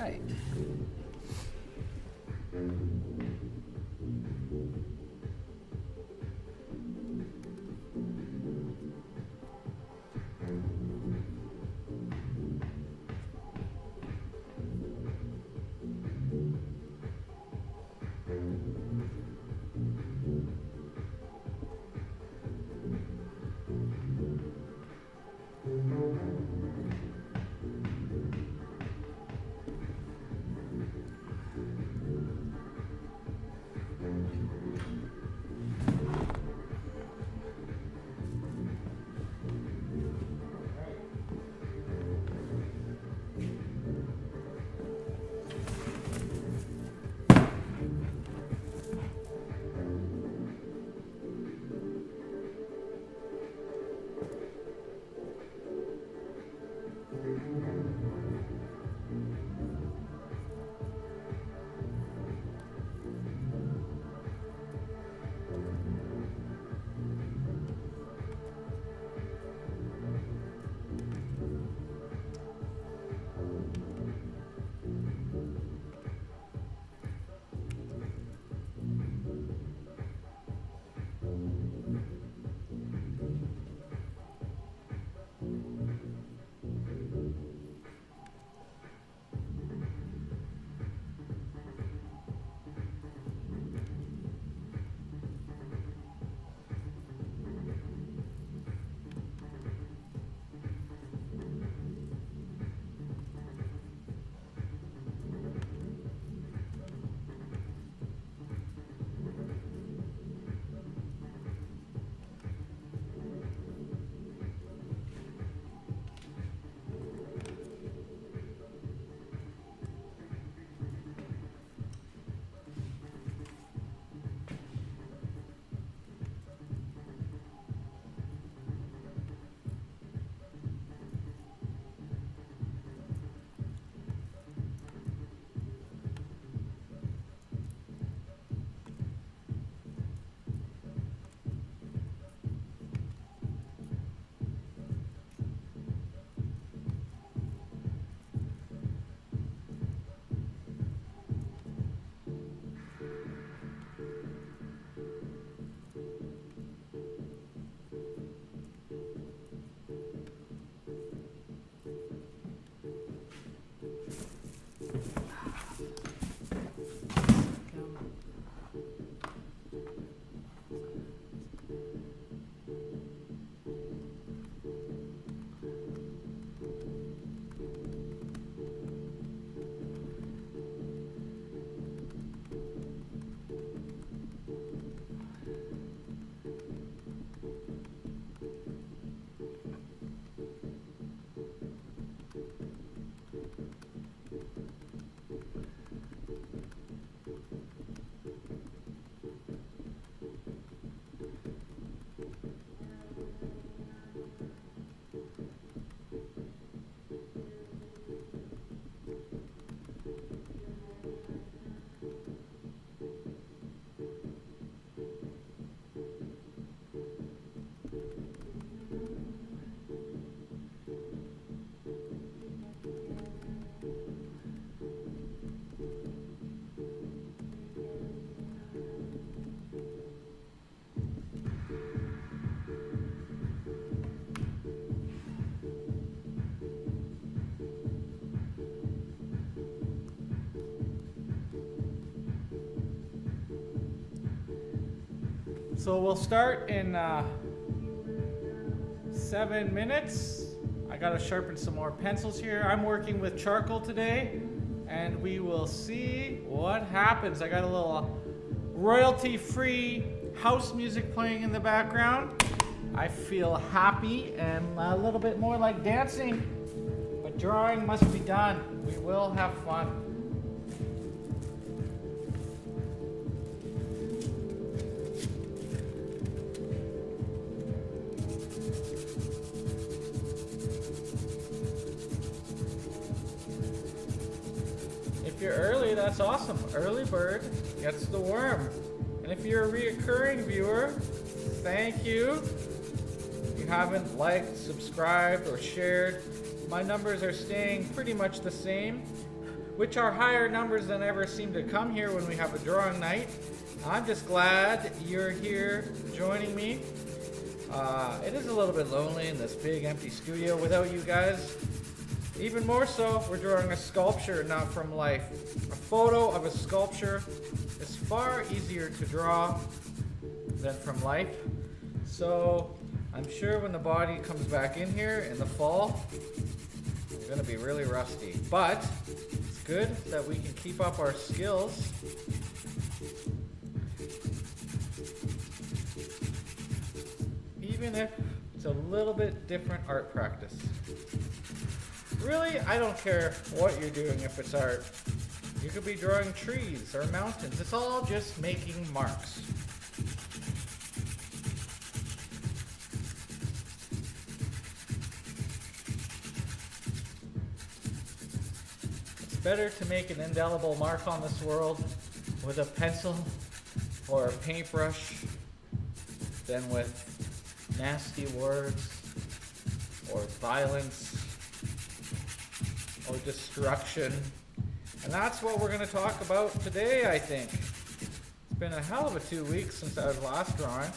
right. So we'll start in 7 minutes. I gotta sharpen some more pencils here. I'm working with charcoal today, and we will see what happens. I got a little royalty-free house music playing in the background. I feel happy and a little bit more like dancing, but drawing must be done. We will have fun. If you're early, that's awesome. Early bird gets the worm. And if you're a reoccurring viewer, thank you. If you haven't liked, subscribed, or shared, my numbers are staying pretty much the same. which are higher numbers than ever seem to come here when we have a drawing night. I'm just glad you're here joining me. It is a little bit lonely in this big empty studio without you guys. Even more so, we're drawing a sculpture, not from life. A photo of a sculpture is far easier to draw than from life. So I'm sure when the body comes back in here in the fall, it's going to be really rusty. But it's good that we can keep up our skills. Even if it's a little bit different art practice. Really, I don't care what you're doing if it's art. You could be drawing trees or mountains. It's all just making marks. It's better to make an indelible mark on this world with a pencil or a paintbrush than with nasty words or violence or destruction. And that's what we're going to talk about today, I think. It's been a hell of a 2 weeks since I was last drawing.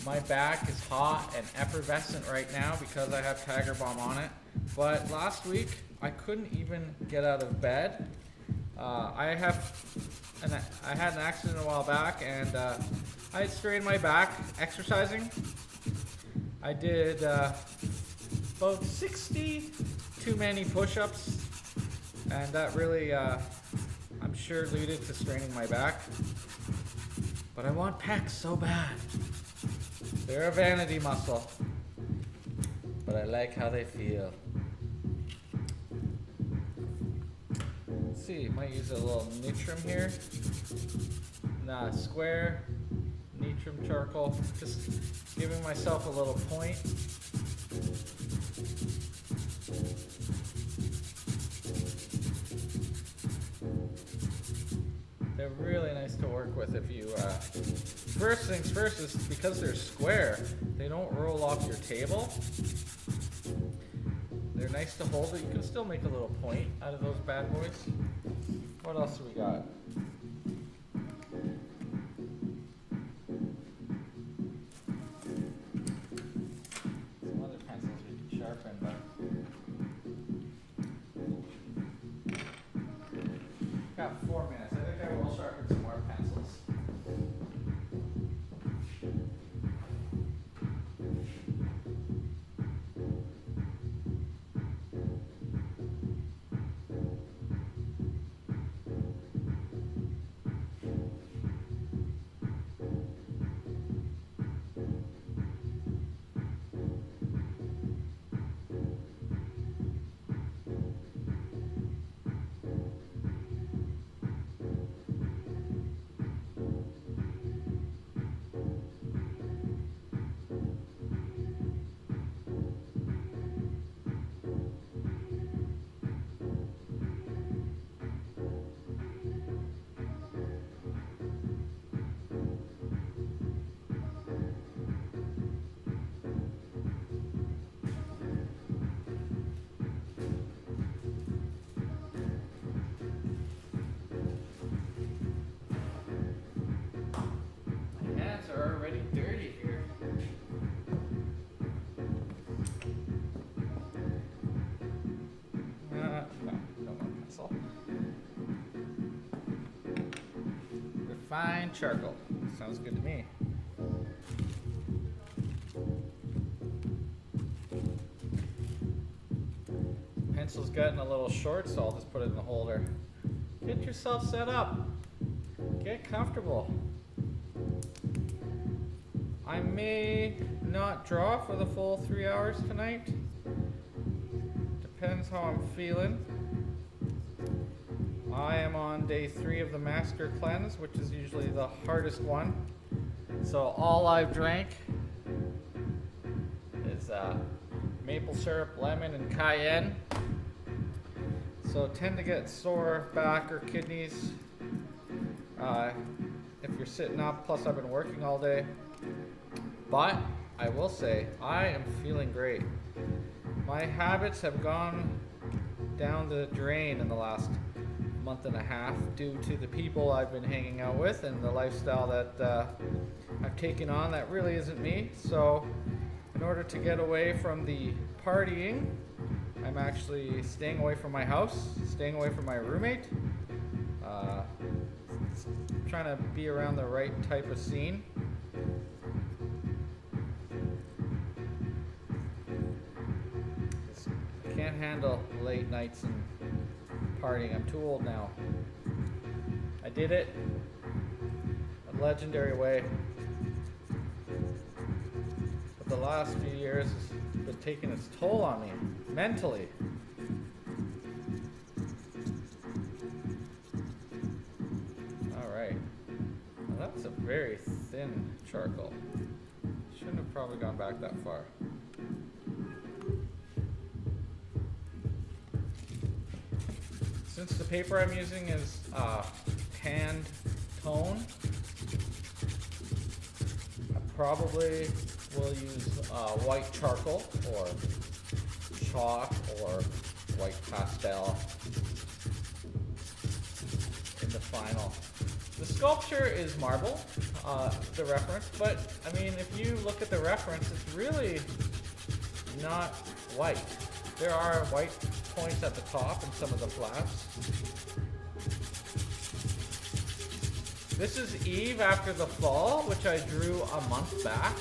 My back is hot and effervescent right now because I have Tiger Balm on it. But last week, I couldn't even get out of bed. I had an accident a while back, and I had strained my back exercising. I did about 60 too many push-ups, and that really, I'm sure, alluded to straining my back. But I want pecs so bad. They're a vanity muscle, but I like how they feel. Let's see, might use a little nitrum here. Nah, square nitrum charcoal. Just giving myself a little point. They're really nice to work with if you, first things first is because they're square, they don't roll off your table. They're nice to hold, but you can still make a little point out of those bad boys. What else do we got? Some other pencils we can sharpen, but got 4 minutes. I think I will sharpen some more pencils. Fine charcoal. Sounds good to me. Pencil's gotten a little short, so I'll just put it in the holder. Get yourself set up. Get comfortable. I may not draw for the full 3 hours tonight. Depends how I'm feeling. I am on day 3 of the Master Cleanse, which is usually the hardest one. So all I've drank is maple syrup, lemon, and cayenne. So tend to get sore back or kidneys if you're sitting up. Plus I've been working all day. But I will say I am feeling great. My habits have gone down the drain in the last month and a half due to the people I've been hanging out with and the lifestyle that I've taken on that really isn't me. So in order to get away from the partying, I'm actually staying away from my house, staying away from my roommate, trying to be around the right type of scene. I can't handle late nights and partying. I'm too old now. I did it a legendary way, but the last few years has been taking its toll on me mentally. All right, well, that's a very thin charcoal. Shouldn't have probably gone back that far. Since the paper I'm using is tanned tone, I probably will use white charcoal or chalk or white pastel in the final. The sculpture is marble, the reference, but I mean, if you look at the reference, it's really not white. There are white points at the top and some of the flaps. This is Eve after the fall, which I drew a month back.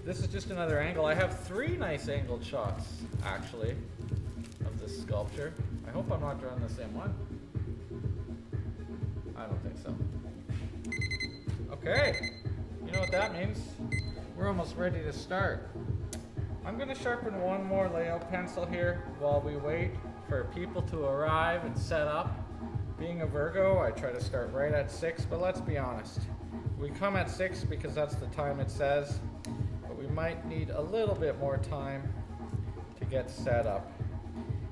This is just another angle. I have 3 nice angled shots, actually, of this sculpture. I hope I'm not drawing the same one. I don't think so. Okay, you know what that means? We're almost ready to start. I'm going to sharpen one more layout pencil here while we wait for people to arrive and set up. Being a Virgo, I try to start right at 6, but let's be honest. We come at 6 because that's the time it says, but we might need a little bit more time to get set up.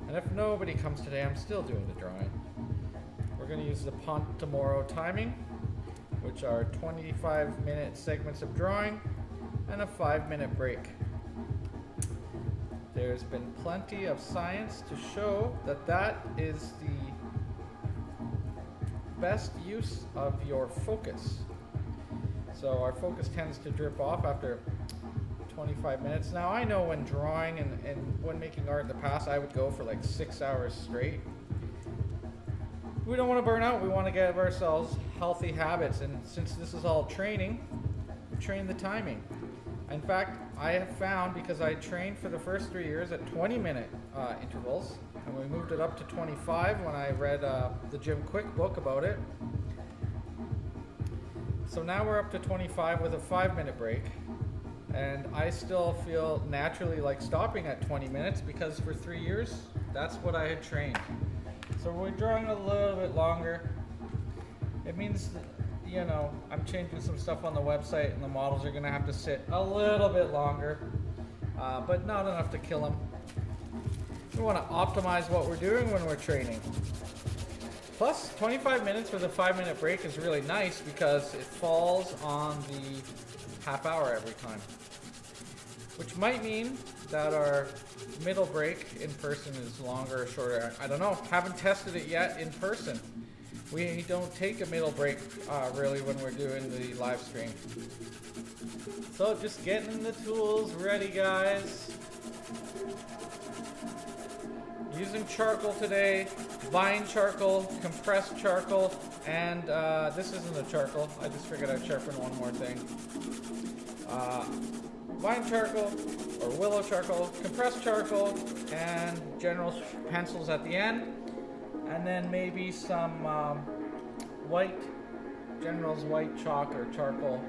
And if nobody comes today, I'm still doing the drawing. We're going to use the Pont de Moro timing, which are 25-minute segments of drawing and a 5-minute break. There's been plenty of science to show that that is the best use of your focus. So our focus tends to drip off after 25 minutes. Now I know when drawing and when making art in the past, I would go for like 6 hours straight. We don't want to burn out. We want to give ourselves healthy habits. And since this is all training, we train the timing. In fact, I have found, because I trained for the first 3 years at 20-minute intervals, and we moved it up to 25 when I read the Jim Quick book about it. So now we're up to 25 with a 5-minute break, and I still feel naturally like stopping at 20 minutes because for 3 years, that's what I had trained. So we're drawing a little bit longer. It means that, you know, I'm changing some stuff on the website and the models are going to have to sit a little bit longer, but not enough to kill them. We want to optimize what we're doing when we're training. Plus, 25 minutes with a 5-minute break is really nice because it falls on the half hour every time, which might mean that our middle break in person is longer or shorter. I don't know. Haven't tested it yet in person. We don't take a middle break really when we're doing the live stream. So just getting the tools ready, guys. Using charcoal today, vine charcoal, compressed charcoal, and this isn't a charcoal. I just figured I'd sharpen one more thing. Vine charcoal or willow charcoal, compressed charcoal, and general pencils at the end. And then maybe some white, General's white chalk or charcoal,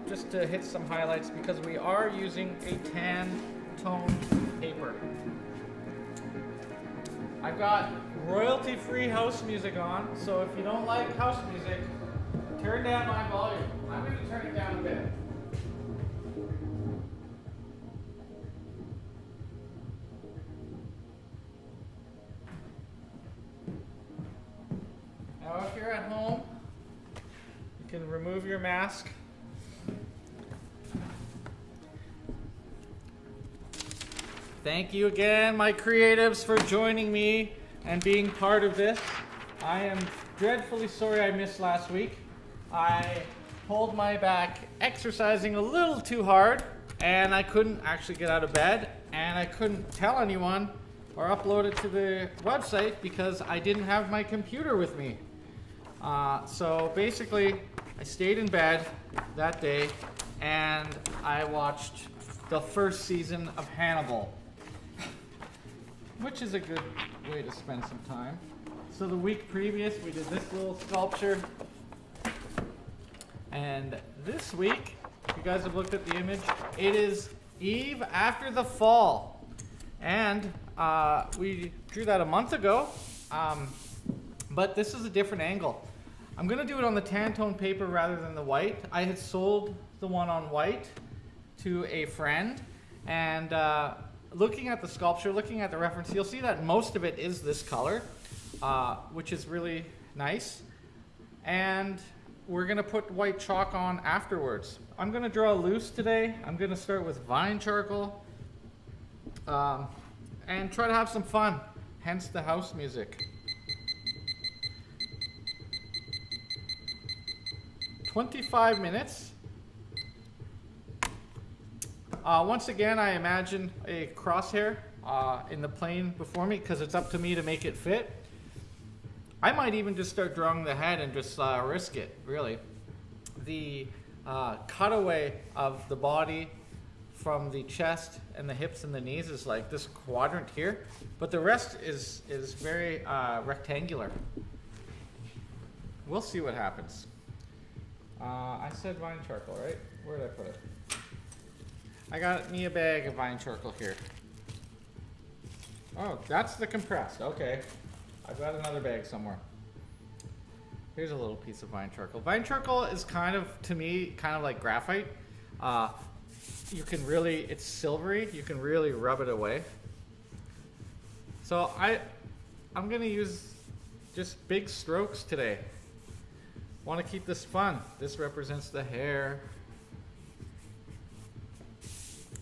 just to hit some highlights because we are using a tan tone paper. I've got royalty-free house music on, so if you don't like house music, turn down my volume. I'm going to turn it down a bit. Now, if you're at home, you can remove your mask. Thank you again, my creatives, for joining me and being part of this. I am dreadfully sorry I missed last week. I pulled my back exercising a little too hard, and I couldn't actually get out of bed, and I couldn't tell anyone or upload it to the website because I didn't have my computer with me. So basically, I stayed in bed that day, and I watched the first season of Hannibal, which is a good way to spend some time. So the week previous, we did this little sculpture. And this week, if you guys have looked at the image, it is Eve after the fall. And we drew that a month ago, but this is a different angle. I'm gonna do it on the tan tone paper rather than the white. I had sold the one on white to a friend, and looking at the sculpture, looking at the reference, you'll see that most of it is this color, which is really nice. And we're gonna put white chalk on afterwards. I'm gonna draw loose today. I'm gonna start with vine charcoal and try to have some fun, hence the house music. 25 minutes. Once again, I imagine a crosshair in the plane before me because it's up to me to make it fit. I might even just start drawing the head and just risk it, really. The cutaway of the body from the chest and the hips and the knees is like this quadrant here, but the rest is very rectangular. We'll see what happens. I said vine charcoal, right? Where did I put it? I got me a bag of vine charcoal here. Oh, that's the compressed. Okay. I've got another bag somewhere. Here's a little piece of vine charcoal. Vine charcoal is kind of, to me, kind of like graphite. You can really, it's silvery. You can really rub it away. So I'm gonna use just big strokes today. Want to keep this fun. This represents the hair.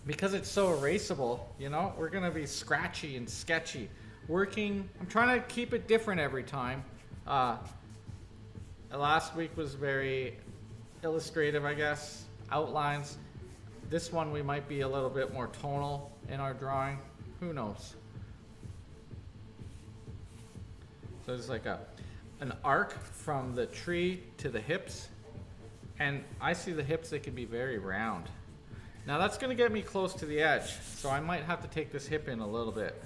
Because it's so erasable, you know, we're gonna be scratchy and sketchy. I'm trying to keep it different every time. Last week was very illustrative, I guess, outlines. This one we might be a little bit more tonal in our drawing. Who knows? So it's like an arc from the tree to the hips. And I see the hips, they can be very round. Now that's gonna get me close to the edge, so I might have to take this hip in a little bit.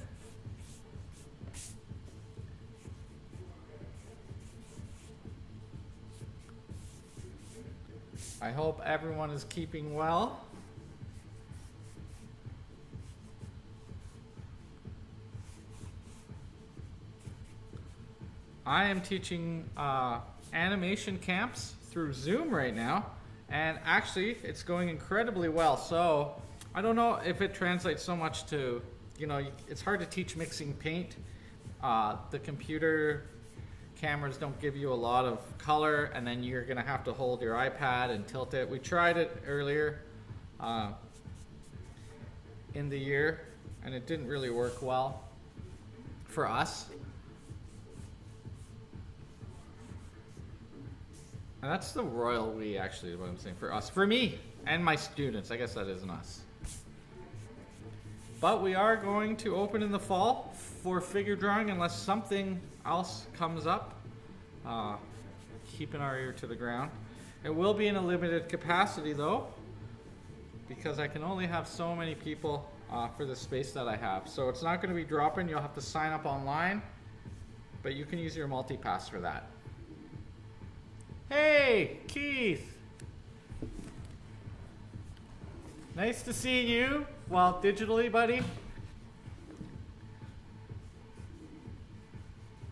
I hope everyone is keeping well. I am teaching animation camps through Zoom right now, and actually it's going incredibly well. So I don't know if it translates so much to, you know, it's hard to teach mixing paint. The computer cameras don't give you a lot of color, and then you're gonna have to hold your iPad and tilt it. We tried it earlier in the year, and it didn't really work well for us. And that's the royal we, actually, what I'm saying, for us. For me and my students. I guess that isn't us. But we are going to open in the fall for figure drawing unless something else comes up. Keeping our ear to the ground. It will be in a limited capacity, though, because I can only have so many people for the space that I have. So it's not going to be drop-in. You'll have to sign up online, but you can use your multi-pass for that. Hey, Keith. Nice to see you. Well, digitally, buddy.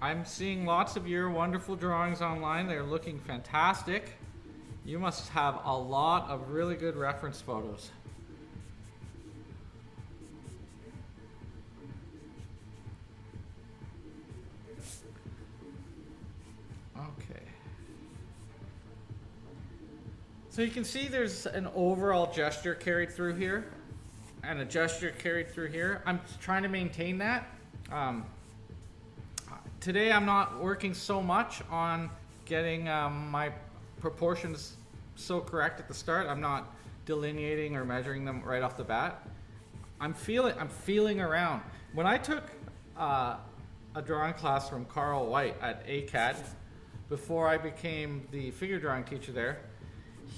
I'm seeing lots of your wonderful drawings online. They're looking fantastic. You must have a lot of really good reference photos. Okay. So you can see there's an overall gesture carried through here. and a gesture carried through here. I'm trying to maintain that. Today I'm not working so much on getting my proportions so correct at the start. I'm not delineating or measuring them right off the bat. I'm feeling around. When I took a drawing class from Carl White at ACAD, before I became the figure drawing teacher there,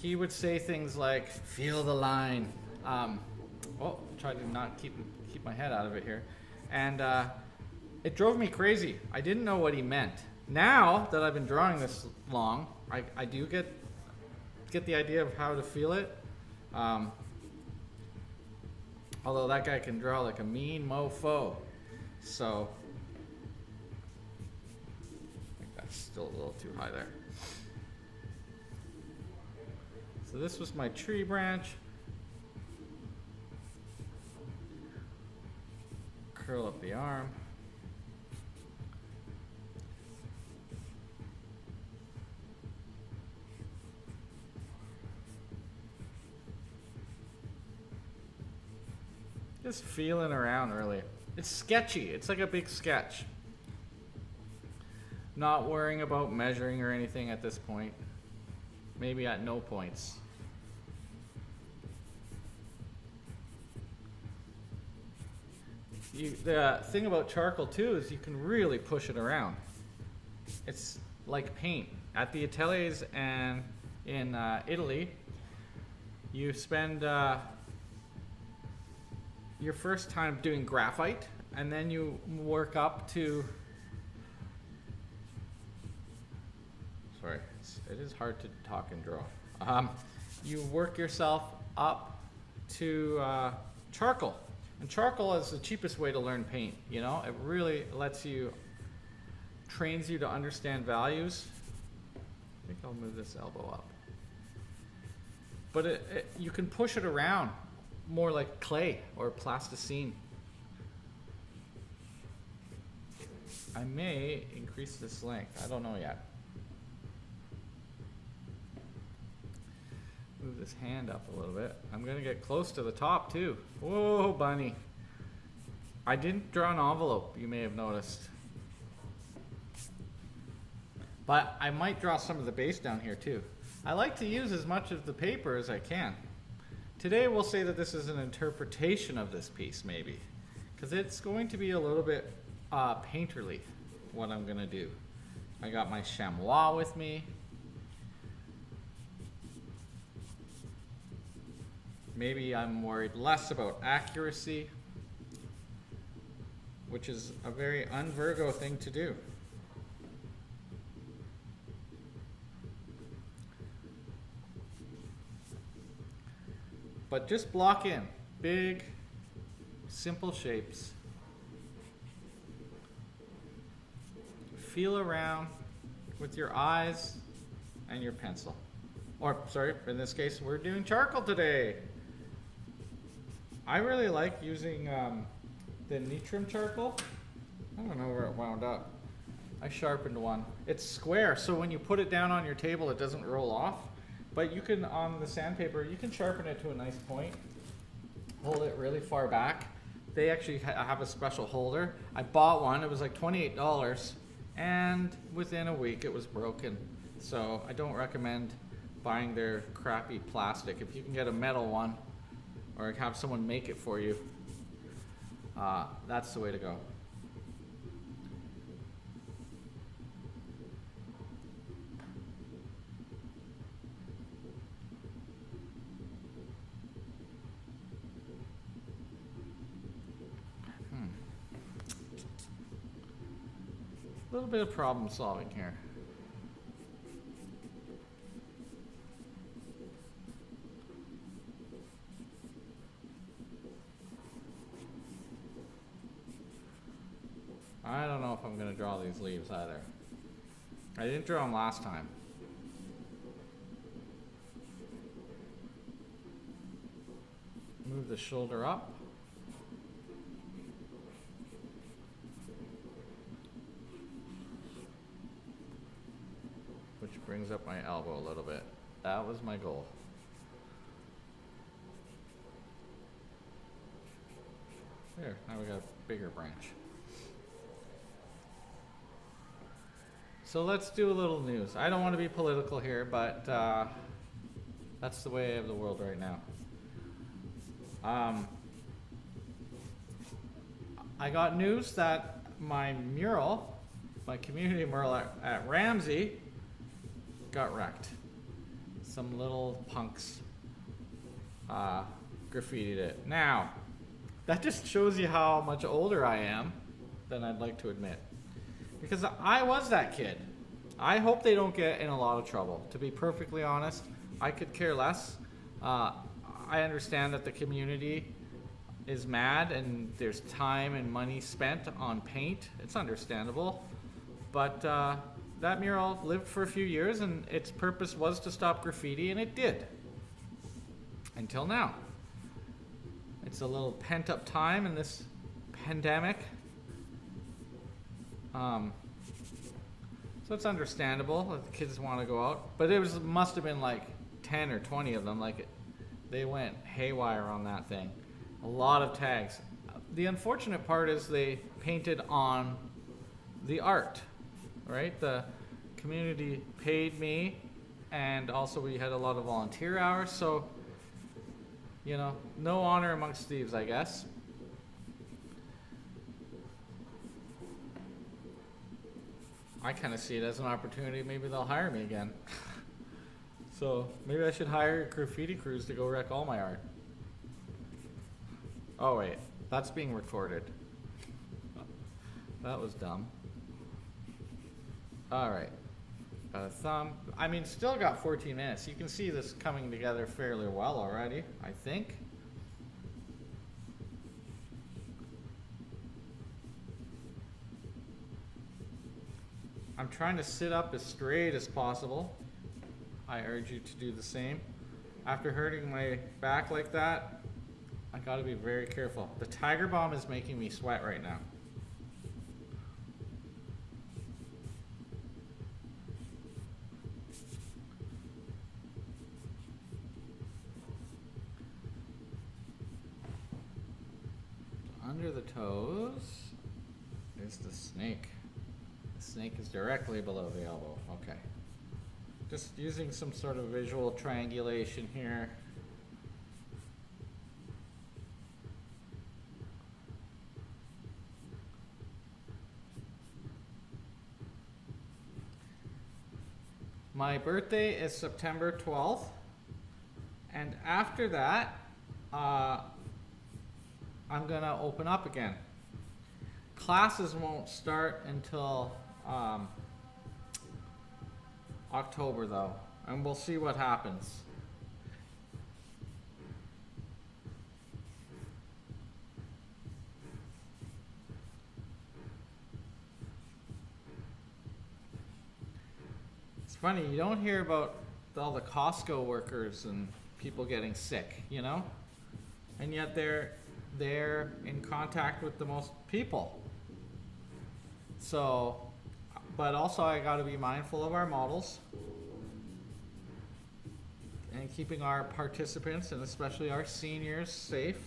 he would say things like, feel the line. Try to not keep my head out of it here. And it drove me crazy. I didn't know what he meant. Now that I've been drawing this long, I do get the idea of how to feel it. Although that guy can draw like a mean mofo. So, I think that's still a little too high there. So this was my tree branch. Curl up the arm. Just feeling around, really. It's sketchy. It's like a big sketch. Not worrying about measuring or anything at this point. Maybe at no points. The thing about charcoal too is you can really push it around. It's like paint. At the ateliers and in Italy, you spend your first time doing graphite, and then you work up to, sorry, it is hard to talk and draw. You work yourself up to charcoal. And charcoal is the cheapest way to learn paint, you know? It really trains you to understand values. I think I'll move this elbow up. But you can push it around more like clay or plasticine. I may increase this length. I don't know yet. Move this hand up a little bit. I'm gonna get close to the top too. Whoa, bunny. I didn't draw an envelope, you may have noticed. But I might draw some of the base down here too. I like to use as much of the paper as I can. Today we'll say that this is an interpretation of this piece maybe, because it's going to be a little bit painterly, what I'm gonna do. I got my chamois with me. Maybe I'm worried less about accuracy, which is a very un-Virgo thing to do. But just block in big, simple shapes. Feel around with your eyes and your pencil. Or, sorry, in this case, we're doing charcoal today. I really like using the Nitram charcoal. I don't know where it wound up. I sharpened one. It's square, so when you put it down on your table, it doesn't roll off. But you can, on the sandpaper, you can sharpen it to a nice point. Hold it really far back. They actually have a special holder. I bought one, it was like $28, and within a week it was broken. So I don't recommend buying their crappy plastic. If you can get a metal one, or have someone make it for you, that's the way to go. A little bit of problem solving here. I don't know if I'm going to draw these leaves either. I didn't draw them last time. Move the shoulder up. Which brings up my elbow a little bit. That was my goal. There, now we got a bigger branch. So let's do a little news. I don't want to be political here, but that's the way of the world right now. I got news that my mural, my community mural at Ramsey, got wrecked. Some little punks graffitied it. Now, that just shows you how much older I am than I'd like to admit. Because I was that kid. I hope they don't get in a lot of trouble. To be perfectly honest, I could care less. I understand that the community is mad and there's time and money spent on paint. It's understandable. But that mural lived for a few years and its purpose was to stop graffiti, and it did. Until now. It's a little pent-up time in this pandemic. So it's understandable that the kids want to go out. But it must have been like 10 or 20 of them. They went haywire on that thing. A lot of tags. The unfortunate part is they painted on the art, right? The community paid me, and also we had a lot of volunteer hours, so, you know, no honor amongst thieves, I guess. I kind of see it as an opportunity. Maybe they'll hire me again. So maybe I should hire graffiti crews to go wreck all my art. Oh wait, that's being recorded. That was dumb. Alright. Got a thumb. I mean, still got 14 minutes. You can see this coming together fairly well already, I think. I'm trying to sit up as straight as possible. I urge you to do the same. After hurting my back like that, I gotta be very careful. The Tiger Balm is making me sweat right now. Under the toes is the snake. The snake is directly below the elbow. Okay. Just using some sort of visual triangulation here. My birthday is September 12th, and after that, I'm gonna open up again. Classes won't start until October though, and we'll see what happens. It's funny, you don't hear about all the Costco workers and people getting sick, you know? And yet they're in contact with the most people. So, but also I gotta be mindful of our models and keeping our participants and especially our seniors safe.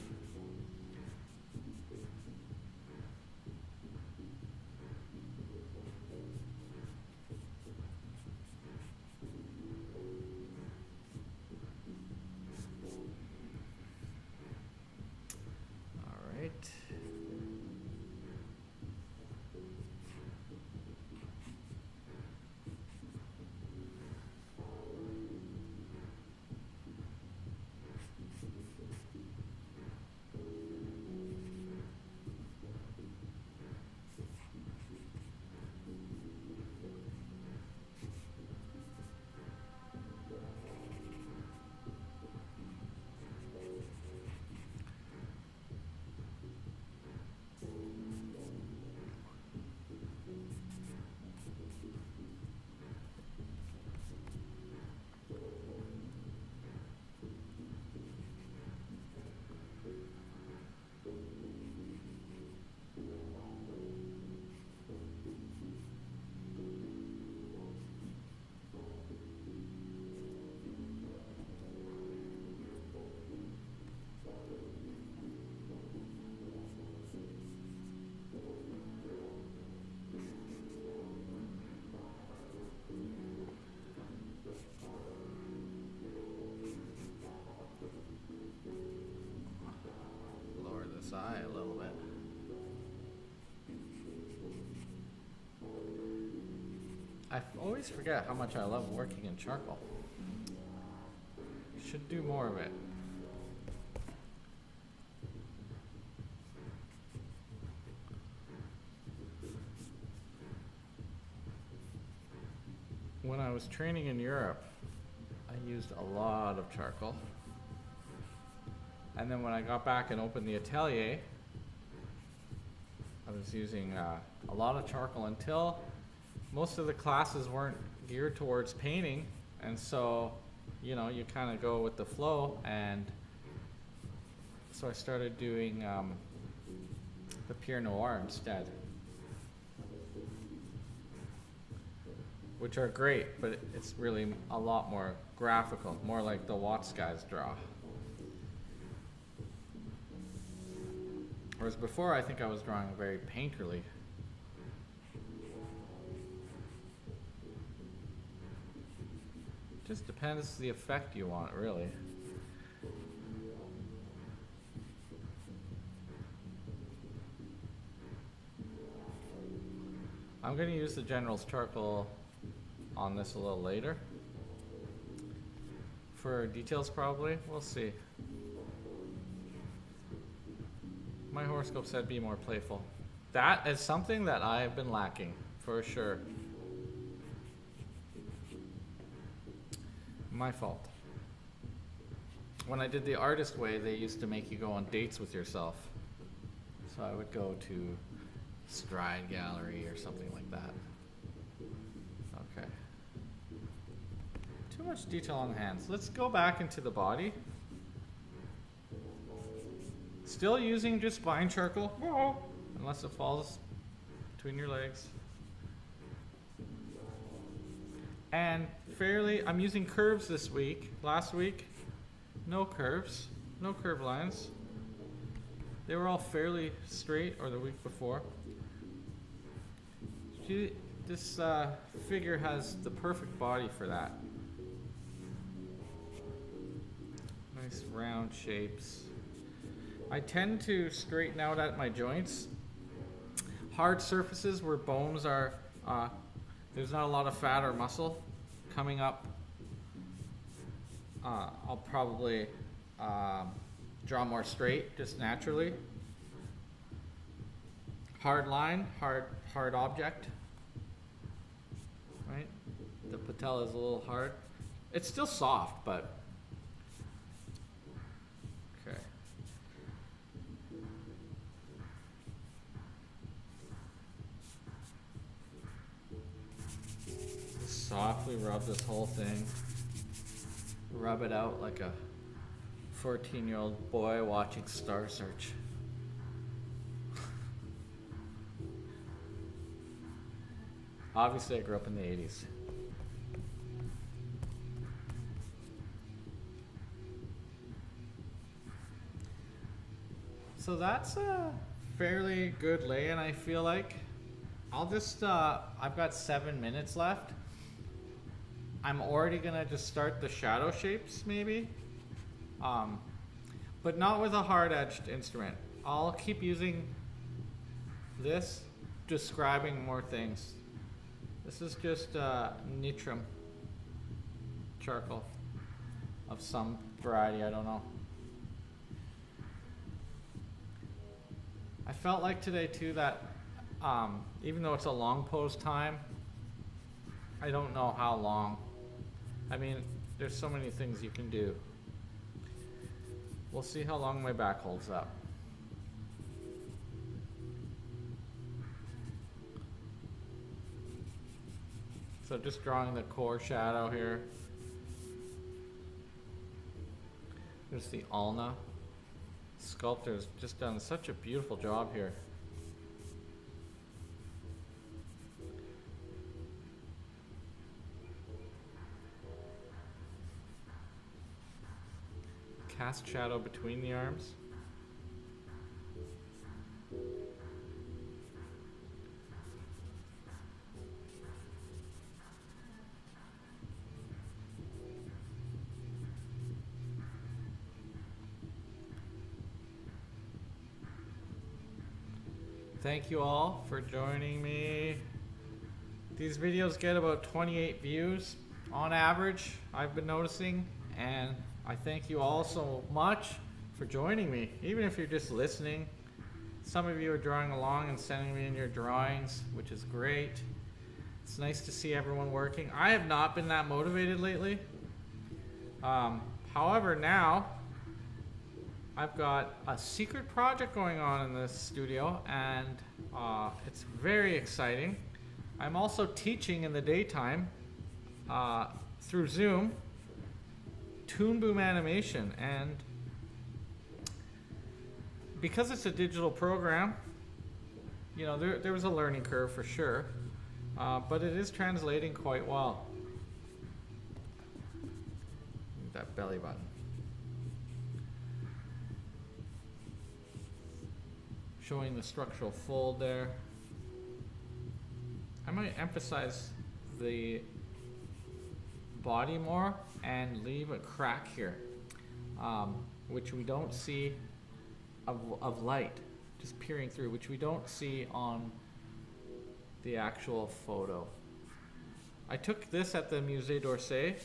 eye a little bit. I always forget how much I love working in charcoal. Should do more of it. When I was training in Europe, I used a lot of charcoal. And then when I got back and opened the atelier, I was using a lot of charcoal until most of the classes weren't geared towards painting. And so, you know, you kind of go with the flow. And so I started doing the Pure Noir instead. Which are great, but it's really a lot more graphical, more like the Watts guys draw. Whereas before, I think I was drawing very painterly. Just depends the effect you want, really. I'm going to use the General's charcoal on this a little later. For details, probably. We'll see. My horoscope said be more playful. That is something that I've been lacking, for sure. My fault. When I did the artist way, they used to make you go on dates with yourself. So I would go to Stride Gallery or something like that. Okay. Too much detail on the hands. Let's go back into the body. Still using just fine charcoal, unless it falls between your legs. And I'm using curves this week. Last week, no curves, no curve lines. They were all fairly straight, or the week before. This figure has the perfect body for that. Nice round shapes. I tend to straighten out at my joints. Hard surfaces where bones are, there's not a lot of fat or muscle coming up. I'll probably draw more straight, just naturally. Hard line, hard object. Right? The patella is a little hard. It's still soft, but okay. Just softly rub this whole thing. Rub it out like a 14-year-old boy watching Star Search. Obviously, I grew up in the 80s. So that's a fairly good lay-in, I feel like. I'll just, I've got 7 minutes left. I'm already gonna just start the shadow shapes, maybe. But not with a hard-edged instrument. I'll keep using this, describing more things. This is just nitrum charcoal of some variety, I don't know. I felt like today too that even though it's a long pose time, I don't know how long. I mean, there's so many things you can do. We'll see how long my back holds up. So just drawing the core shadow here. There's the ulna. Sculptor's just done such a beautiful job here. Cast shadow between the arms. Thank you all for joining me. These videos get about 28 views on average, I've been noticing, and I thank you all so much for joining me, even if you're just listening. Some of you are drawing along and sending me in your drawings, which is great. It's nice to see everyone working. I have not been that motivated lately. However, now I've got a secret project going on in this studio, and it's very exciting. I'm also teaching in the daytime through Zoom, Toon Boom animation, and because it's a digital program, you know, there was a learning curve for sure, but it is translating quite well. That belly button. Showing the structural fold there. I might emphasize the body more and leave a crack here, which we don't see of light just peering through, which we don't see on the actual photo. I took this at the Musée d'Orsay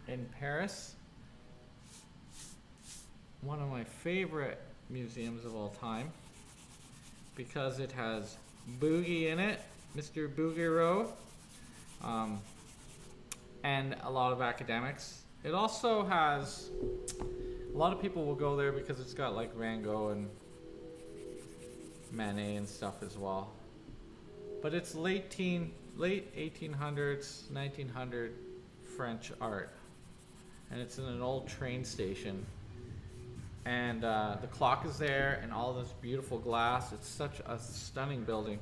in Paris, one of my favorite museums of all time, because it has Boogie in it, Mr. Bouguereau, and a lot of academics. It also has, a lot of people will go there because it's got like Van Gogh and Manet and stuff as well. But it's late 1800s, 1900 French art. And it's in an old train station. And the clock is there and all this beautiful glass. It's such a stunning building.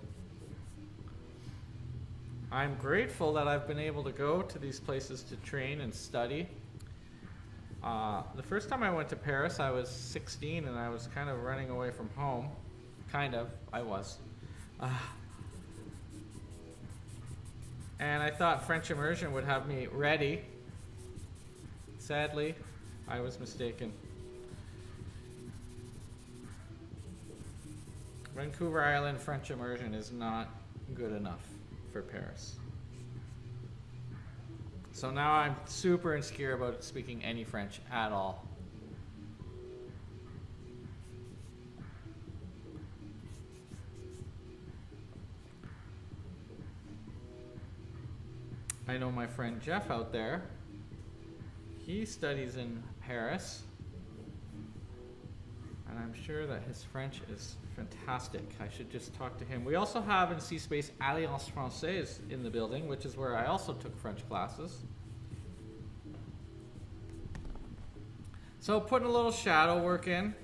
I'm grateful that I've been able to go to these places to train and study. The first time I went to Paris, I was 16 and I was kind of running away from home. I was. And I thought French immersion would have me ready. Sadly, I was mistaken. Vancouver Island French immersion is not good enough for Paris. So now I'm super insecure about speaking any French at all. I know my friend Jeff out there. He studies in Paris. And I'm sure that his French is fantastic. I should just talk to him. We also have in C-Space Alliance Française in the building, which is where I also took French classes. So putting a little shadow work in,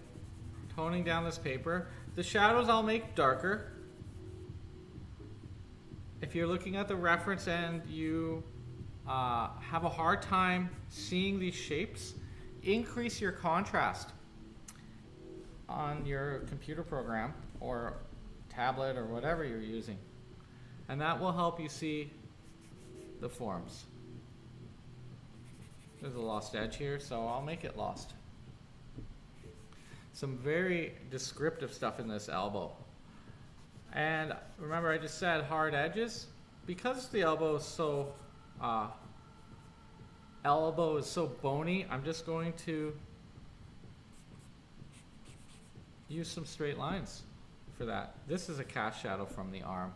toning down this paper. The shadows I'll make darker. If you're looking at the reference and you have a hard time seeing these shapes, increase your contrast on your computer program or tablet or whatever you're using, and that will help you see the forms. There's a lost edge here, so I'll make it lost. Some very descriptive stuff in this elbow. And remember, I just said hard edges. Because the elbow is so bony, I'm just going to use some straight lines for that. This is a cast shadow from the arm.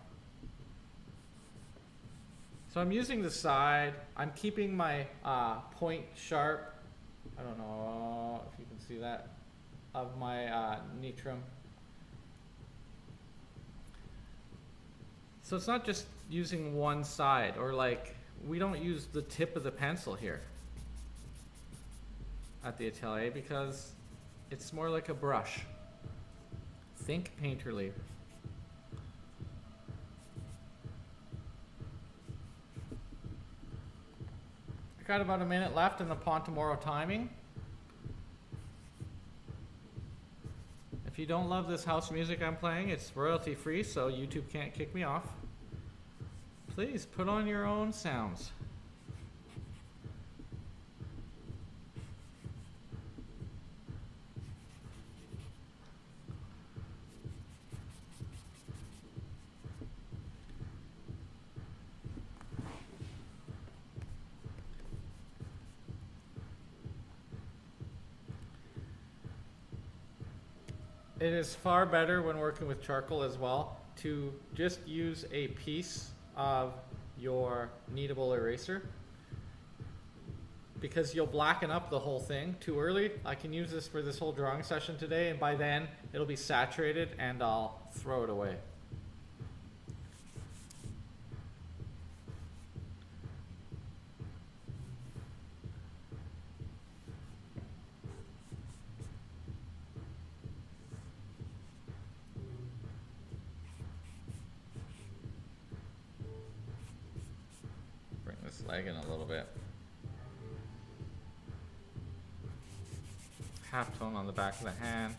So I'm using the side. I'm keeping my point sharp. I don't know if you can see that, of my Nitram. So it's not just using one side, or like, we don't use the tip of the pencil here at the Atelier because it's more like a brush. Think painterly. I got about a minute left in the Pontemoro timing. If you don't love this house music I'm playing, it's royalty free, so YouTube can't kick me off. Please put on your own sounds. It is far better when working with charcoal as well to just use a piece of your kneadable eraser, because you'll blacken up the whole thing too early. I can use this for this whole drawing session today, and by then it'll be saturated and I'll throw it away. Bring this leg in a little bit. Half tone on the back of the hand.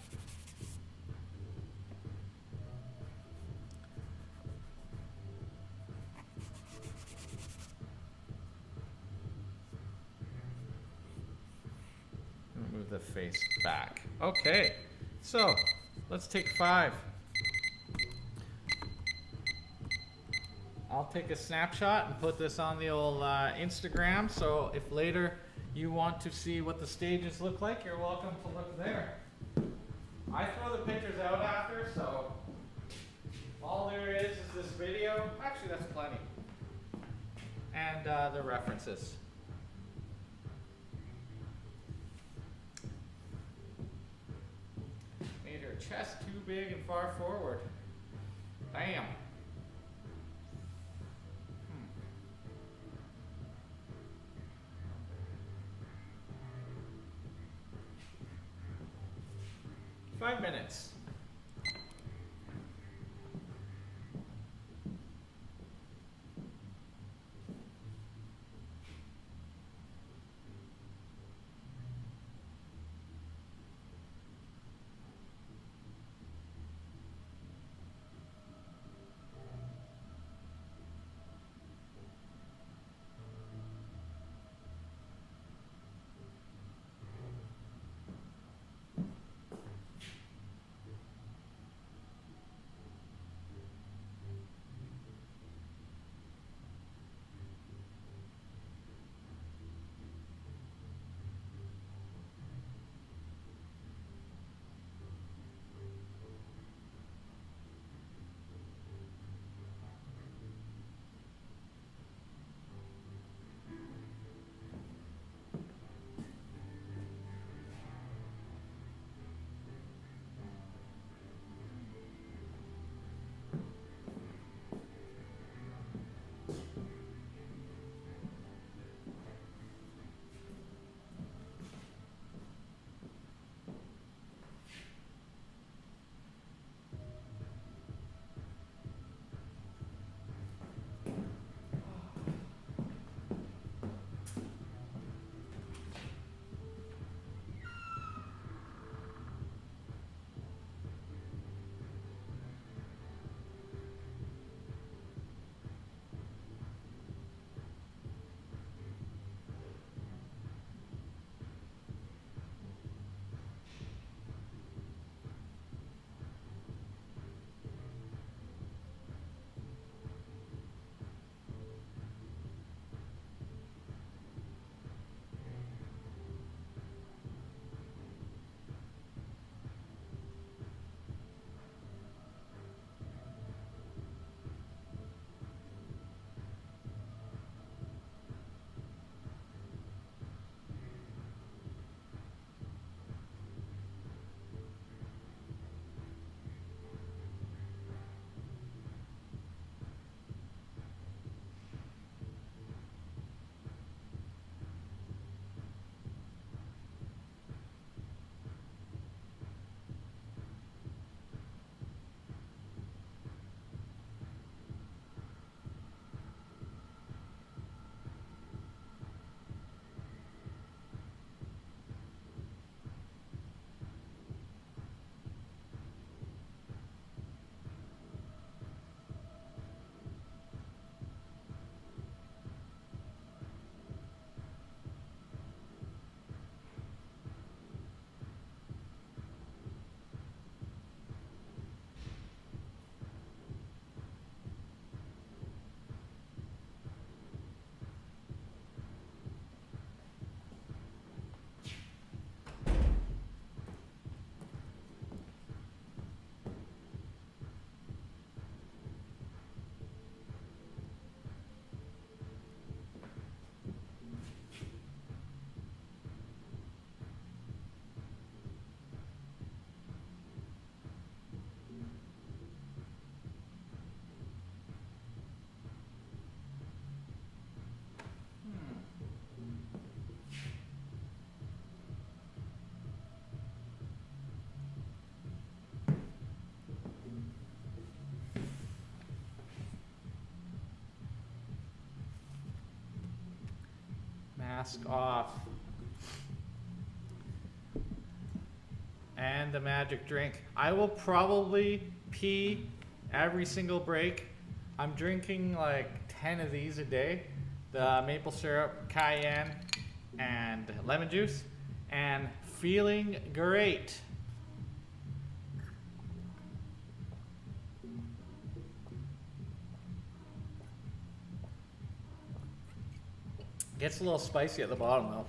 Move the face back. Okay, so let's take 5. I'll take a snapshot and put this on the old Instagram, so if later you want to see what the stages look like, you're welcome to look there. I throw the pictures out after, so all there is this video. Actually, that's plenty. And the references. Made her chest too big and far forward. Damn. Hmm. 5 minutes. mask off. And the magic drink. I will probably pee every single break. I'm drinking like 10 of these a day. The maple syrup, cayenne, and lemon juice. And feeling great. Gets a little spicy at the bottom though.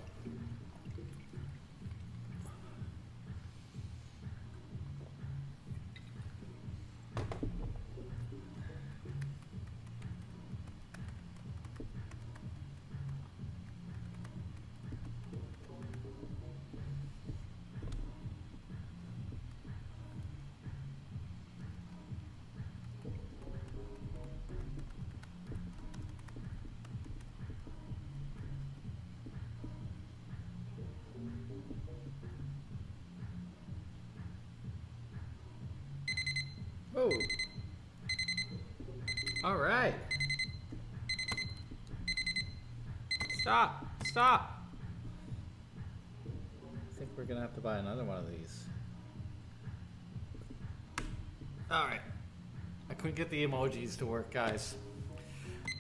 Oh. All right. Stop. Stop. I think we're gonna have to buy another one of these. All right. I couldn't get the emojis to work, guys.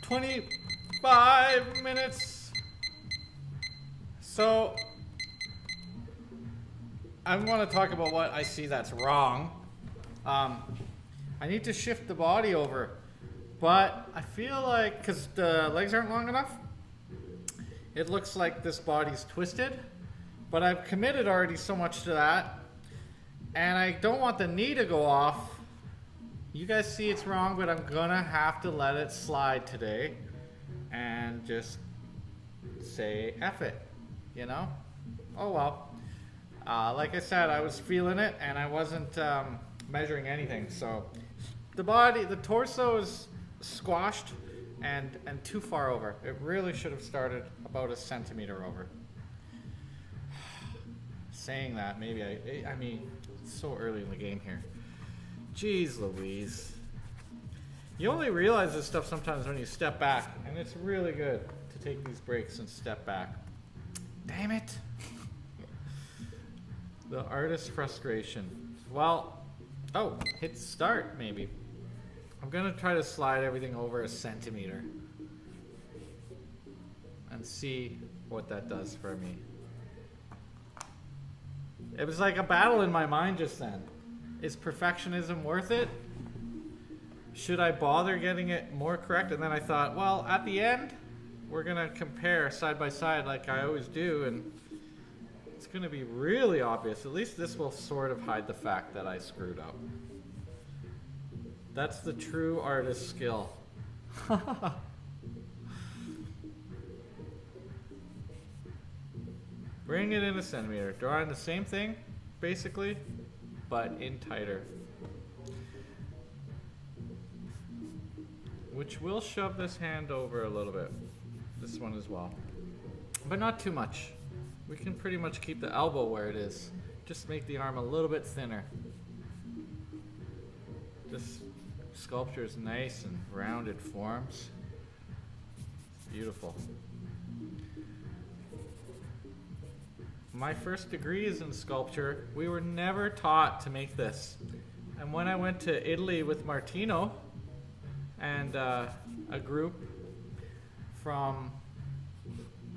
25 minutes. So I want to talk about what I see that's wrong. I need to shift the body over, but I feel like, because the legs aren't long enough, it looks like this body's twisted, but I've committed already so much to that, and I don't want the knee to go off. You guys see it's wrong, but I'm gonna have to let it slide today and just say F it, you know? Oh well. Like I said, I was feeling it and I wasn't measuring anything, so the torso is squashed and too far over. It really should have started about a centimeter over. Saying that, maybe I mean, it's so early in the game here. Jeez Louise. You only realize this stuff sometimes when you step back, and it's really good to take these breaks and step back. Damn it. The artist's frustration. Well, oh, hit start maybe. I'm gonna try to slide everything over a centimeter and see what that does for me. It was like a battle in my mind just then. Is perfectionism worth it? Should I bother getting it more correct? And then I thought, well, at the end, we're gonna compare side by side like I always do, and it's gonna be really obvious. At least this will sort of hide the fact that I screwed up. That's the true artist skill. Bring it in a centimeter. Drawing the same thing, basically, but in tighter. Which will shove this hand over a little bit. This one as well. But not too much. We can pretty much keep the elbow where it is. Just make the arm a little bit thinner. This sculpture is nice and rounded forms. It's beautiful. My first degree is in sculpture. We were never taught to make this. And when I went to Italy with Martino and a group from,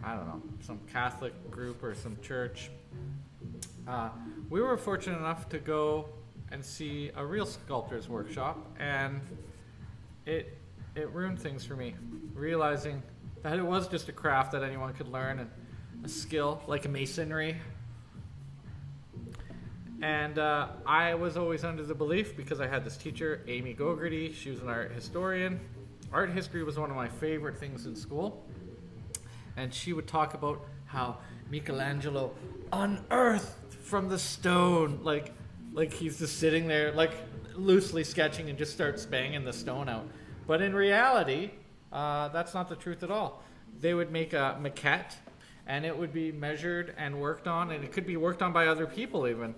I don't know, some Catholic group or some church, we were fortunate enough to go and see a real sculptor's workshop, and it ruined things for me, realizing that it was just a craft that anyone could learn, and a skill like masonry. And I was always under the belief, because I had this teacher, Amy Gogarty, she was an art historian. Art history was one of my favorite things in school, and she would talk about how Michelangelo unearthed from the stone, like he's just sitting there, like loosely sketching, and just starts banging the stone out. But in reality, that's not the truth at all. They would make a maquette, and it would be measured and worked on, and it could be worked on by other people even.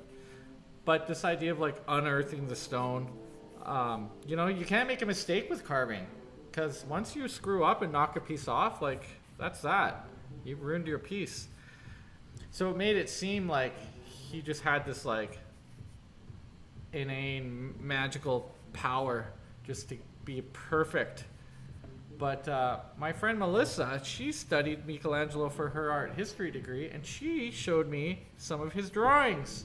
But this idea of like unearthing the stone, you know, you can't make a mistake with carving, because once you screw up and knock a piece off, like that's that. You ruined your piece. So it made it seem like he just had this like inane magical power just to be perfect. But my friend Melissa, she studied Michelangelo for her art history degree, and she showed me some of his drawings.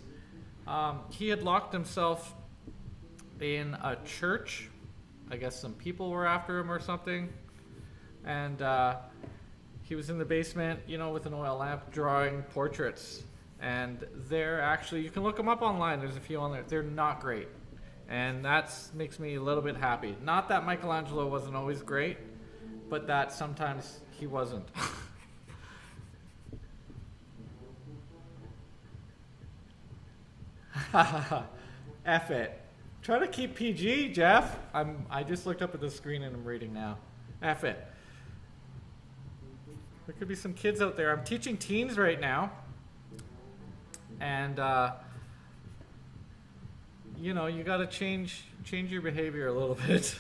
He had locked himself in a church. I guess some people were after him or something. And he was in the basement, you know, with an oil lamp drawing portraits. And they're actually, you can look them up online. There's a few on there. They're not great. And that makes me a little bit happy. Not that Michelangelo wasn't always great, but that sometimes he wasn't. F it. Try to keep PG, Jeff. I just looked up at the screen and I'm reading now. F it. There could be some kids out there. I'm teaching teens right now. And you know, you gotta change your behavior a little bit.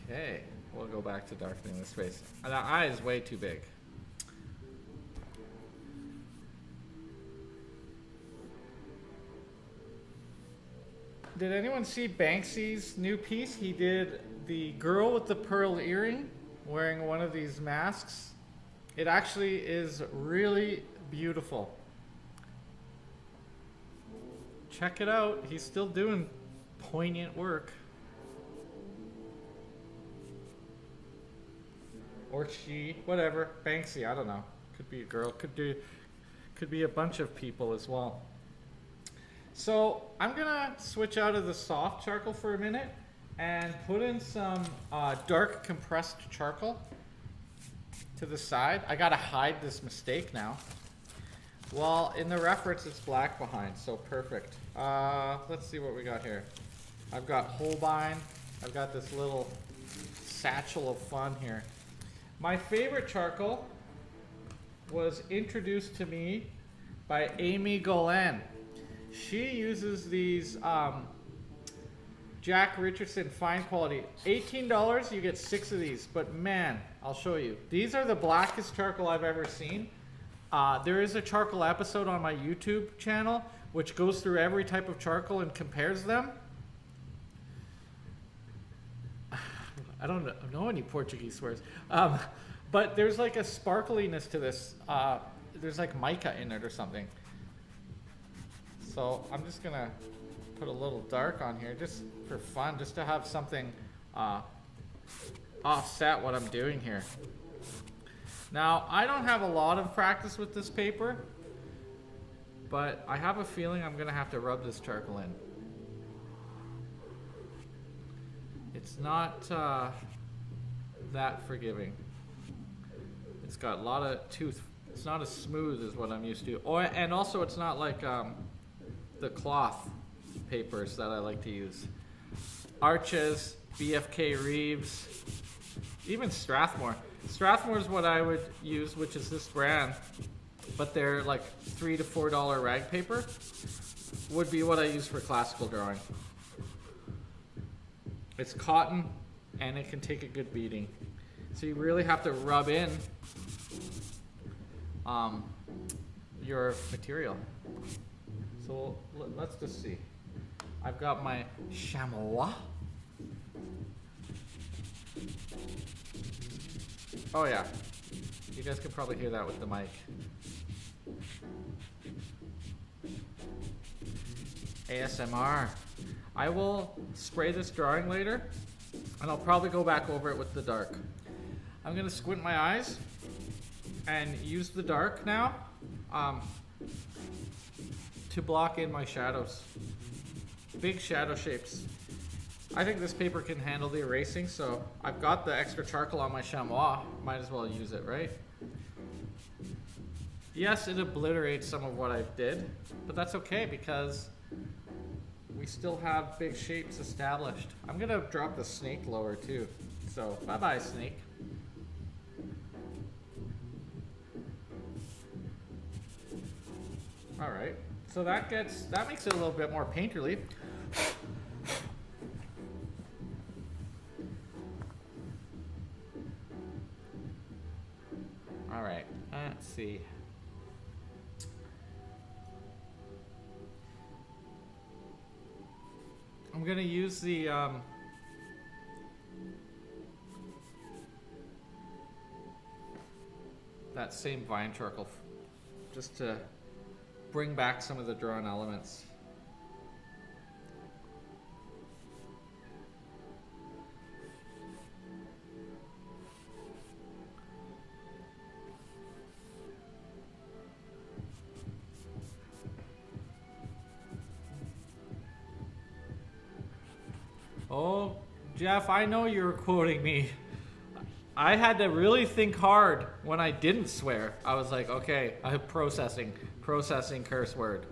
Okay, we'll go back to darkening the space. That eye is way too big. Did anyone see Banksy's new piece? He did the girl with the pearl earring wearing one of these masks. It actually is really beautiful. Check it out. He's still doing poignant work. Or she, whatever. Banksy, I don't know. Could be a girl, could be a bunch of people as well. So I'm gonna switch out of the soft charcoal for a minute and put in some dark compressed charcoal to the side. I gotta hide this mistake now. Well, in the reference it's black behind, so perfect. Let's see what we got here. I've got Holbein. I've got this little satchel of fun here. My favorite charcoal was introduced to me by Amy Golan. She uses these Jack Richardson fine quality. $18, you get 6 of these, but man, I'll show you. These are the blackest charcoal I've ever seen. There is a charcoal episode on my YouTube channel which goes through every type of charcoal and compares them. I don't know any Portuguese words. But there's like a sparkliness to this. There's like mica in it or something. So I'm just gonna put a little dark on here just for fun, just to have something offset what I'm doing here. Now, I don't have a lot of practice with this paper, but I have a feeling I'm gonna have to rub this charcoal in. It's not that forgiving. It's got a lot of tooth. It's not as smooth as what I'm used to. Oh, and also it's not like the cloth papers that I like to use. Arches, BFK Reeves, even Strathmore. Strathmore is what I would use, which is this brand, but they're like $3 to $4 rag paper. Would be what I use for classical drawing. It's cotton and it can take a good beating. So you really have to rub in your material. So let's just see. I've got my chamois. Oh yeah, you guys can probably hear that with the mic. ASMR. I will spray this drawing later, and I'll probably go back over it with the dark. I'm gonna squint my eyes and use the dark now to block in my shadows. Big shadow shapes. I think this paper can handle the erasing, so I've got the extra charcoal on my chamois. Might as well use it, right? Yes, it obliterates some of what I did, but that's okay because we still have big shapes established. I'm gonna drop the snake lower too. So bye-bye, snake. All right, So that makes it a little bit more painterly. All right, let's see. I'm gonna use the that same vine charcoal just to bring back some of the drawn elements. Oh, Jeff, I know you were quoting me. I had to really think hard when I didn't swear. I was like, okay, I'm processing curse word.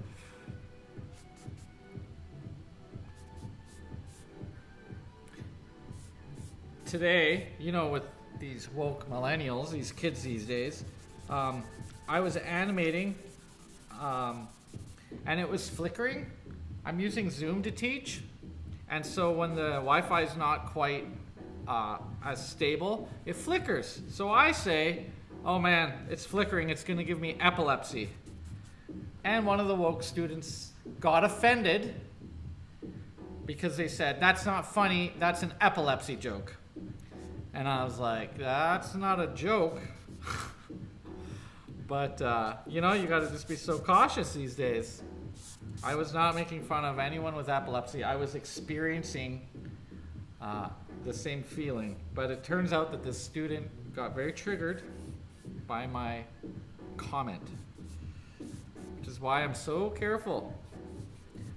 Today, you know, with these woke millennials, these kids these days, I was animating, and it was flickering. I'm using Zoom to teach, and so when the Wi-Fi is not quite as stable, it flickers. So I say, oh man, it's flickering, it's gonna give me epilepsy. And one of the woke students got offended because they said, that's not funny, that's an epilepsy joke. And I was like, that's not a joke. But, you know, you gotta just be so cautious these days. I was not making fun of anyone with epilepsy. I was experiencing the same feeling. But it turns out that this student got very triggered by my comment, which is why I'm so careful.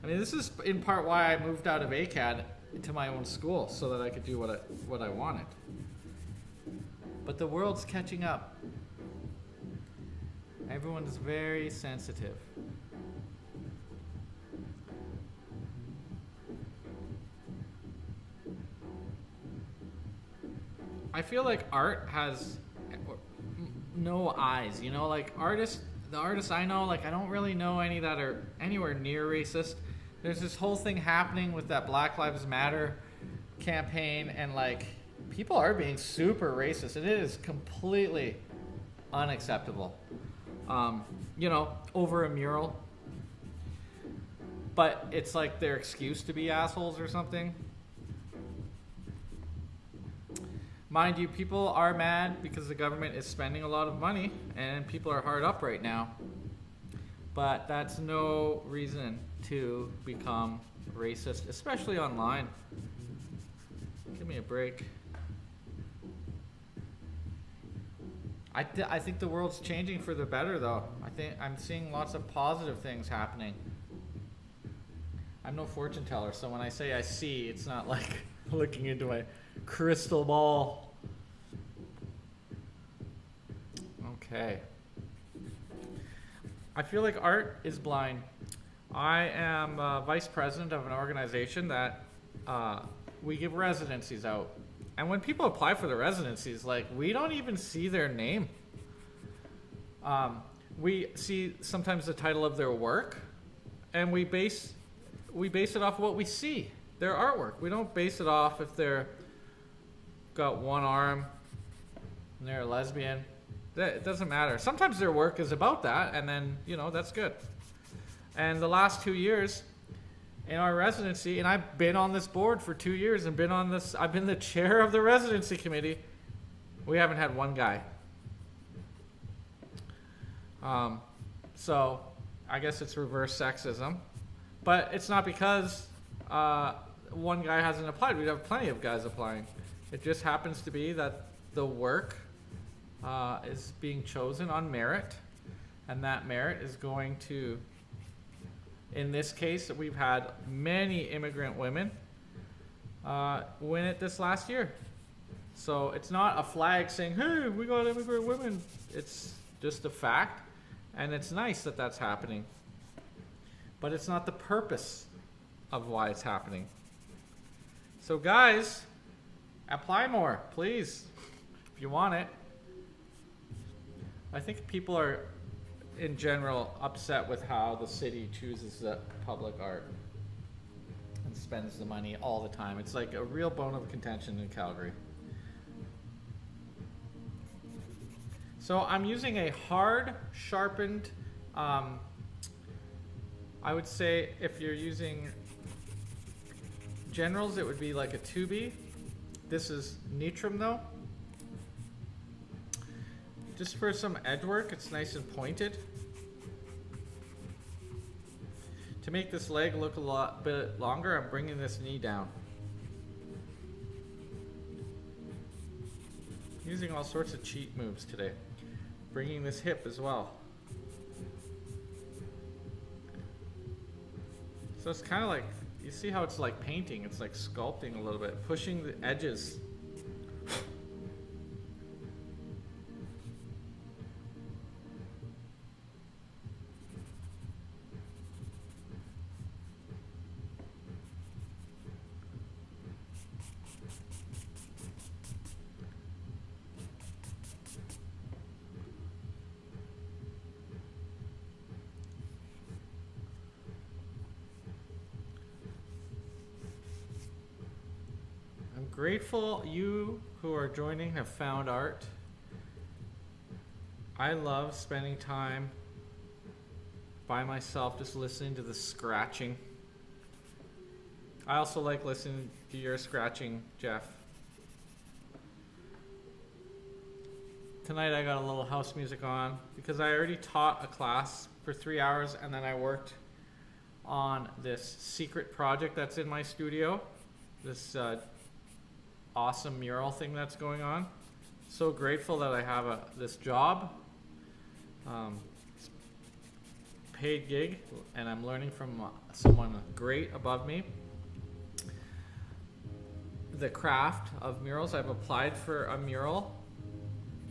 I mean, this is in part why I moved out of ACAD to my own school, so that I could do what I wanted. But the world's catching up. Everyone is very sensitive. I feel like art has no eyes, you know, like the artists I know, like I don't really know any that are anywhere near racist. There's this whole thing happening with that Black Lives Matter campaign, and like people are being super racist, and it is completely unacceptable. You know, over a mural. But it's like their excuse to be assholes or something. Mind you, people are mad because the government is spending a lot of money and people are hard up right now. But that's no reason to become racist, especially online. Give me a break. I think the world's changing for the better, though. I think I'm seeing lots of positive things happening. I'm no fortune teller, so when I say I see, it's not like looking into my crystal ball. Okay. I feel like art is blind. I am vice president of an organization that we give residencies out. And when people apply for the residencies, like, we don't even see their name. We see sometimes the title of their work, and we base it off of what we see, their artwork. We don't base it off if they're got one arm and they're a lesbian. It doesn't matter. Sometimes their work is about that, and then, you know, that's good. And the last 2 years in our residency, and I've been on this board for 2 years and I've been the chair of the residency committee. We haven't had one guy. So I guess it's reverse sexism, but it's not because one guy hasn't applied. We have plenty of guys applying. It just happens to be that the work is being chosen on merit, and that merit is going to, in this case, we've had many immigrant women win it this last year. So it's not a flag saying, hey, we got immigrant women. It's just a fact, and it's nice that that's happening. But it's not the purpose of why it's happening. So guys, apply more, please, if you want it. I think people are in general upset with how the city chooses the public art and spends the money all the time. It's like a real bone of contention in Calgary. So I'm using a hard sharpened, I would say if you're using generals, it would be like a 2B. This is Nitram though. Just for some edge work, it's nice and pointed. To make this leg look a lot bit longer, I'm bringing this knee down. Using all sorts of cheat moves today. Bringing this hip as well. So it's kind of like, you see how it's like painting, it's like sculpting a little bit, pushing the edges. Grateful you who are joining have found art. I love spending time by myself just listening to the scratching. I also like listening to your scratching, Jeff. Tonight I got a little house music on because I already taught a class for 3 hours and then I worked on this secret project that's in my studio. This awesome mural thing that's going on. So grateful that I have this job, paid gig, and I'm learning from someone great above me. The craft of murals. I've applied for a mural.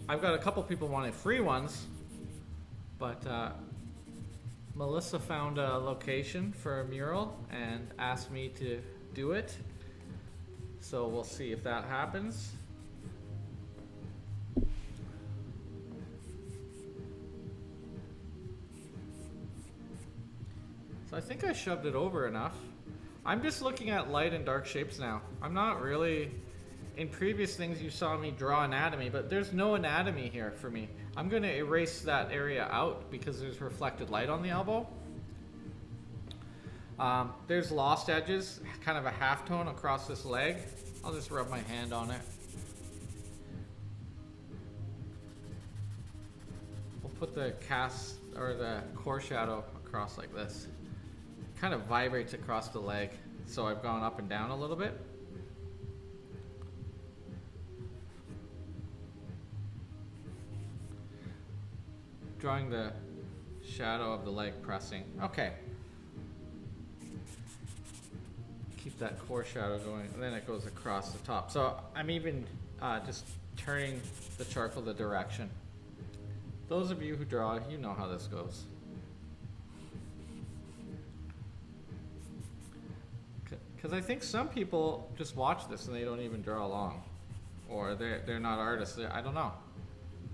I've got a couple people wanting free ones, but Melissa found a location for a mural and asked me to do it. So we'll see if that happens. So I think I shoved it over enough. I'm just looking at light and dark shapes now. I'm not really, in previous things you saw me draw anatomy, but there's no anatomy here for me. I'm gonna erase that area out because there's reflected light on the elbow. There's lost edges, kind of a halftone across this leg. I'll just rub my hand on it. We'll put the cast or the core shadow across like this. Kind of vibrates across the leg, so I've gone up and down a little bit. Drawing the shadow of the leg pressing. Okay. Keep that core shadow going, and then it goes across the top. So I'm even just turning the charcoal the direction. Those of you who draw, you know how this goes. Because I think some people just watch this and they don't even draw along, or they're not artists. I don't know.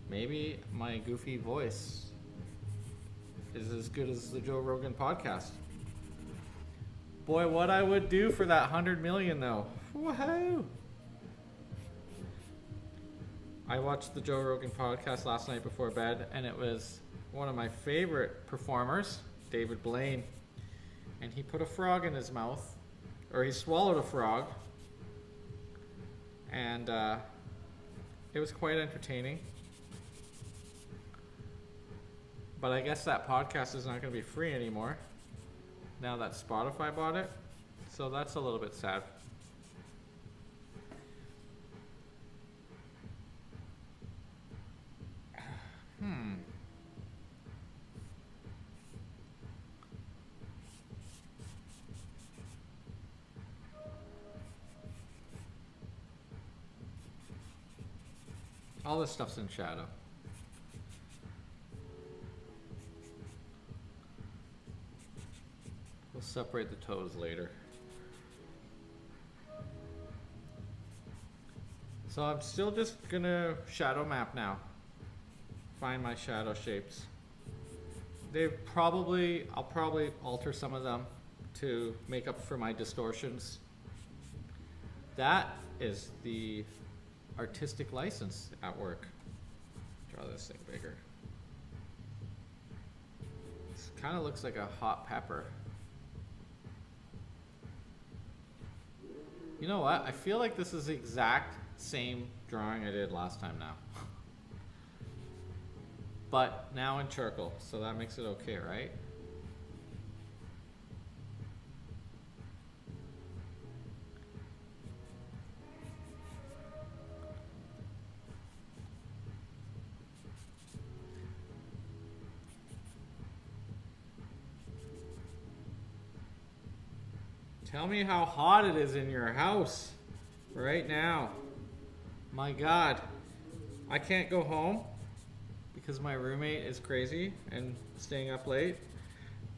Maybe my goofy voice is as good as the Joe Rogan podcast. Boy, what I would do for that 100 million though. Woohoo! I watched the Joe Rogan podcast last night before bed, and it was one of my favorite performers, David Blaine. And he put a frog in his mouth, or he swallowed a frog. And it was quite entertaining. But I guess that podcast is not going to be free anymore now that Spotify bought it. So that's a little bit sad. All this stuff's in shadow. We'll separate the toes later. So I'm still just gonna shadow map now. Find my shadow shapes. I'll probably alter some of them to make up for my distortions. That is the artistic license at work. Draw this thing bigger. This kind of looks like a hot pepper. You know what? I feel like this is the exact same drawing I did last time now. But now in charcoal, so that makes it okay, right? Tell me how hot it is in your house right now. My God, I can't go home because my roommate is crazy and staying up late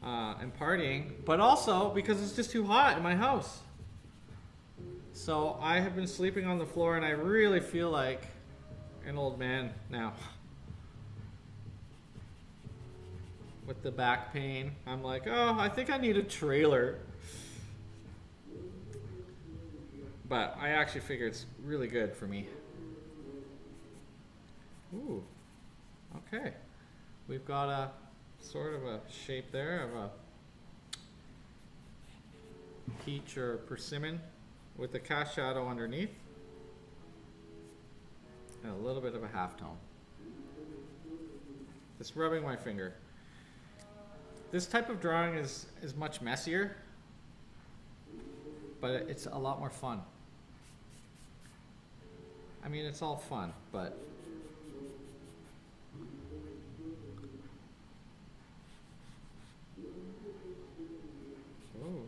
and partying, but also because it's just too hot in my house. So I have been sleeping on the floor and I really feel like an old man now. With the back pain, I'm like, oh, I think I need a trailer. But I actually figure it's really good for me. Ooh, okay. We've got a sort of a shape there of a peach or persimmon with a cast shadow underneath. And a little bit of a halftone. Just rubbing my finger. This type of drawing is much messier, but it's a lot more fun. I mean, it's all fun, but oh,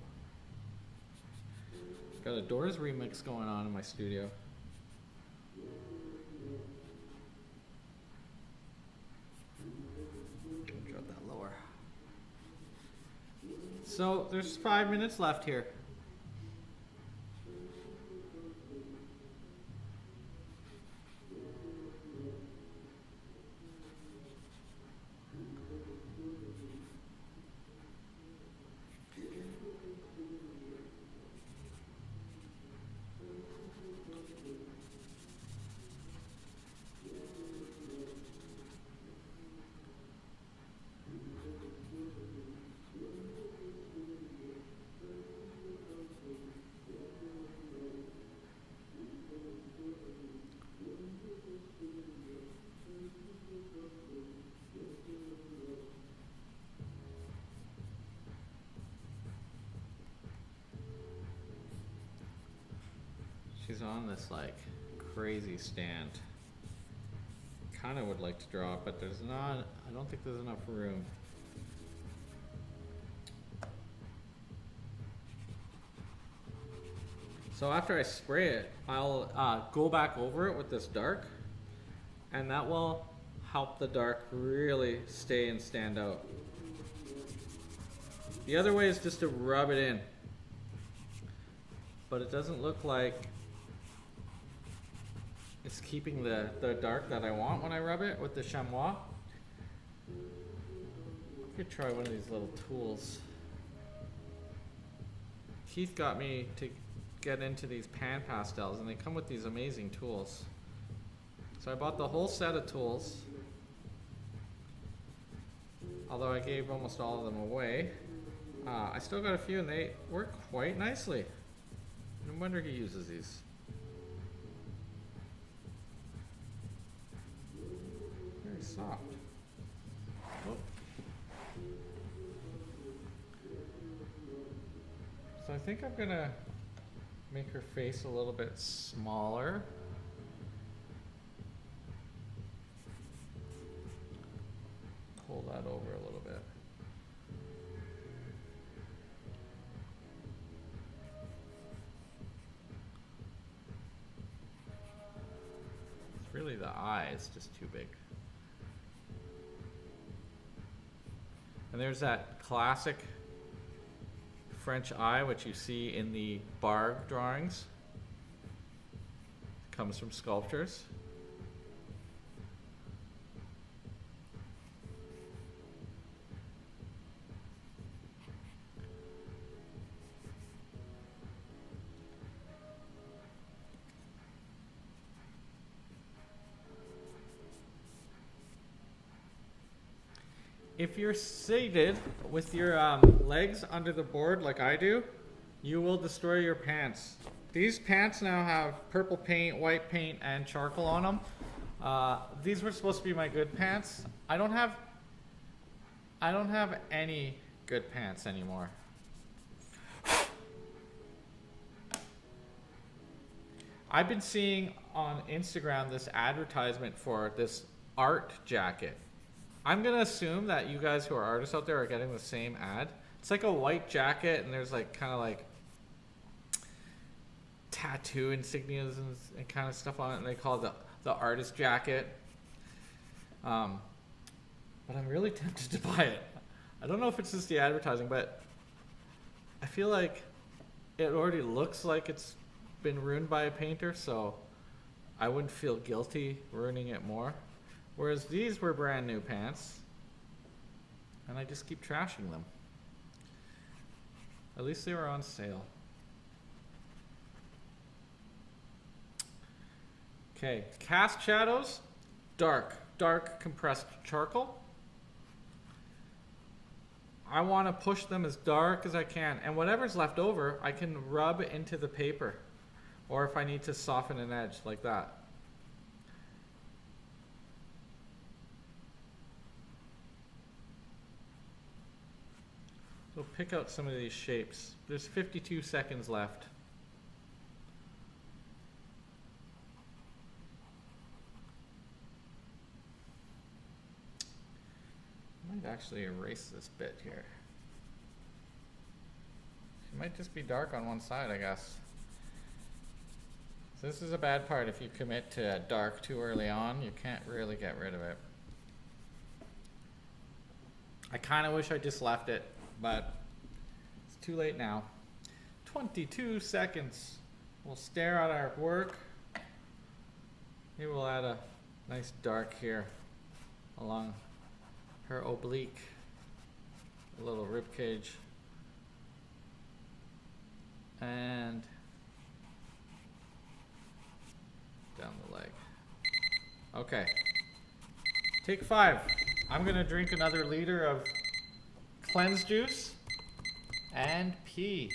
got a Doors remix going on in my studio. Drop that lower. So there's 5 minutes left here. She's on this like crazy stand. Kind of would like to draw it, but there's not, I don't think there's enough room. So after I spray it, I'll go back over it with this dark, and that will help the dark really stay and stand out. The other way is just to rub it in, but it doesn't look like it's keeping the dark that I want when I rub it with the chamois. I could try one of these little tools. Keith got me to get into these pan pastels, and they come with these amazing tools. So I bought the whole set of tools, although I gave almost all of them away. I still got a few and they work quite nicely. No wonder he uses these. Very soft. Oh. So I think I'm gonna make her face a little bit smaller. Pull that over a little bit. It's really the eye is just too big. And there's that classic French eye, which you see in the Bargue drawings. Comes from sculptures. if you're seated with your legs under the board like I do, you will destroy your pants. These pants now have purple paint, white paint, and charcoal on them. These were supposed to be my good pants. I don't have any good pants anymore. I've been seeing on Instagram this advertisement for this art jacket. I'm gonna assume that you guys who are artists out there are getting the same ad. It's like a white jacket and there's like kind of like tattoo insignias and kind of stuff on it, and they call it the artist jacket. But I'm really tempted to buy it. I don't know if it's just the advertising, but I feel like it already looks like it's been ruined by a painter, so I wouldn't feel guilty ruining it more. Whereas these were brand new pants, and I just keep trashing them. At least they were on sale. Okay, cast shadows, dark compressed charcoal. I want to push them as dark as I can, and whatever's left over I can rub into the paper, or if I need to soften an edge like that. So pick out some of these shapes. There's 52 seconds left. I might actually erase this bit here. It might just be dark on one side, I guess. So this is a bad part. If you commit to dark too early on, you can't really get rid of it. I kind of wish I just left it, but it's too late now. 22 seconds. We'll stare at our work. Maybe we'll add a nice dark here along her oblique, a little rib cage, and down the leg. Okay, take 5. I'm gonna drink another liter of cleanse juice and pee.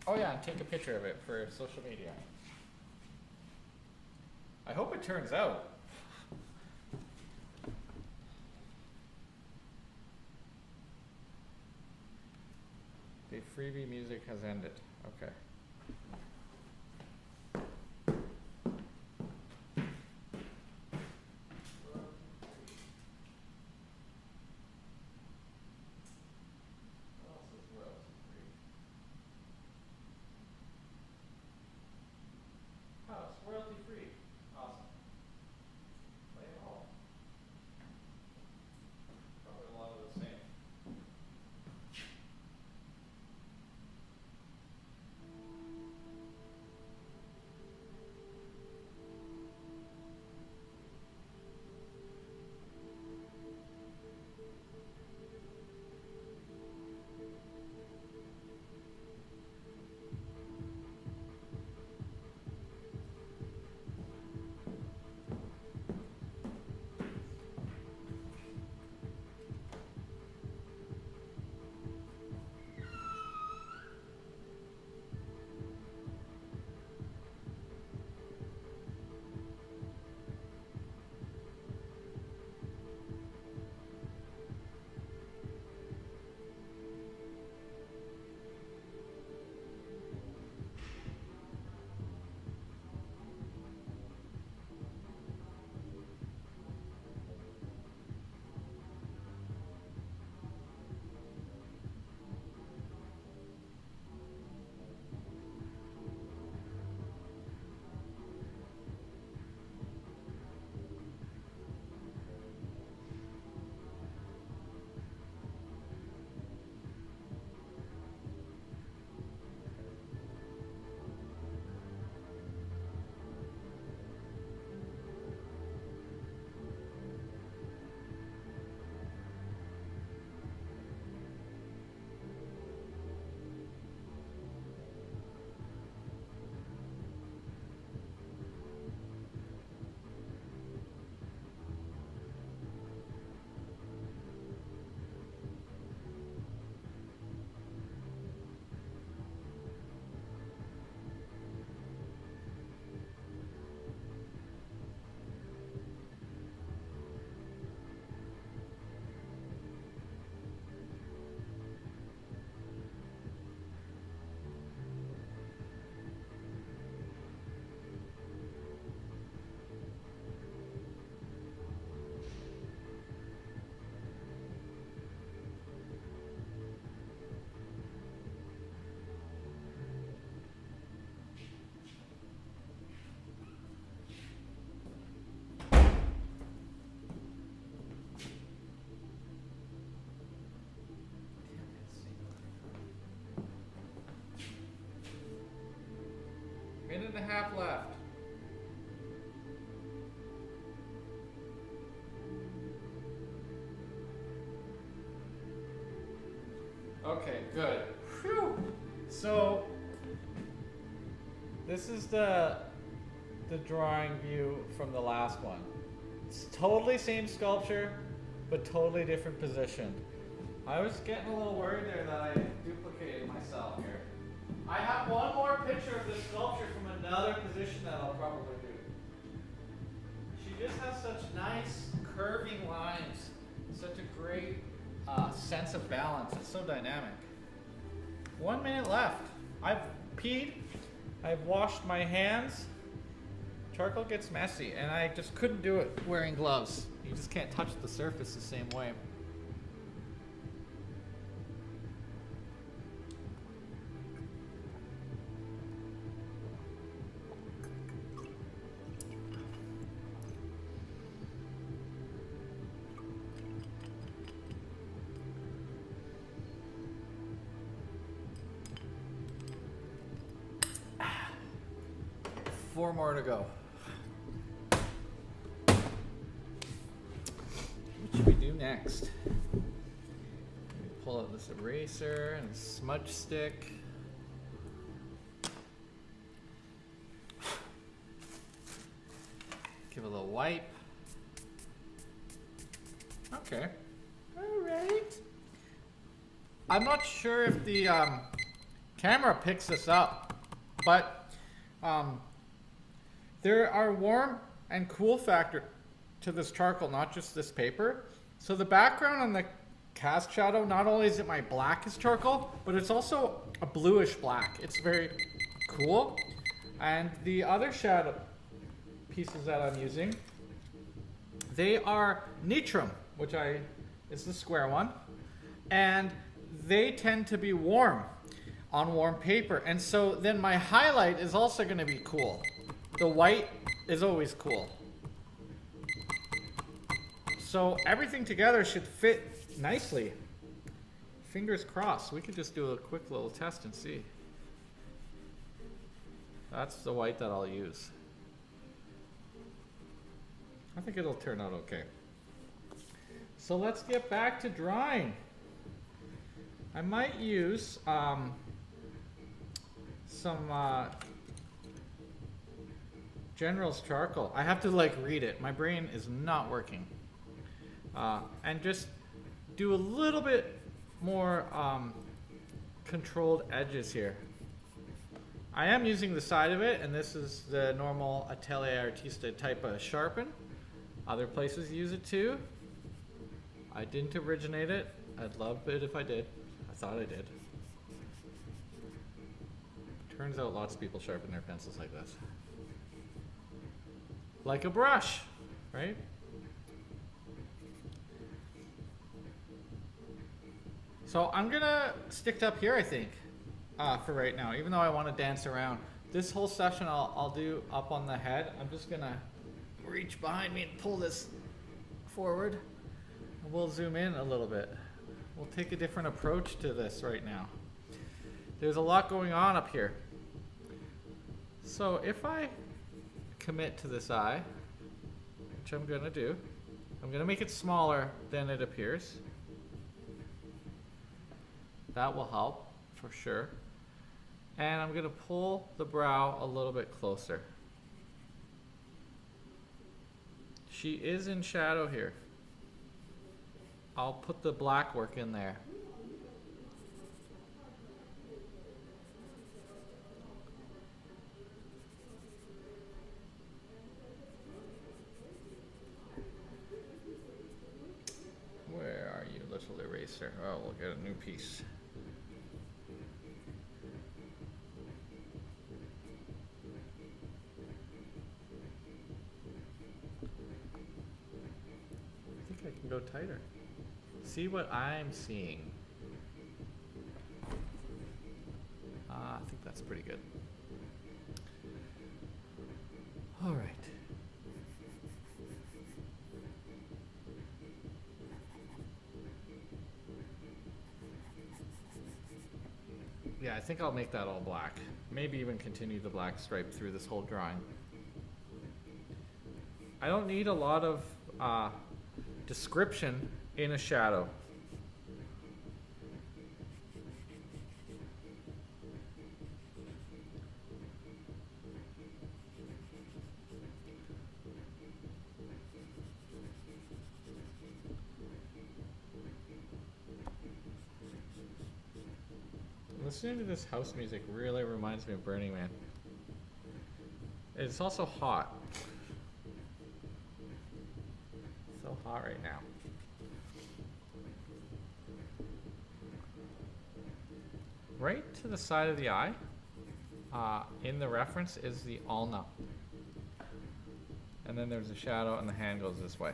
Oh yeah, and take a picture of it for social media. I hope it turns out. The freebie music has ended. Okay. and a half left. Okay, good. Whew. So this is the drawing view from the last one. It's totally same sculpture, but totally different position. I was getting a little worried there that I duplicated myself here. I have one more picture of the sculpture from another position that I'll probably do. She just has such nice curving lines, such a great sense of balance. It's so dynamic. 1 minute left. I've peed, I've washed my hands. Charcoal gets messy, and I just couldn't do it wearing gloves. You just can't touch the surface the same way. Four more to go. What should we do next? Pull out this eraser and smudge stick. Give it a little wipe. Okay. All right. I'm not sure if the camera picks this up, but there are warm and cool factor to this charcoal, not just this paper. So the background on the cast shadow, not only is it my blackest charcoal, but it's also a bluish black. It's very cool. And the other shadow pieces that I'm using, they are nitrum, which is the square one. And they tend to be warm on warm paper. And so then my highlight is also gonna be cool. The white is always cool. So everything together should fit nicely. Fingers crossed. We could just do a quick little test and see. That's the white that I'll use. I think it'll turn out okay. So let's get back to drawing. I might use some General's charcoal. I have to like read it. My brain is not working. And just do a little bit more controlled edges here. I am using the side of it, and this is the normal Atelier Artista type of sharpen. Other places use it too. I didn't originate it. I'd love it if I did. I thought I did. Turns out lots of people sharpen their pencils like this. Like a brush, right? So I'm gonna stick up here, I think, for right now, even though I want to dance around. This whole session I'll do up on the head. I'm just gonna reach behind me and pull this forward. We'll zoom in a little bit. We'll take a different approach to this right now. There's a lot going on up here. So if I commit to this eye, which I'm gonna do, I'm gonna make it smaller than it appears. That will help for sure. And I'm gonna pull the brow a little bit closer. She is in shadow here. I'll put the black work in there. Where are you, little eraser? Oh, we'll get a new piece. I think I can go tighter. See what I'm seeing. I think that's pretty good. All right. Yeah, think I'll make that all black. Maybe even continue the black stripe through this whole drawing. I don't need a lot of description in a shadow. Listening to this house music really reminds me of Burning Man. It's also hot. So hot right now. Right to the side of the eye, in the reference, is the ulna. And then there's a shadow and the hand goes this way.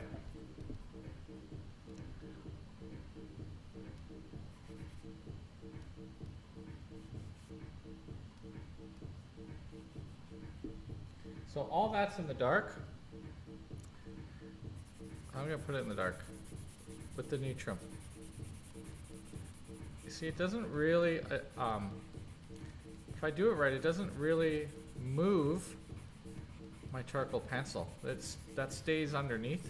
So all that's in the dark. I'm gonna put it in the dark with the neutrum. You see, it doesn't really, if I do it right, it doesn't really move my charcoal pencil. That stays underneath.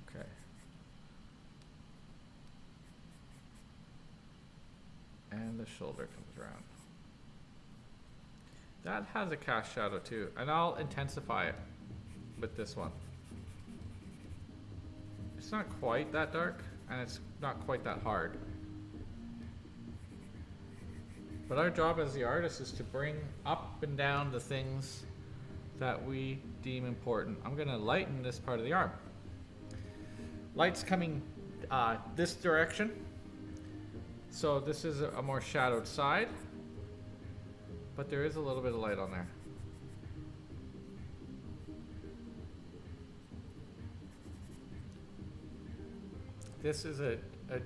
Okay. And the shoulder comes around. That has a cast shadow too, and I'll intensify it with this one. It's not quite that dark, and it's not quite that hard. But our job as the artist is to bring up and down the things that we deem important. I'm gonna lighten this part of the arm. Light's coming this direction. So this is a more shadowed side, but there is a little bit of light on there. This is a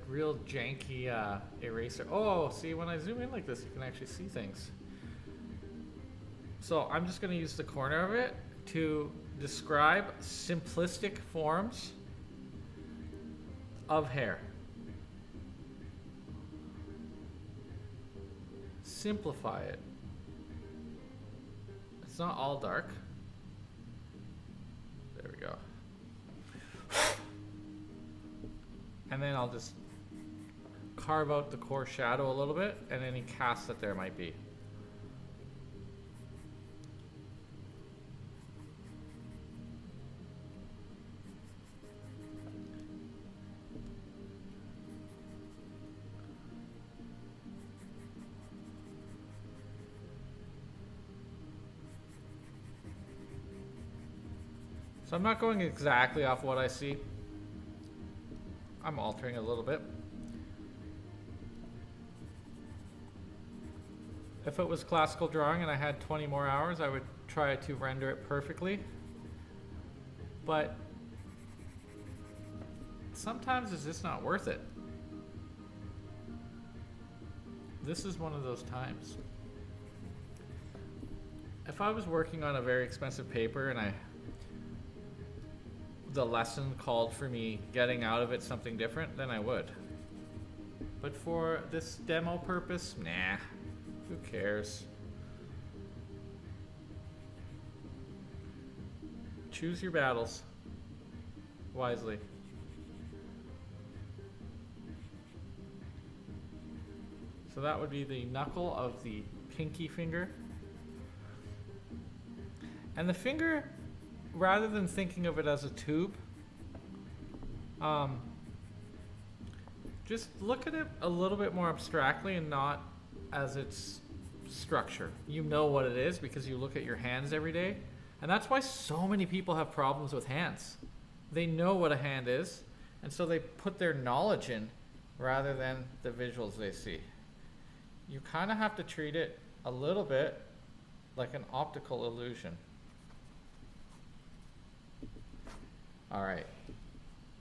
real janky eraser. Oh, see, when I zoom in like this, you can actually see things. So I'm just gonna use the corner of it to describe simplistic forms of hair. Simplify it. It's not all dark. There we go. And then I'll just carve out the core shadow a little bit and any cast that there might be. So I'm not going exactly off what I see. I'm altering a little bit. If it was classical drawing and I had 20 more hours, I would try to render it perfectly. But sometimes it's just not worth it. This is one of those times. If I was working on a very expensive paper and the lesson called for me getting out of it something different, then I would. But for this demo purpose, nah, who cares? Choose your battles wisely. So that would be the knuckle of the pinky finger. And the finger, rather than thinking of it as a tube, just look at it a little bit more abstractly and not as its structure. You know what it is because you look at your hands every day. And that's why so many people have problems with hands. They know what a hand is, and so they put their knowledge in rather than the visuals they see. You kind of have to treat it a little bit like an optical illusion. All right,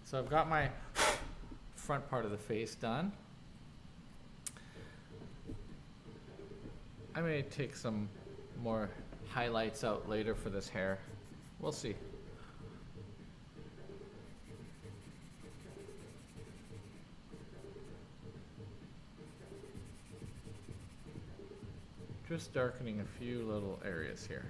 so I've got my front part of the face done. I may take some more highlights out later for this hair. We'll see. just darkening a few little areas here.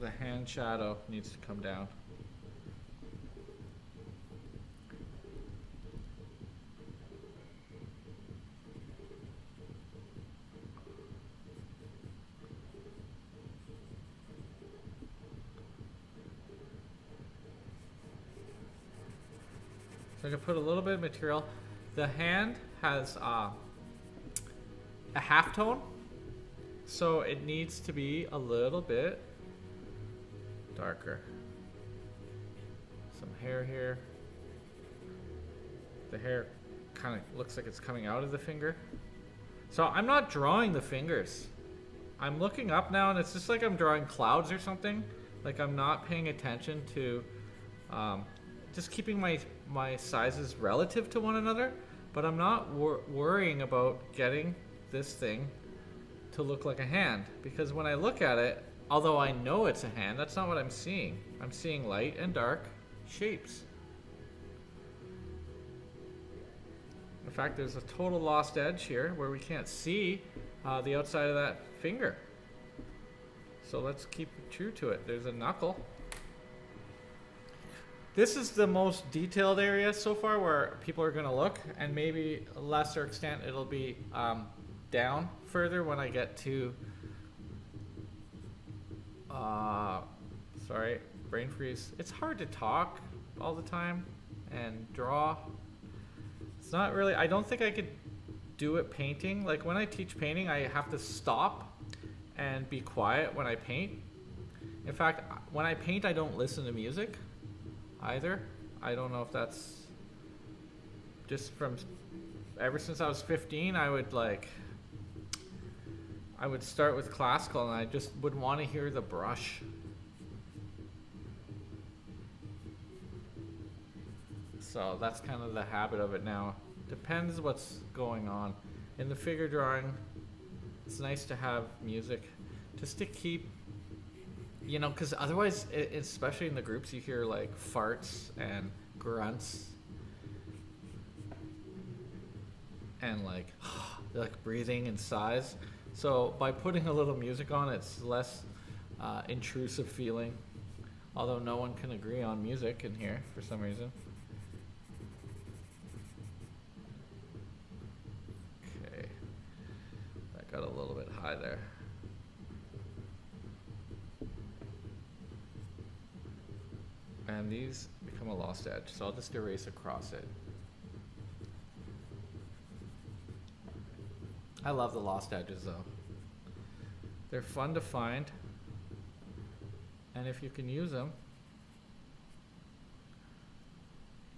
The hand shadow needs to come down. So I can put a little bit of material. The hand has a half tone, so it needs to be a little bit darker. Some hair here. The hair kind of looks like it's coming out of the finger. So I'm not drawing the fingers. I'm looking up now and it's just like I'm drawing clouds or something. Like I'm not paying attention to just keeping my sizes relative to one another, but I'm not worrying about getting this thing to look like a hand, because when I look at it, although I know it's a hand, that's not what I'm seeing. I'm seeing light and dark shapes. In fact, there's a total lost edge here where we can't see the outside of that finger. So let's keep true to it. There's a knuckle. This is the most detailed area so far where people are going to look, and maybe a lesser extent it'll be down further when I get to sorry, brain freeze. It's hard to talk all the time and draw. It's not really, I don't think I could do it painting. Like when I teach painting, I have to stop and be quiet when I paint. In fact, when I paint, I don't listen to music either. I don't know if that's just from ever since I was 15. I would start with classical and I just would want to hear the brush. So that's kind of the habit of it now. Depends what's going on. In the figure drawing, it's nice to have music just to keep, you know, because otherwise, especially in the groups, you hear like farts and grunts and like breathing and sighs. So by putting a little music on, it's less intrusive feeling. Although no one can agree on music in here for some reason. Okay, that got a little bit high there. And these become a lost edge, so I'll just erase across it. I love the lost edges though. They're fun to find, and if you can use them,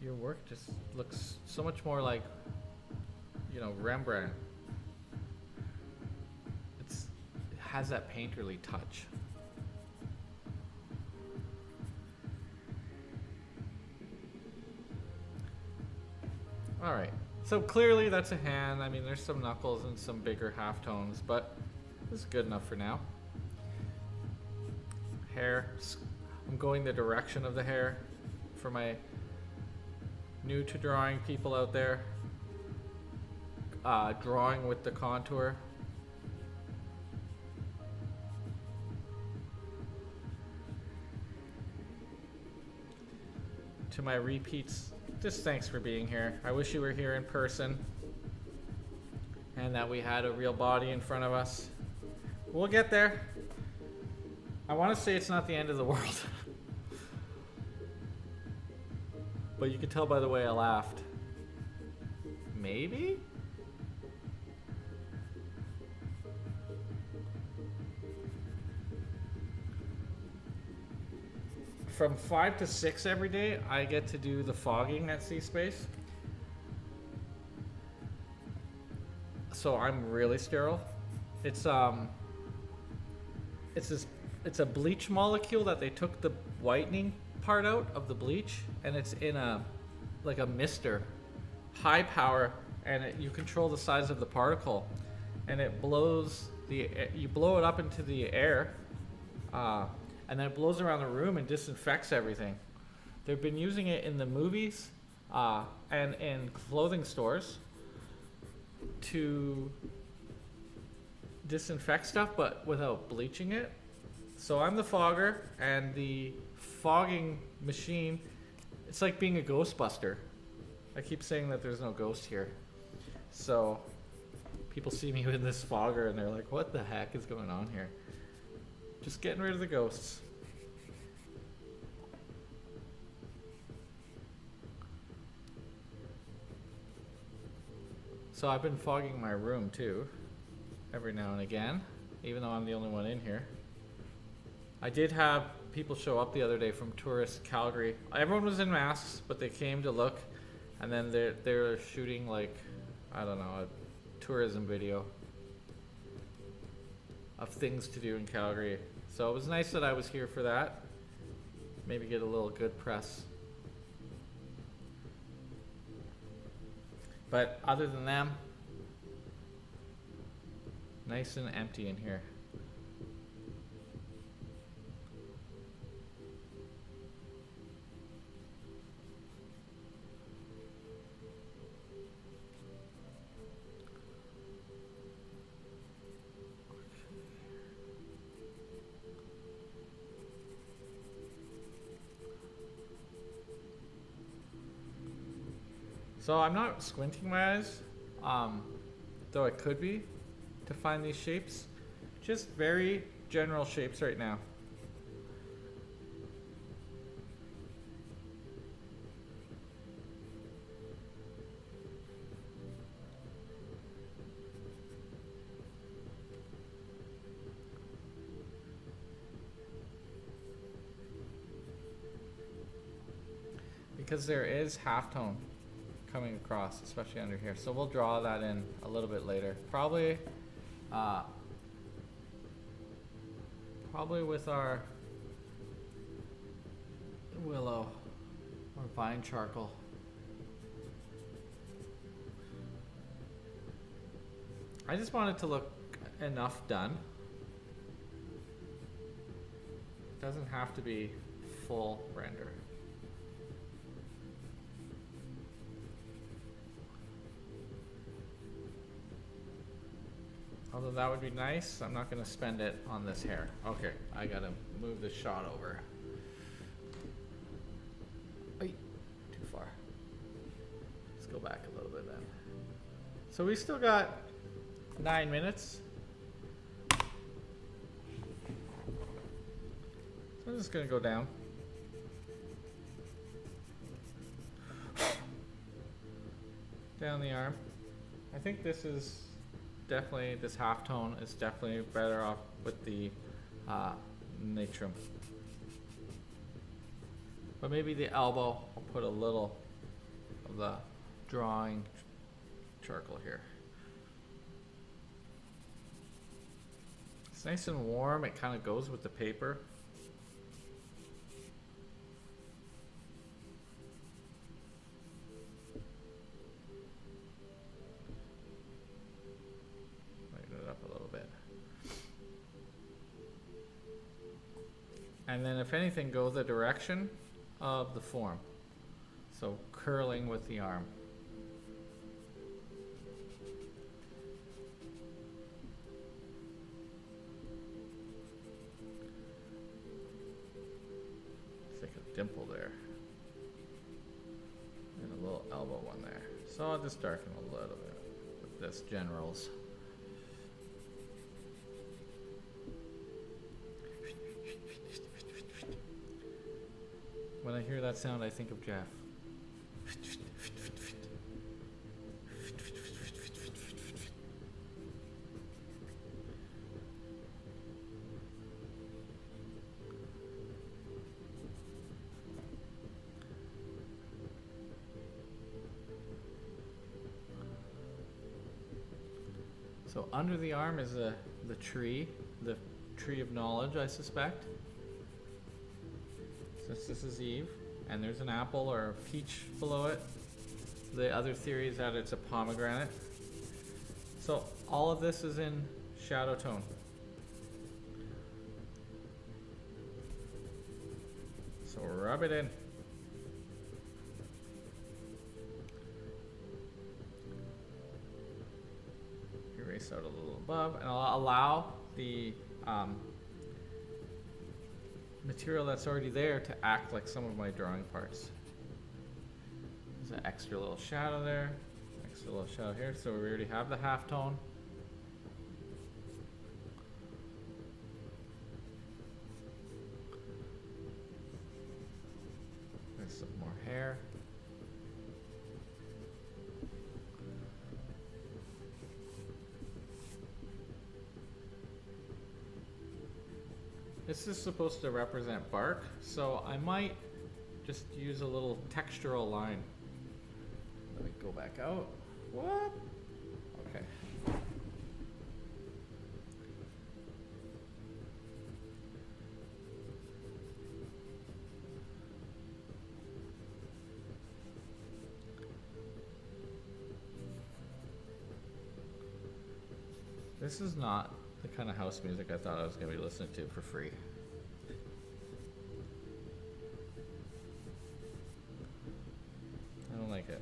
your work just looks so much more like, you know, Rembrandt. It has that painterly touch. All right, so clearly that's a hand. I mean, there's some knuckles and some bigger halftones, but this is good enough for now. Hair, I'm going the direction of the hair for my new to drawing people out there. Drawing with the contour. To my repeats, just thanks for being here. I wish you were here in person and that we had a real body in front of us. We'll get there. I want to say it's not the end of the world. But you can tell by the way I laughed. Maybe? From 5 to 6 every day, I get to do the fogging at C-Space. So I'm really sterile. It's a bleach molecule that they took the whitening part out of the bleach, and it's in a mister, high power, and you control the size of the particle. and it blows you blow it up into the air, and then it blows around the room and disinfects everything. They've been using it in the movies and in clothing stores to disinfect stuff, but without bleaching it. So I'm the fogger, and the fogging machine, it's like being a Ghostbuster. I keep saying that there's no ghost here. So people see me with this fogger and they're like, what the heck is going on here? Just getting rid of the ghosts. So I've been fogging my room too, every now and again, even though I'm the only one in here. I did have people show up the other day from tourist Calgary. Everyone was in masks, but they came to look, and then they're shooting, like, I don't know, a tourism video of things to do in Calgary. So it was nice that I was here for that. Maybe get a little good press. But other than them, nice and empty in here. So I'm not squinting my eyes, though I could be, to find these shapes. Just very general shapes right now. Because there is halftone coming across, especially under here. So we'll draw that in a little bit later. Probably with our willow or vine charcoal. I just want it to look enough done. It doesn't have to be full render. Although that would be nice, I'm not going to spend it on this hair. Okay, I got to move this shot over. Ay, too far. Let's go back a little bit then. So we still got 9 minutes. So I'm just going to go down. Down the arm. I think this is definitely, this halftone is definitely better off with the natrum. But maybe the elbow, I'll put a little of the drawing charcoal here. It's nice and warm, it kind of goes with the paper. And then if anything, go the direction of the form. So curling with the arm. It's like a dimple there. And a little elbow one there. So I'll just darken a little bit with this generals. When I hear that sound, I think of Jeff. So under the arm is the tree of knowledge, I suspect. Since this is Eve, and there's an apple or a peach below it. The other theory is that it's a pomegranate. So all of this is in shadow tone. So rub it in. Erase out a little above, and I'll allow the material that's already there to act like some of my drawing parts. There's an extra little shadow there, extra little shadow here, so we already have the halftone. There's some more hair. This is supposed to represent bark, so I might just use a little textural line. Let me go back out. What? Okay. This is not the kind of house music I thought I was going to be listening to for free. I don't like it.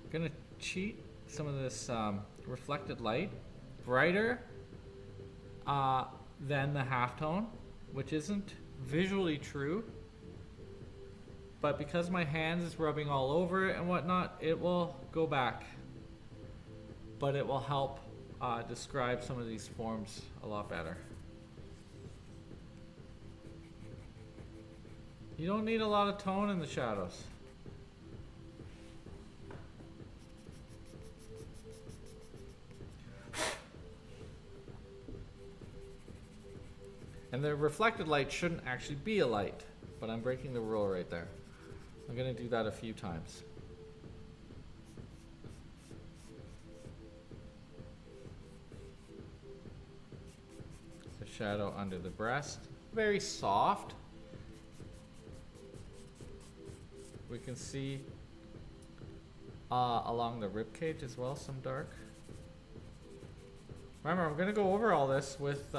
I'm going to cheat some of this reflected light brighter than the halftone, which isn't visually true, but because my hands is rubbing all over it and whatnot, it will go back, but it will help describe some of these forms a lot better. You don't need a lot of tone in the shadows. And the reflected light shouldn't actually be a light, but I'm breaking the rule right there. I'm going to do that a few times. The shadow under the breast, very soft. We can see along the rib cage as well, some dark. Remember, I'm going to go over all this with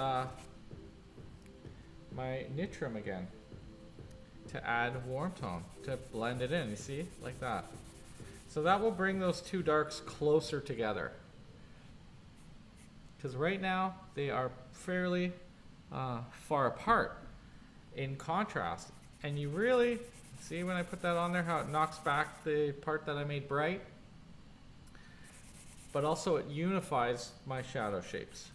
my Nitram again to add warm tone, to blend it in, you see, like that. So that will bring those two darks closer together, because right now they are fairly far apart in contrast, and you really see when I put that on there how it knocks back the part that I made bright, but also it unifies my shadow shapes.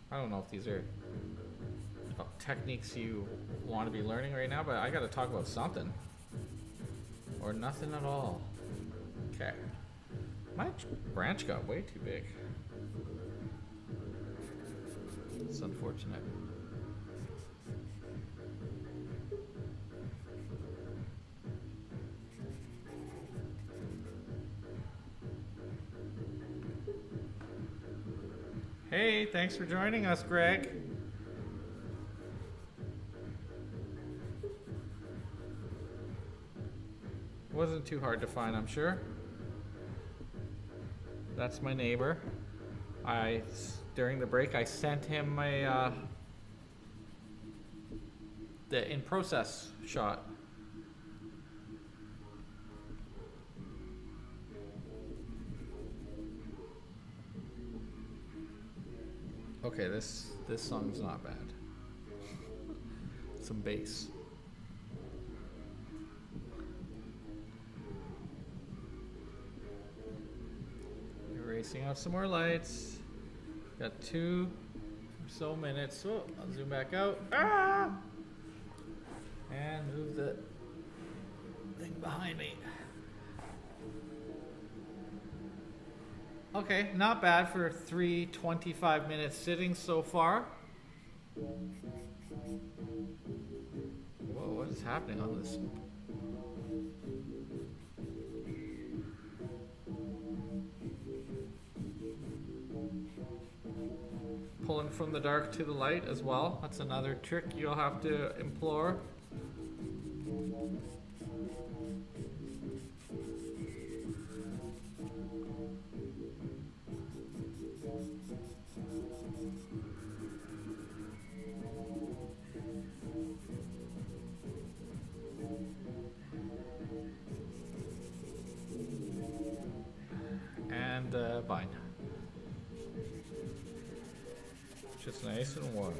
I don't know if these are techniques you want to be learning right now, but I got to talk about something. Or nothing at all. Okay. My branch got way too big. It's unfortunate. Hey, thanks for joining us, Greg. Wasn't too hard to find, I'm sure. That's my neighbor. During the break, I sent him my the in process shot. Okay, this song's not bad. Some bass. Erasing out some more lights. Got 2 or so minutes. Oh, I'll zoom back out. Ah! And move the thing behind me. Okay, not bad for 3 25-minute sittings so far. Whoa, what is happening on this? pulling from the dark to the light as well. That's another trick you'll have to employ. And vine. Just nice and warm.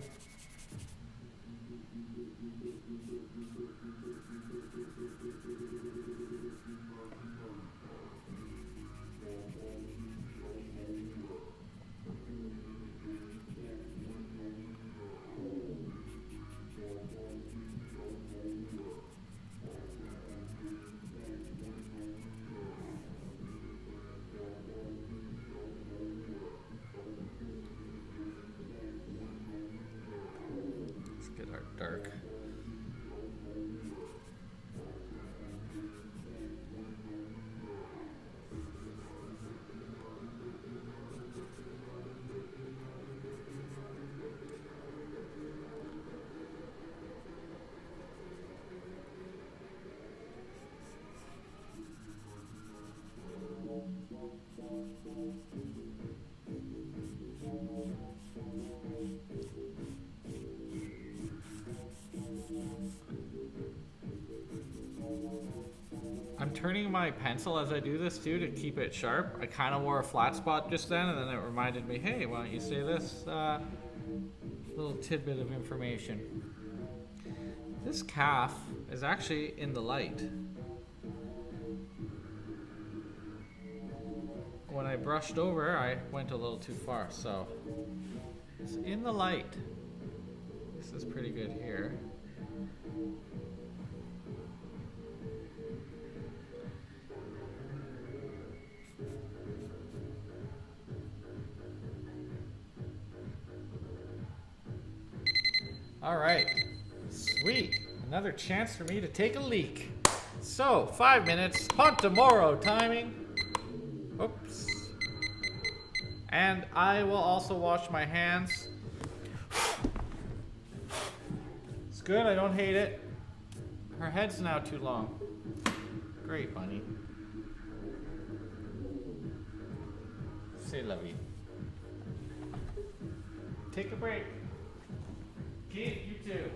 Get our dark. I'm turning my pencil as I do this too to keep it sharp. I kind of wore a flat spot just then, and then it reminded me, hey, why don't you say this little tidbit of information. This calf is actually in the light. When I brushed over, I went a little too far, so it's in the light. This is pretty good here. All right, sweet. Another chance for me to take a leak. So, 5 minutes, Pontemoro timing. Oops. And I will also wash my hands. It's good, I don't hate it. Her head's now too long. Great, bunny. C'est la vie. Take a break. Keith, you too.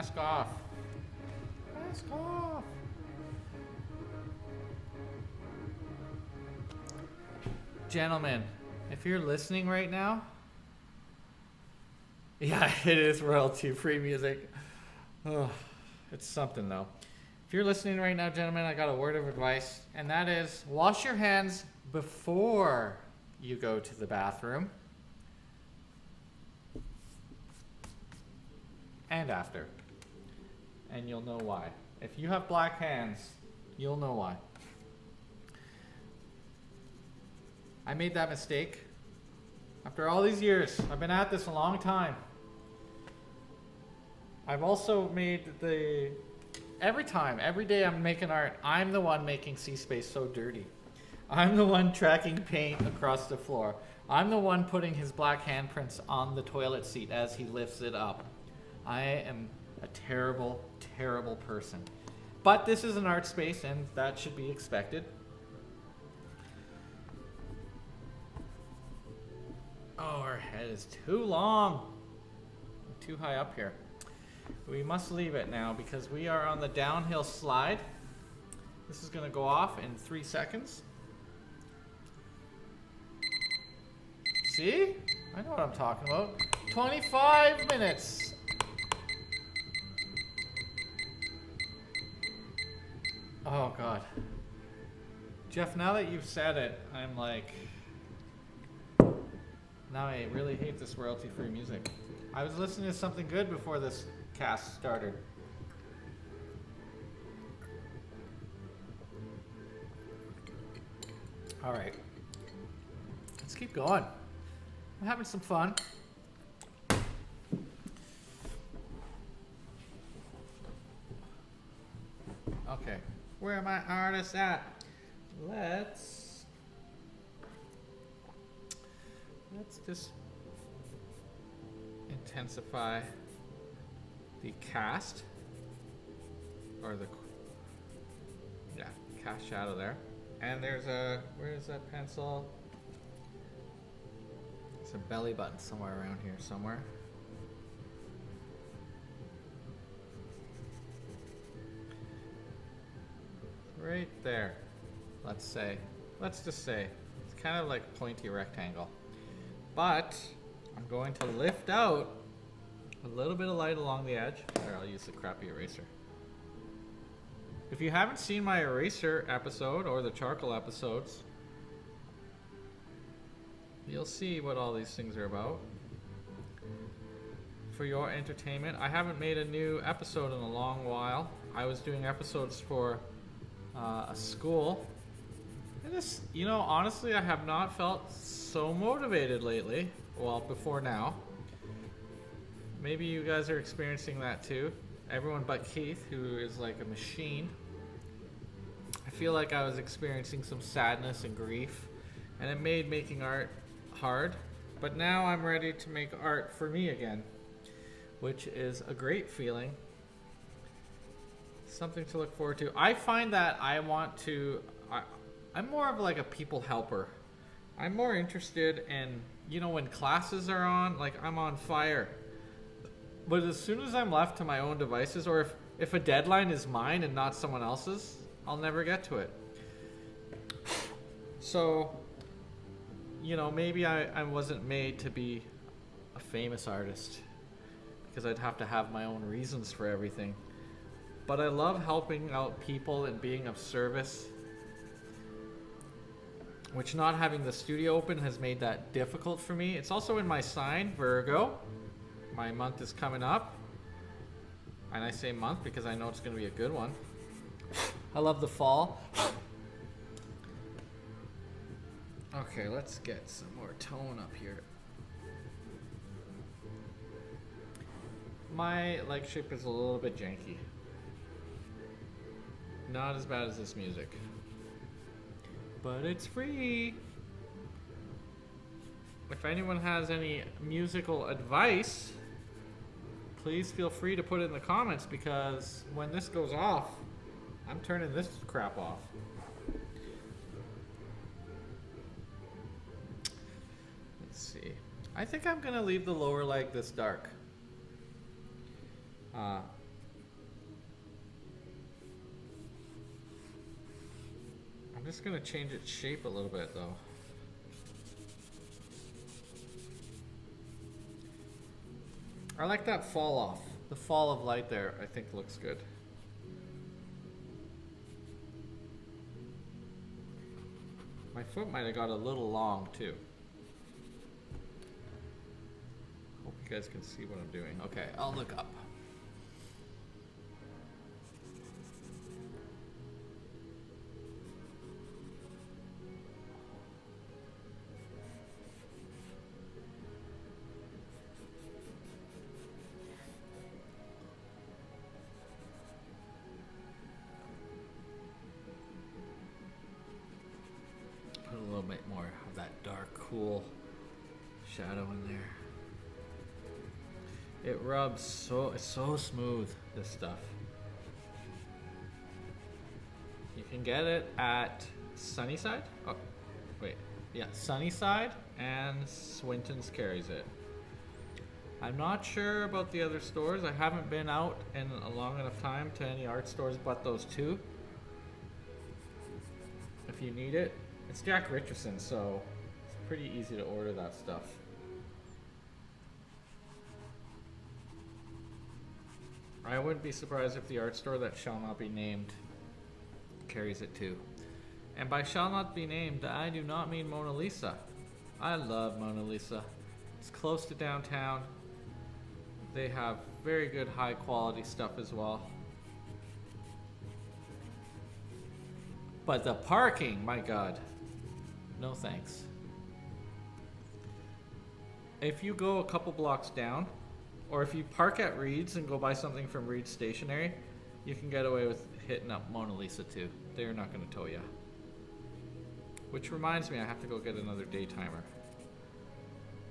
Mask off. Mask off. Gentlemen, if you're listening right now, yeah, it is royalty-free music. Oh, it's something though. If you're listening right now, gentlemen, I got a word of advice, and that is wash your hands before you go to the bathroom and after. And you'll know why. If you have black hands, you'll know why. I made that mistake. After all these years, I've been at this a long time. I've also made every day I'm making art, I'm the one making C-Space so dirty. I'm the one tracking paint across the floor. I'm the one putting his black handprints on the toilet seat as he lifts it up. I am a terrible, terrible person. But this is an art space and that should be expected. Oh, our head is too long. I'm too high up here. We must leave it now because we are on the downhill slide. This is going to go off in 3 seconds. See? I know what I'm talking about. 25 minutes. Oh, God. Jeff, now that you've said it, I'm like... Now I really hate this royalty-free music. I was listening to something good before this cast started. All right. Let's keep going. I'm having some fun. Okay. Where are my artists at? Let's just intensify the cast, or the cast shadow there. And there's a, where's that pencil? There's a belly button somewhere around here somewhere. Right there. Let's just say it's kind of like a pointy rectangle. But I'm going to lift out a little bit of light along the edge. There, I'll use the crappy eraser. If you haven't seen my eraser episode or the charcoal episodes, you'll see what all these things are about. For your entertainment, I haven't made a new episode in a long while. I was doing episodes for a school. And this, you know, honestly, I have not felt so motivated lately. Well, before now. Maybe you guys are experiencing that too. Everyone but Keith, who is like a machine. I feel like I was experiencing some sadness and grief, and it made making art hard. But now I'm ready to make art for me again, which is a great feeling. Something to look forward to. I find that I'm more of like a people helper. I'm more interested in, you know, when classes are on, like I'm on fire. But as soon as I'm left to my own devices, or if a deadline is mine and not someone else's, I'll never get to it. So, you know, maybe I wasn't made to be a famous artist because I'd have to have my own reasons for everything. But I love helping out people and being of service, which not having the studio open has made that difficult for me. It's also in my sign, Virgo. My month is coming up. And I say month because I know it's going to be a good one. I love the fall. Okay, let's get some more tone up here. My leg shape is a little bit janky. Not as bad as this music. But it's free. If anyone has any musical advice, please feel free to put it in the comments, because when this goes off, I'm turning this crap off. Let's see. I think I'm gonna leave the lower leg this dark. I'm just gonna change its shape a little bit though. I like that fall off. The fall of light there, I think looks good. My foot might have got a little long too. Hope you guys can see what I'm doing. Okay, I'll look up. Put a little bit more of that dark, cool shadow in there. It rubs it's so smooth, this stuff. You can get it at Sunnyside. Oh, wait. Yeah, Sunnyside and Swinton's carries it. I'm not sure about the other stores. I haven't been out in a long enough time to any art stores but those two. If you need it, it's Jack Richardson, so it's pretty easy to order that stuff. I wouldn't be surprised if the art store that shall not be named carries it too. And by shall not be named, I do not mean Mona Lisa. I love Mona Lisa. It's close to downtown. They have very good high quality stuff as well. But the parking, my God. No thanks. If you go a couple blocks down, or if you park at Reed's and go buy something from Reed's Stationery, you can get away with hitting up Mona Lisa too. They're not going to tow you. Which reminds me, I have to go get another day timer.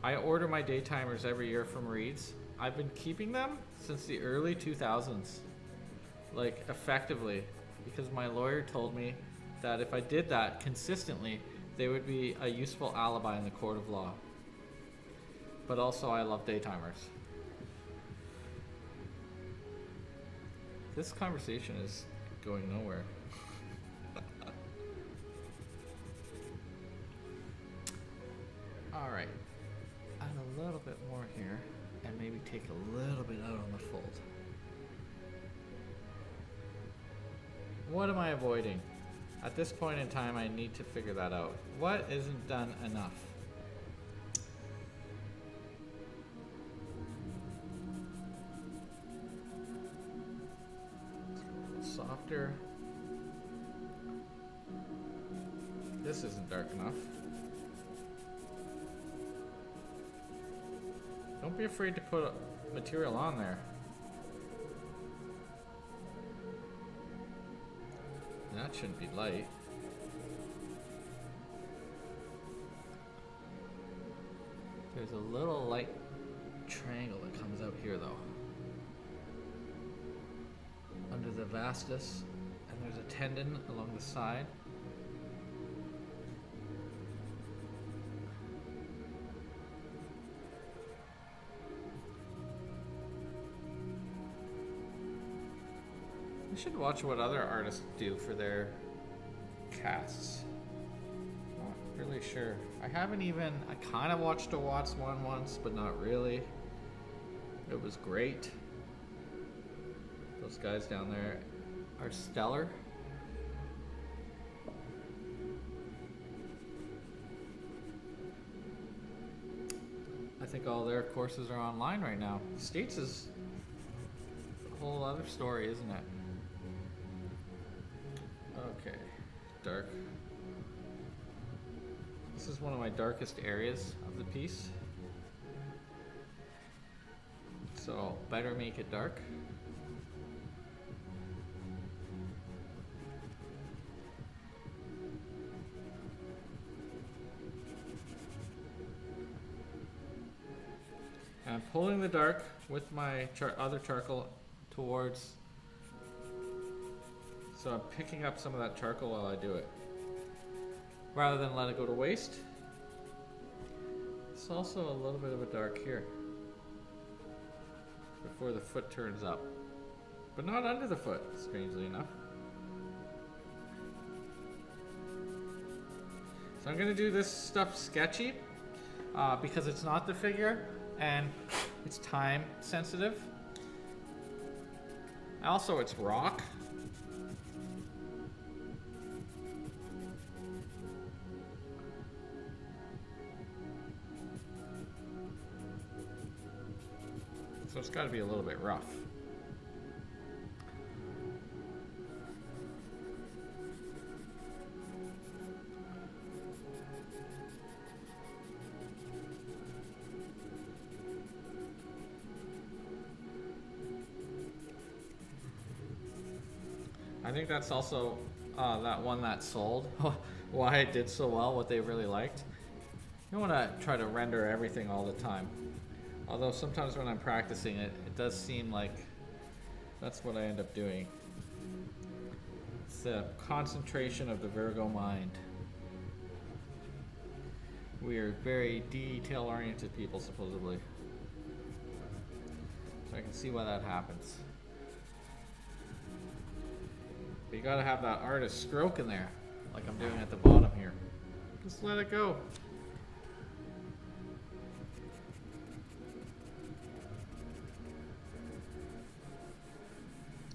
I order my day timers every year from Reed's. I've been keeping them since the early 2000s. Like, effectively. Because my lawyer told me that if I did that consistently, they would be a useful alibi in the court of law. But also, I love day timers. This conversation is going nowhere. All right, add a little bit more here and maybe take a little bit out on the fold. What am I avoiding? At this point in time, I need to figure that out. What isn't done enough? Softer. This isn't dark enough. Don't be afraid to put material on there. That shouldn't be light. There's a little light triangle that comes out here though. Under the vastus, and there's a tendon along the side. I should watch what other artists do for their casts. Not really sure. I kind of watched a Watts one once, but not really. It was great. Those guys down there are stellar. I think all their courses are online right now. States is a whole other story, isn't it? Okay, dark. This is one of my darkest areas of the piece. So better make it dark. I'm pulling the dark with my other charcoal towards, so I'm picking up some of that charcoal while I do it, rather than let it go to waste. It's also a little bit of a dark here, before the foot turns up, but not under the foot, strangely enough. So I'm gonna do this stuff sketchy because it's not the figure and it's time sensitive. Also, it's rock. So it's got to be a little bit rough. I think that's also that one that sold. Why it did so well, what they really liked. You don't want to try to render everything all the time. Although sometimes when I'm practicing it, it does seem like that's what I end up doing. It's the concentration of the Virgo mind. We are very detail-oriented people, supposedly. So I can see why that happens. But you gotta have that artist stroke in there, like I'm doing at the bottom here. Just let it go.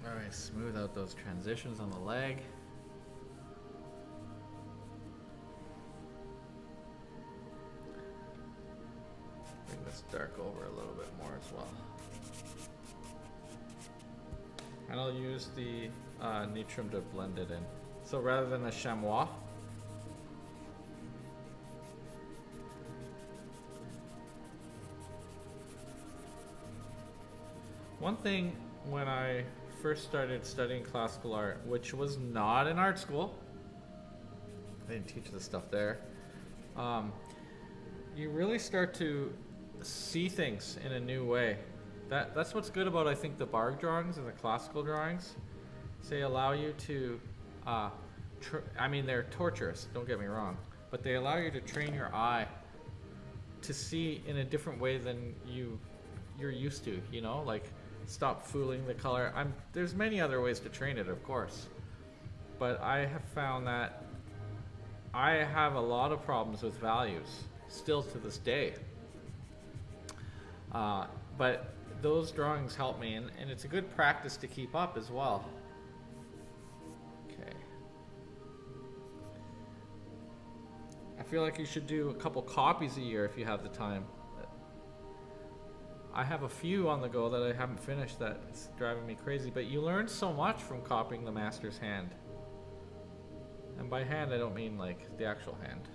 Alright, smooth out those transitions on the leg. Bring this dark over a little bit more as well. And I'll use the Nitrum to blend it in. So rather than a chamois, one thing when I first started studying classical art, which was not an art school, they didn't teach this stuff there, you really start to see things in a new way. That's what's good about, I think, the bark drawings and the classical drawings. They allow you to, I mean, they're torturous, don't get me wrong, but they allow you to train your eye to see in a different way than you're used to, you know, like stop fooling the color. There's many other ways to train it, of course, but I have found that I have a lot of problems with values still to this day. But those drawings help me, and it's a good practice to keep up as well. Okay. I feel like you should do a couple copies a year if you have the time. I have a few on the go that I haven't finished that's driving me crazy, but you learn so much from copying the master's hand. And by hand, I don't mean like the actual hand,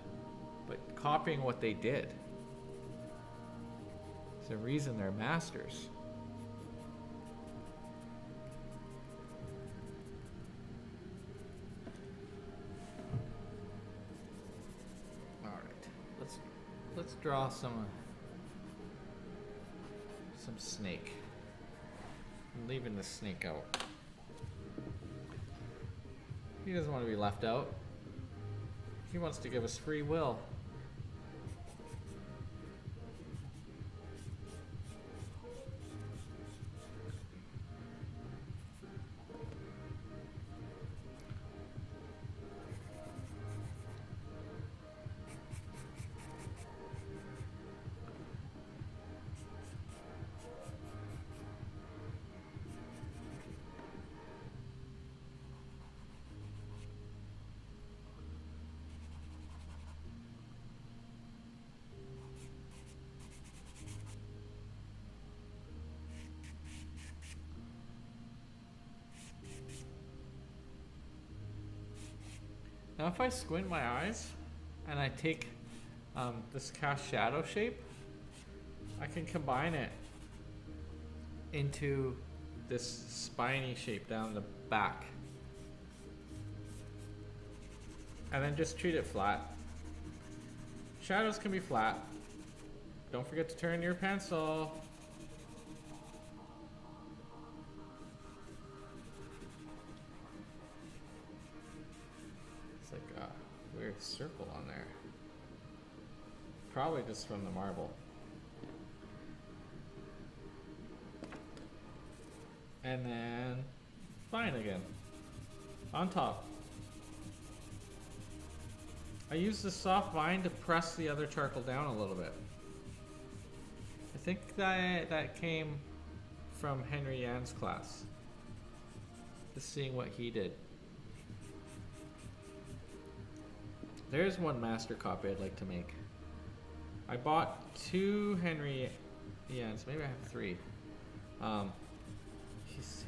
but copying what they did. There's a reason they're masters. All right, let's draw some snake. I'm leaving the snake out. He doesn't want to be left out. He wants to give us free will. Now if I squint my eyes and I take this cast shadow shape, I can combine it into this spiny shape down the back. And then just treat it flat. Shadows can be flat. Don't forget to turn your pencil. Weird circle on there. Probably just from the marble. And then fine again. On top. I used the soft vine to press the other charcoal down a little bit. I think that came from Henry Yann's class. Just seeing what he did. There's one master copy I'd like to make. I bought 2 Henry Yann's, maybe I have 3.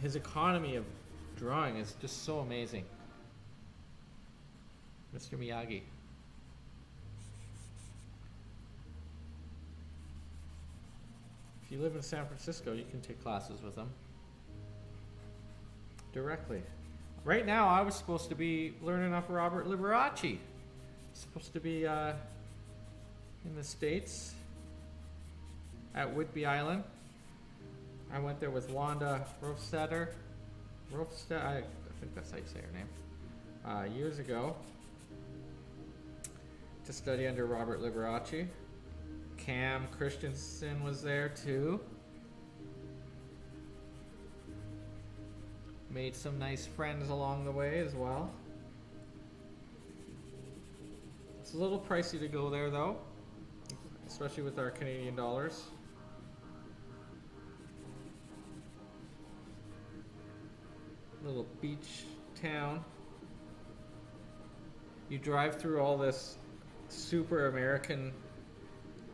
His economy of drawing is just so amazing. Mr. Miyagi. If you live in San Francisco, you can take classes with him directly. Right now, I was supposed to be learning off Robert Liberace. Supposed to be in the States at Whidbey Island. I went there with Wanda Rofstetter. I think that's how you say her name. Years ago to study under Robert Liberace. Cam Christensen was there too. Made some nice friends along the way as well. It's a little pricey to go there though, especially with our Canadian dollars. Little beach town. You drive through all this super American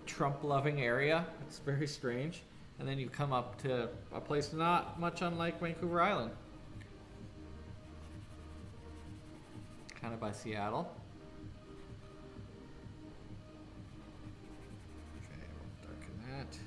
Trump-loving area. It's very strange. And then you come up to a place not much unlike Vancouver Island. Kind of by Seattle. Okay, we'll darken that.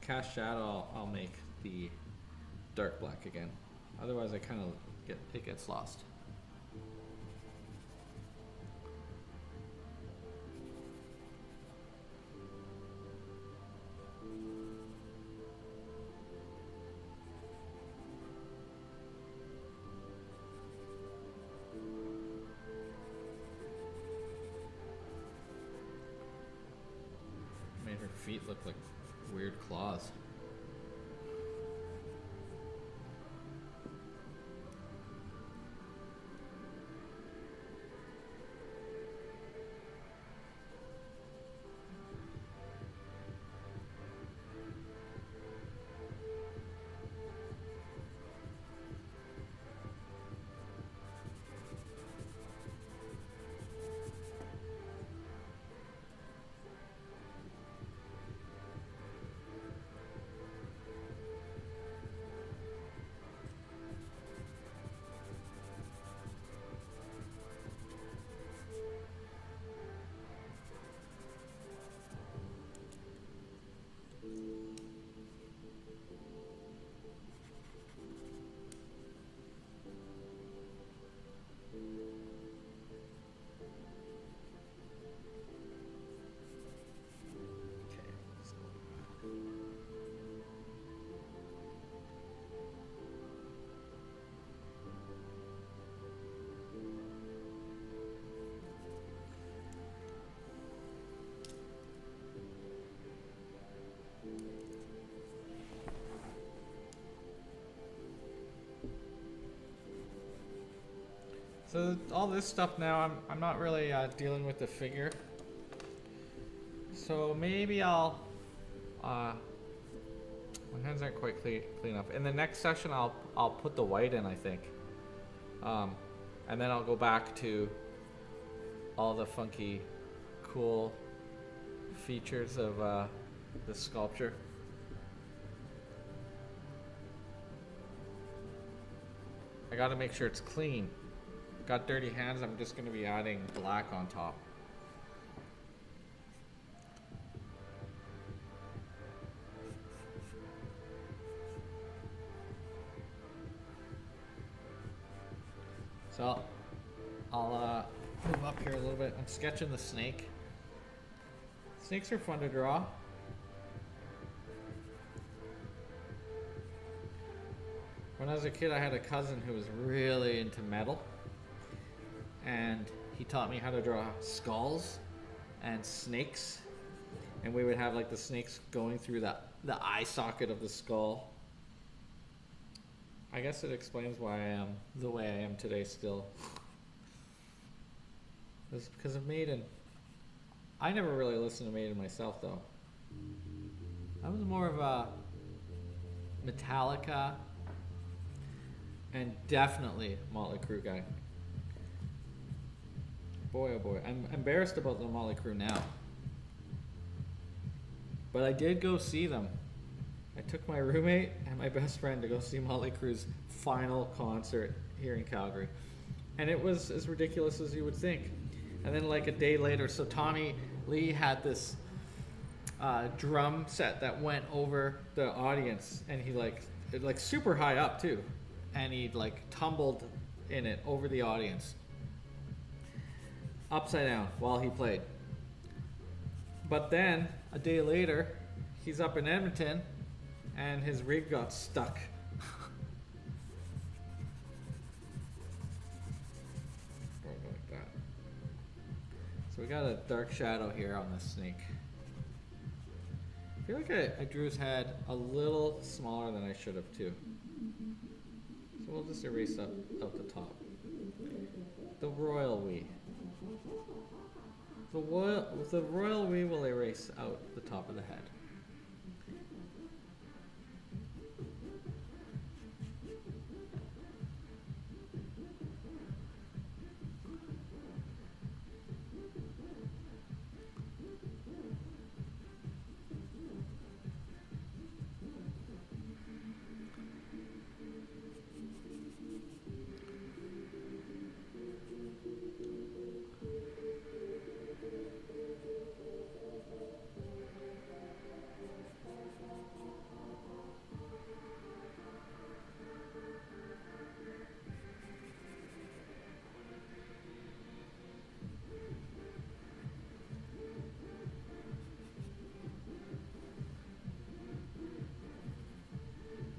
Cast shadow, I'll make the dark black again. Otherwise, I kind of it gets lost. Made her feet look like weird claws. So all this stuff now, I'm not really dealing with the figure. So maybe I'll, my hands aren't quite clean enough. In the next session, I'll put the white in, I think. And then I'll go back to all the funky, cool features of the sculpture. I gotta make sure it's clean. Got dirty hands, I'm just going to be adding black on top. So I'll move up here a little bit. I'm sketching the snake. Snakes are fun to draw. When I was a kid, I had a cousin who was really into metal, and he taught me how to draw skulls and snakes, and we would have like the snakes going through the eye socket of the skull. I guess it explains why I am the way I am today still. It's because of Maiden. I never really listened to Maiden myself though. I was more of a Metallica and definitely Motley Crue guy. Boy oh boy, I'm embarrassed about the Motley Crue now. But I did go see them. I took my roommate and my best friend to go see Motley Crue's final concert here in Calgary. And it was as ridiculous as you would think. And then like a day later, so Tommy Lee had this drum set that went over the audience, and he like super high up too. And he like tumbled in it over the audience. Upside down while he played. But then a day later, he's up in Edmonton and his rig got stuck. Like that. So we got a dark shadow here on this snake. I feel like I drew his head a little smaller than I should have too. So we'll just erase up the top. The royal we. The royal we will erase out the top of the head.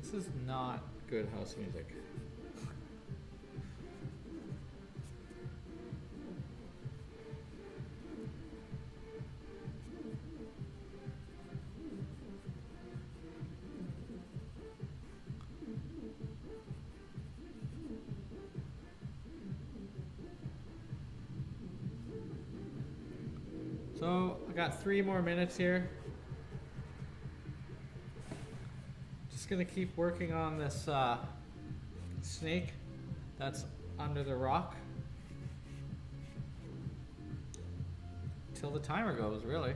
This is not good house music. So I got 3 more minutes here. Just gonna keep working on this snake that's under the rock till the timer goes, really.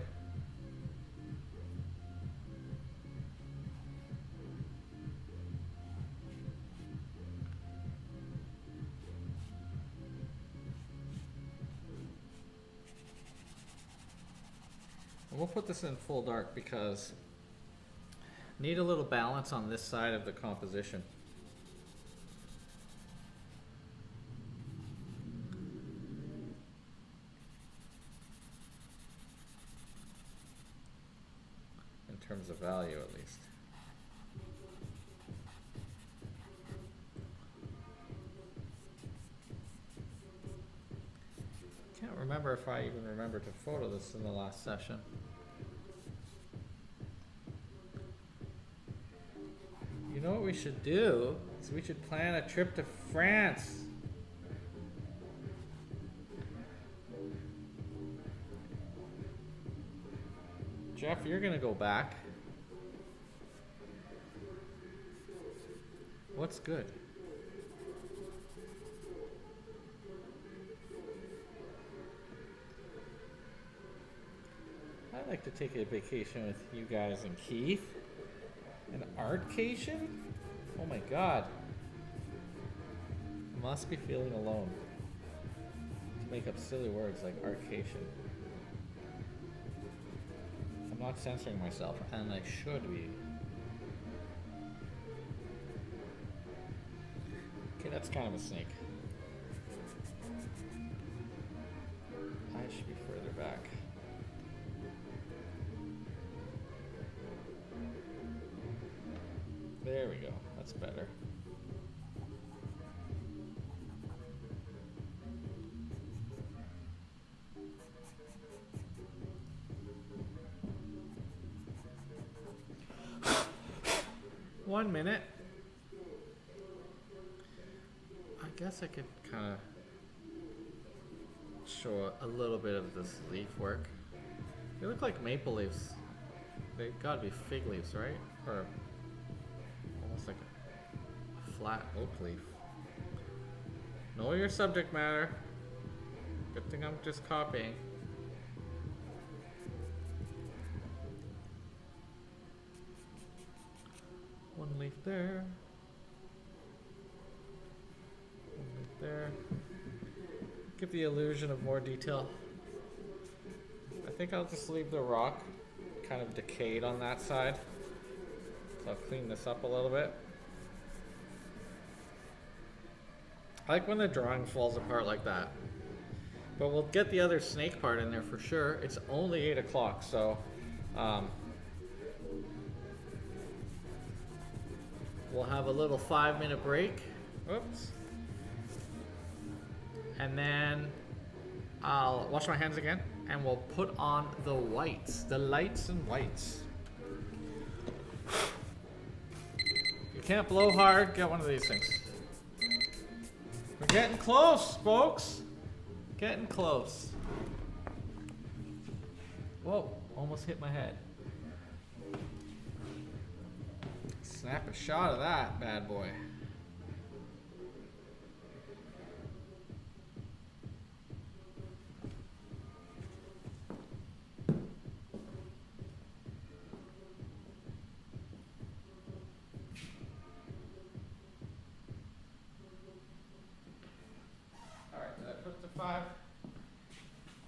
And we'll put this in full dark because need a little balance on this side of the composition. In terms of value, at least. Can't remember if I even remembered to photo this in the last session. You know what we should do is we should plan a trip to France. Jeff, you're gonna go back. What's good? I'd like to take a vacation with you guys and Keith. An artcation? Oh my god. I must be feeling alone. To make up silly words like artcation. I'm not censoring myself, and I should be. Okay, that's kind of a snake. I should be further back. There we go. That's better. 1 minute. I guess I could kind of show a little bit of this leaf work. They look like maple leaves. They gotta be fig leaves, right? Or almost like a flat oak leaf. Know your subject matter. Good thing I'm just copying. One leaf there. One leaf there. Give the illusion of more detail. I think I'll just leave the rock kind of decayed on that side. So I'll clean this up a little bit. I like when the drawing falls apart like that. But we'll get the other snake part in there for sure. It's only 8 o'clock, so we'll have a little 5-minute break. Oops. And then I'll wash my hands again, and we'll put on the whites, the lights and whites. If you can't blow hard, get one of these things. We're getting close, folks. Getting close. Whoa, almost hit my head. Snap a shot of that bad boy.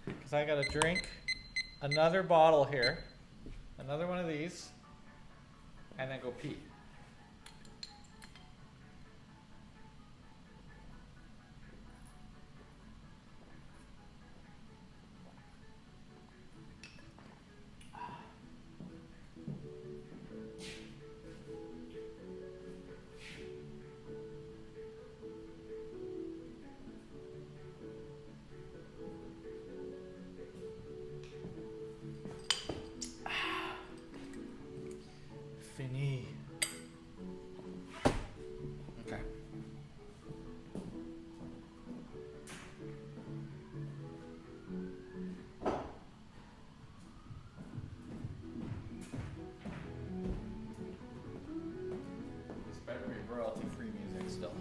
Because I gotta drink another bottle here, another one of these, and then go pee. Fini. Okay. This better be royalty-free music still.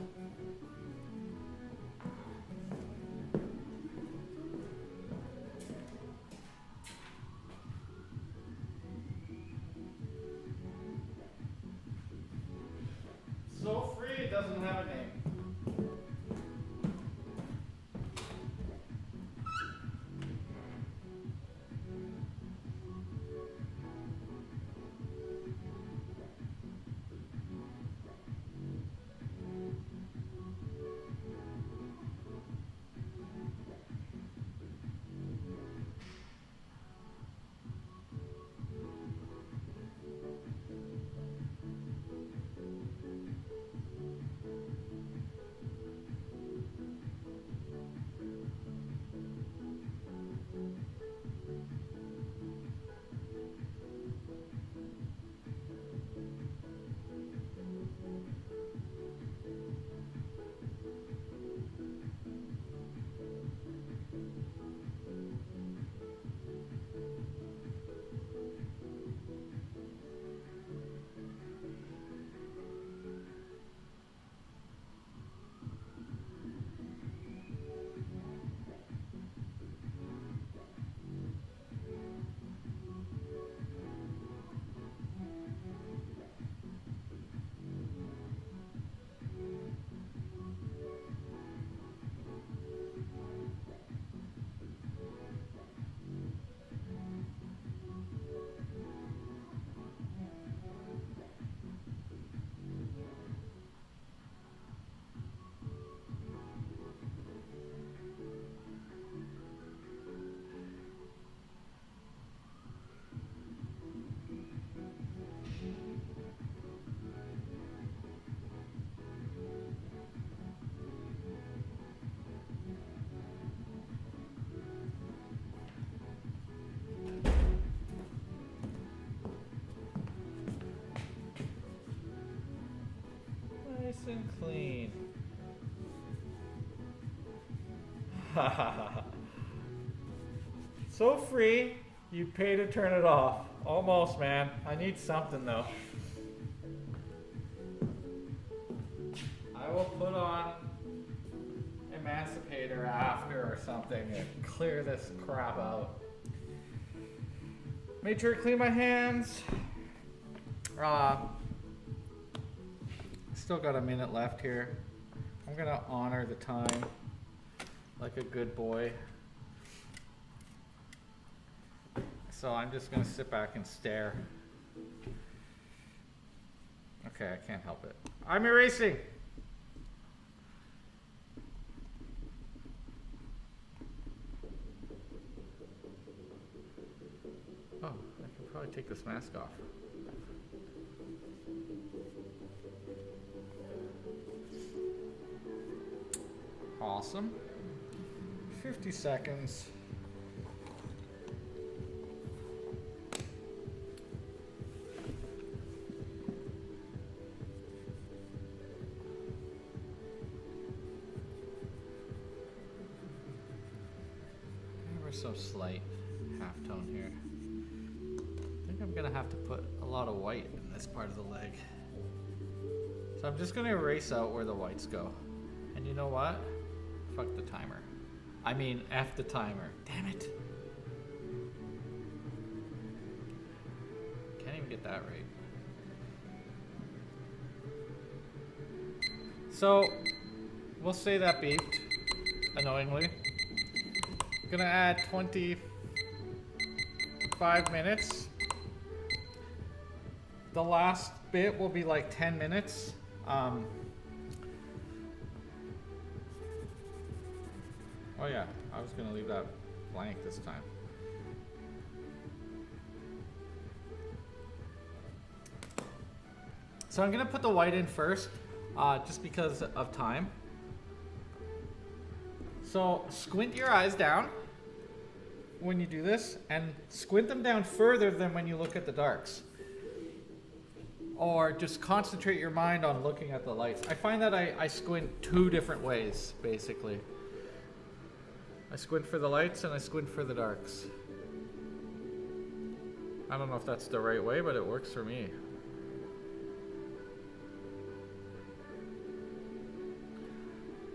So free it doesn't have a name. and clean. So free, you pay to turn it off. Almost, man. I need something though. I will put on Emancipator after or something and clear this crap out. Made sure to clean my hands. Still got a minute left here. I'm gonna honor the time like a good boy. So I'm just gonna sit back and stare. Okay, I can't help it. I'm erasing. Oh, I can probably take this mask off. Awesome. 50 seconds. Some slight halftone here. I think I'm gonna have to put a lot of white in this part of the leg. So I'm just gonna erase out where the whites go. And you know what? Fuck the timer. I mean, F the timer. Damn it. Can't even get that right. So, we'll say that beeped, annoyingly. Gonna add 25 minutes. The last bit will be like 10 minutes. Oh yeah, I was gonna leave that blank this time. So I'm gonna put the white in first, just because of time. So squint your eyes down when you do this, and squint them down further than when you look at the darks. Or just concentrate your mind on looking at the lights. I find that I squint two different ways, basically. I squint for the lights and I squint for the darks. I don't know if that's the right way, but it works for me.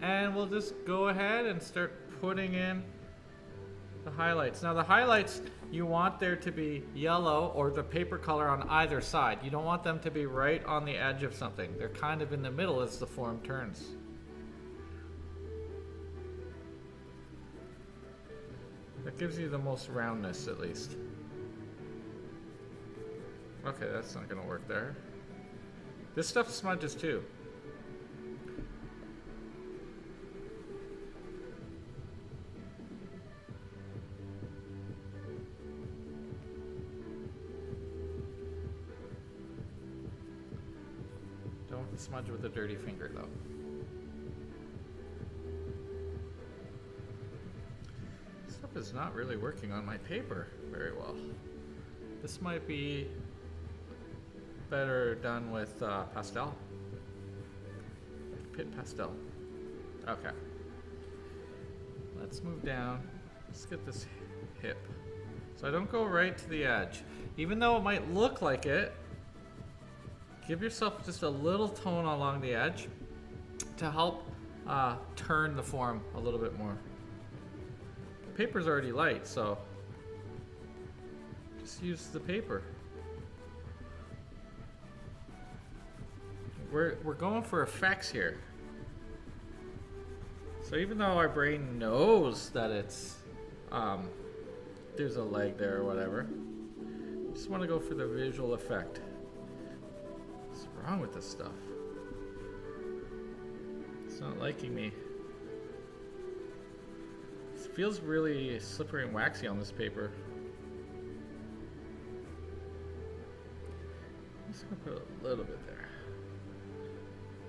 And we'll just go ahead and start putting in the highlights. Now the highlights, you want there to be yellow or the paper color on either side. You don't want them to be right on the edge of something. They're kind of in the middle as the form turns. That gives you the most roundness, at least. Okay, that's not gonna work there. This stuff smudges too. Don't smudge with a dirty finger though. This stuff is not really working on my paper very well. This might be better done with pastel. Pit pastel. Okay. Let's move down. Let's get this hip. So I don't go right to the edge. Even though it might look like it, give yourself just a little tone along the edge to help turn the form a little bit more. The paper's already light, so just use the paper. We're going for effects here. So even though our brain knows that it's there's a leg there or whatever, you just want to go for the visual effect. What's wrong with this stuff? It's not liking me. It feels really slippery and waxy on this paper. I'm just gonna put a little bit there.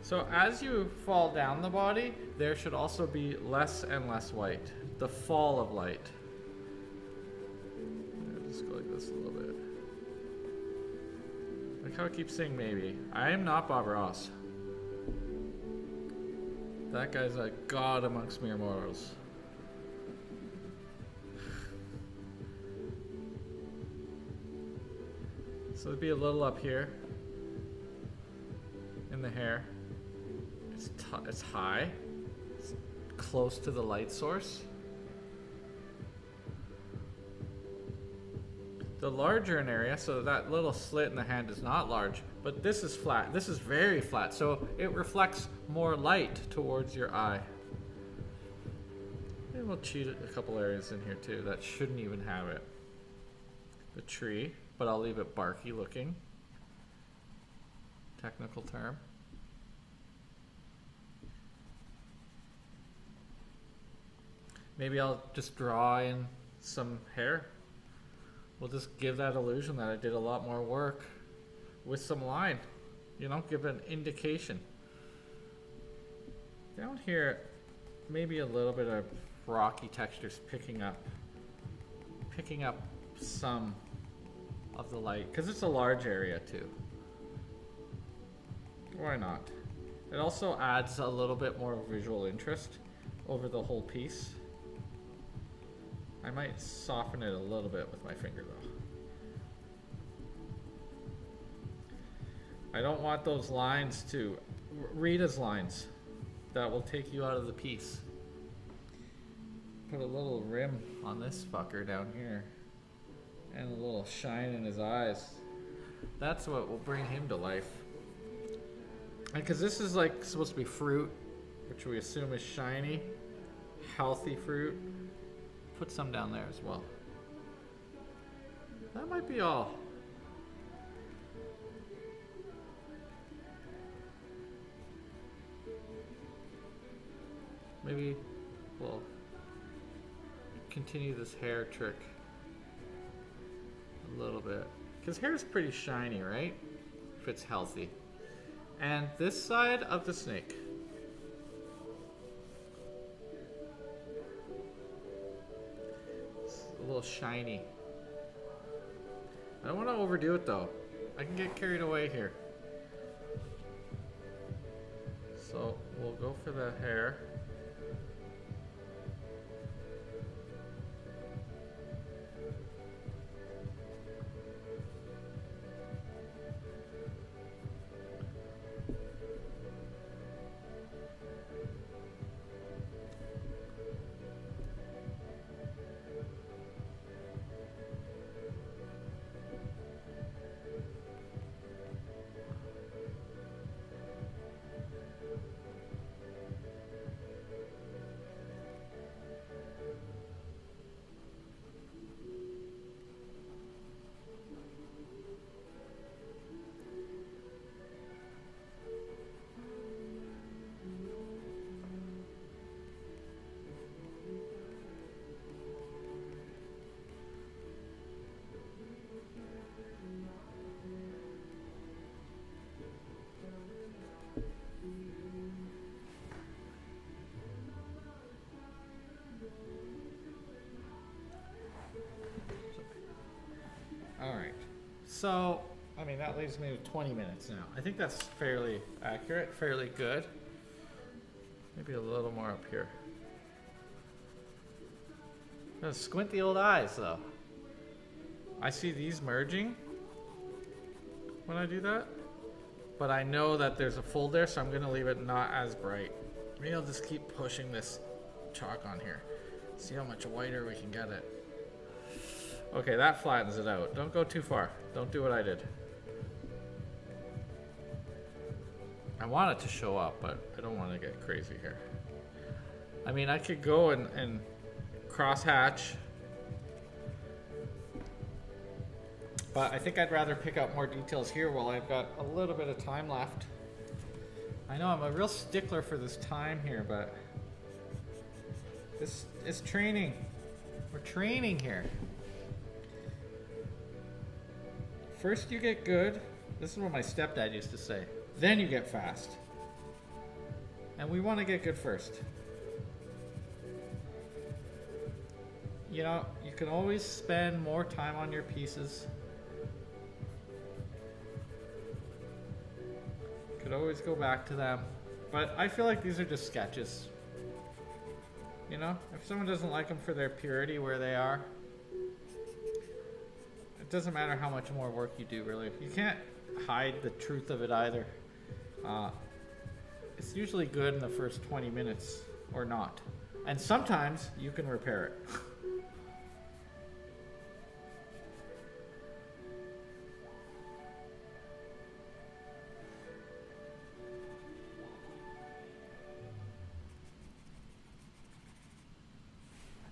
So as you fall down the body, there should also be less and less white. The fall of light. Just go like this a little bit. Like how it keeps saying maybe. I am not Bob Ross. That guy's a god amongst mere mortals. So it'd be a little up here in the hair. It's high. It's close to the light source. The larger an area, so that little slit in the hand is not large, but this is flat. This is very flat, so it reflects more light towards your eye. Maybe we'll cheat a couple areas in here too that shouldn't even have it. The tree, but I'll leave it barky looking. Technical term. Maybe I'll just draw in some hair. We'll just give that illusion that I did a lot more work with some line. You know, give an indication. Down here, maybe a little bit of rocky textures picking up some of the light, because it's a large area too. Why not? It also adds a little bit more visual interest over the whole piece. I might soften it a little bit with my finger though. I don't want those lines to read as lines. That will take you out of the piece. Put a little rim on this fucker down here. And a little shine in his eyes. That's what will bring him to life. And because this is like supposed to be fruit, which we assume is shiny, healthy fruit. Put some down there as well. That might be all. Maybe we'll continue this hair trick a little bit. Because hair is pretty shiny, right? If it's healthy. And this side of the snake. A little shiny. I don't want to overdo it though. I can get carried away here. So we'll go for the hair. So, I mean, that leaves me with 20 minutes now. I think that's fairly accurate, fairly good. Maybe a little more up here. Gotta squint the old eyes, though. I see these merging when I do that, but I know that there's a fold there, so I'm gonna leave it not as bright. Maybe I'll just keep pushing this chalk on here. See how much whiter we can get it. Okay, that flattens it out. Don't go too far. Don't do what I did. I want it to show up, but I don't want to get crazy here. I mean, I could go and cross hatch, but I think I'd rather pick up more details here while I've got a little bit of time left. I know I'm a real stickler for this time here, but this is training. We're training here. First you get good. This is what my stepdad used to say. Then you get fast. And we want to get good first. You know, you can always spend more time on your pieces. You could always go back to them. but I feel like these are just sketches. You know, if someone doesn't like them for their purity where they are, it doesn't matter how much more work you do, really. You can't hide the truth of it either. It's usually good in the first 20 minutes or not. And sometimes you can repair it.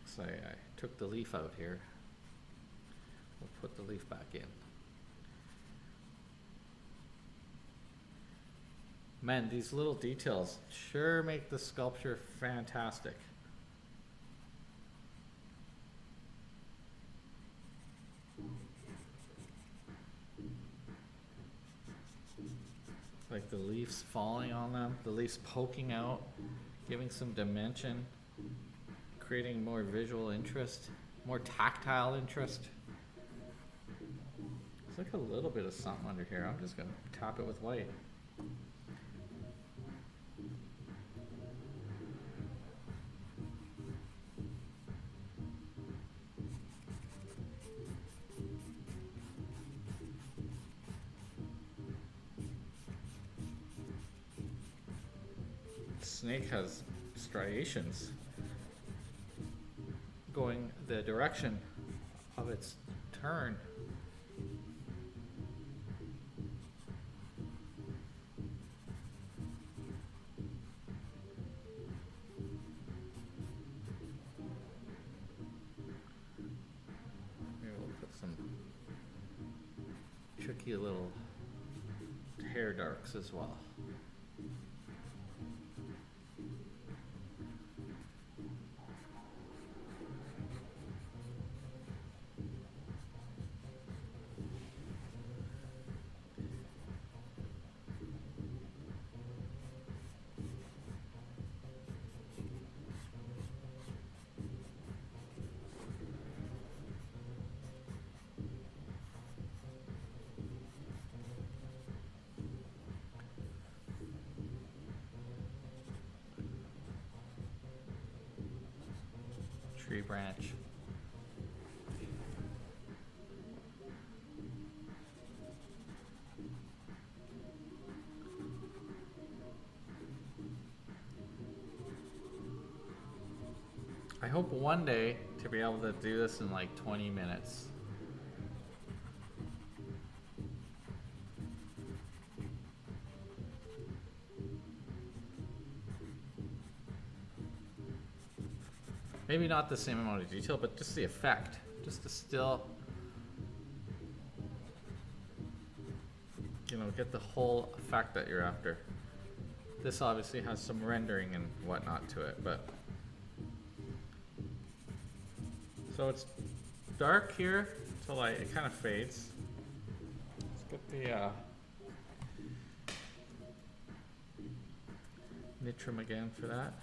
So I took the leaf out here. We'll put the leaf back in. Man, these little details sure make the sculpture fantastic. Like the leaves falling on them, the leaves poking out, giving some dimension, creating more visual interest, more tactile interest. It's like a little bit of something under here. I'm just gonna tap it with white. Snake has striations going the direction of its turn. Maybe we'll put some tricky little hair darks as well. Tree branch. I hope one day to be able to do this in like 20 minutes. Maybe not the same amount of detail, but just the effect. Just to still, you know, get the whole effect that you're after. This obviously has some rendering and whatnot to it, but. So it's dark here until it kind of fades. Let's get the Nitram again for that.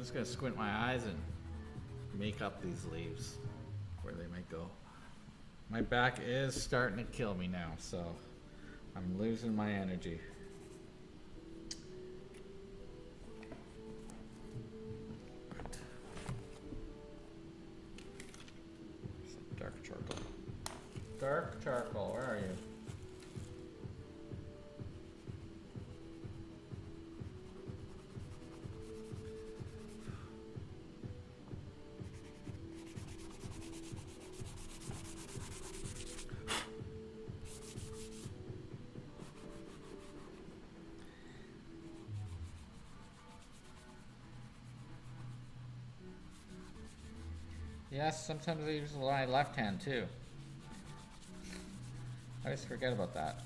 just gonna squint my eyes and make up these leaves where they might go. My back is starting to kill me now, so I'm losing my energy. Dark charcoal. Dark charcoal, where are you? Yes, sometimes I use my left hand too. I always forget about that.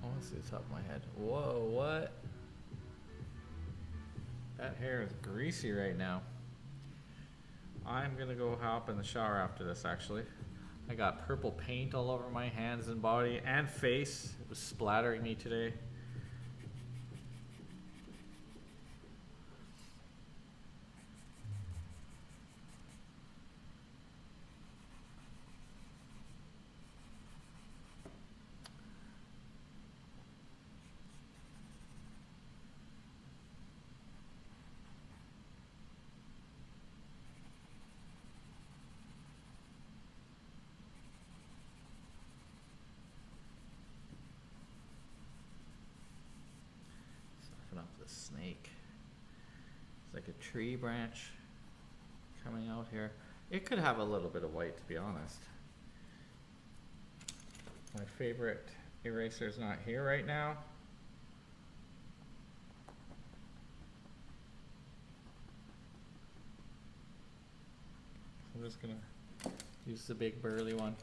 I want to see the top of my head. Whoa, what? That hair is greasy right now. I'm gonna go hop in the shower after this, actually. I got purple paint all over my hands and body and face. It was splattering me today. Soften up the snake. It's like a tree branch coming out here. It could have a little bit of white, to be honest. My favorite eraser is not here right now. I'm just gonna use the big burly one.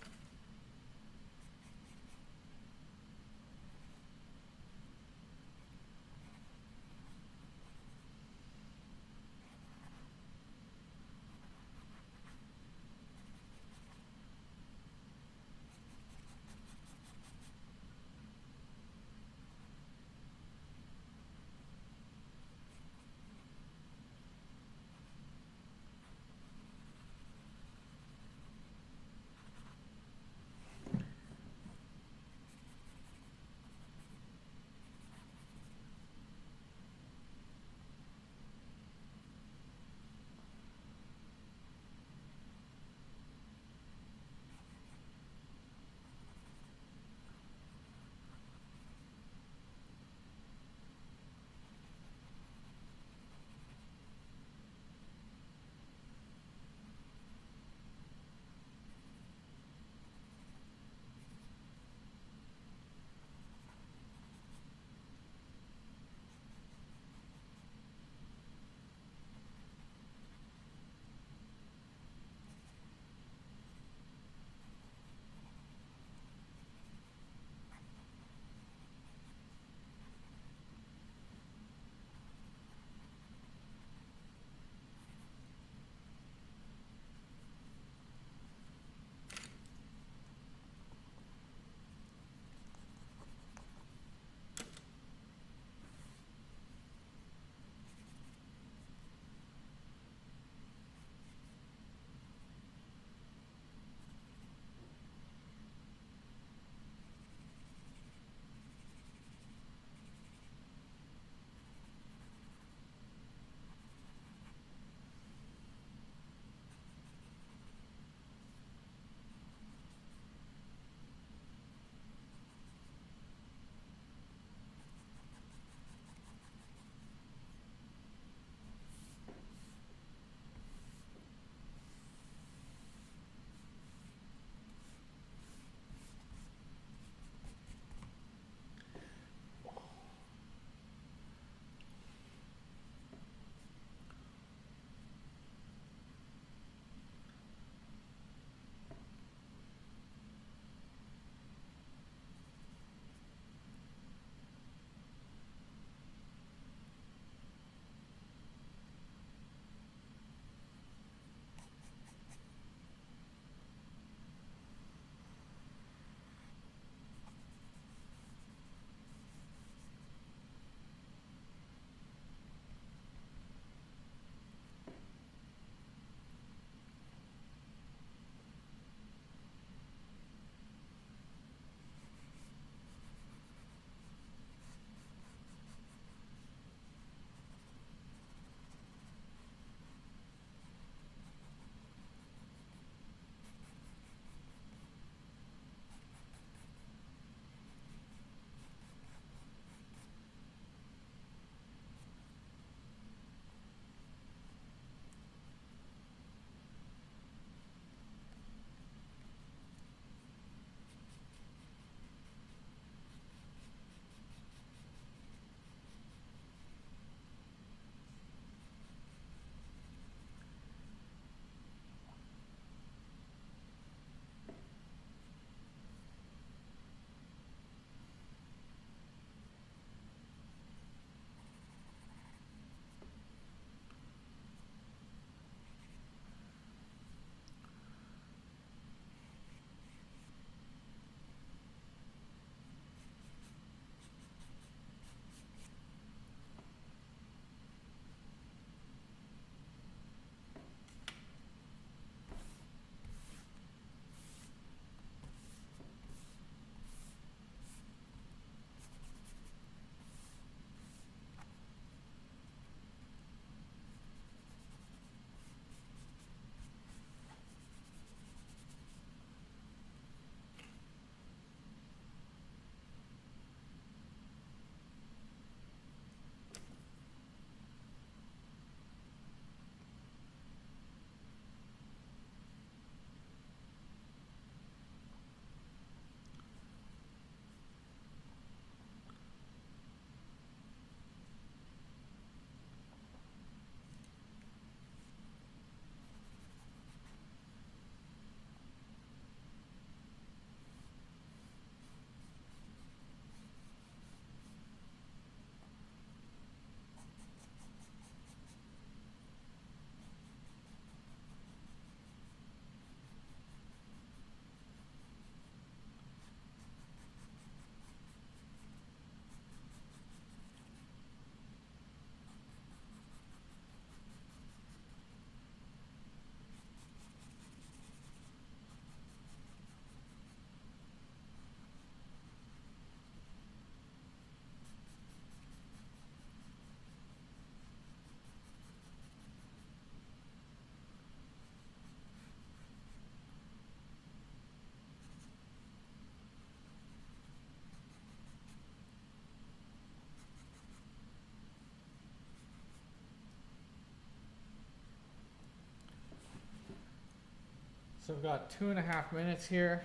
So I've got 2.5 minutes here.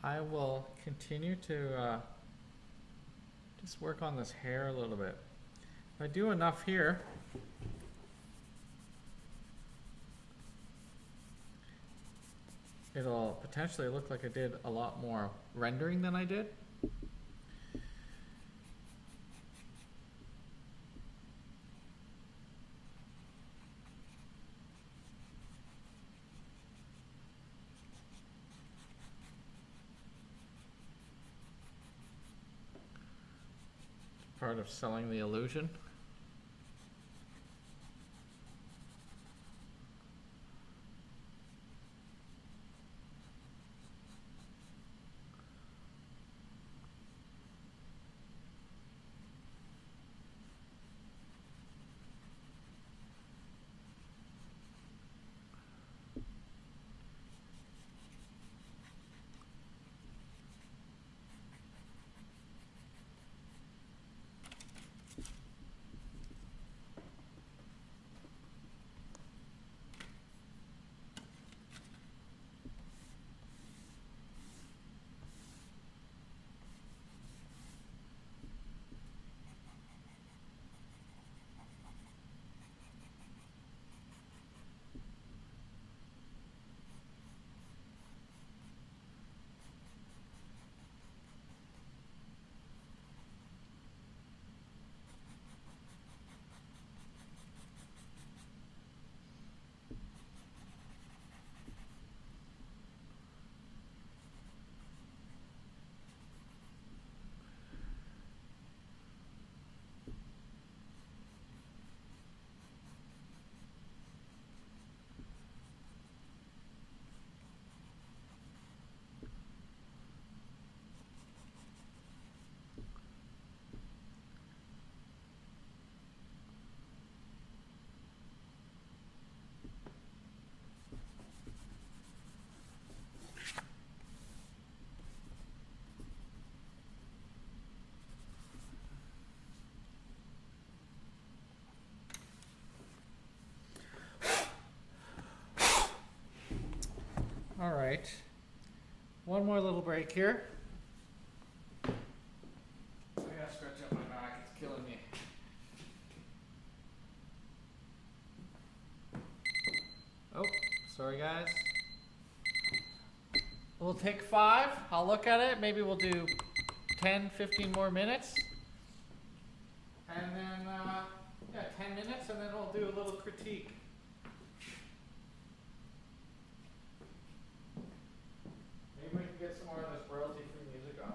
I will continue to just work on this hair a little bit. If I do enough here, it'll potentially look like I did a lot more rendering than I did. Part of selling the illusion. All right, one more little break here. I gotta stretch out my back, it's killing me. Oh, sorry guys. We'll take 5, I'll look at it, maybe we'll do 10, 15 more minutes. And then, yeah, 10 minutes and then we'll do a little critique. Maybe we can get some more of this royalty-free music on.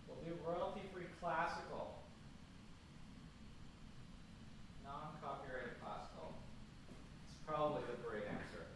We'll do royalty-free classical. Non-copyrighted classical. It's probably the great answer.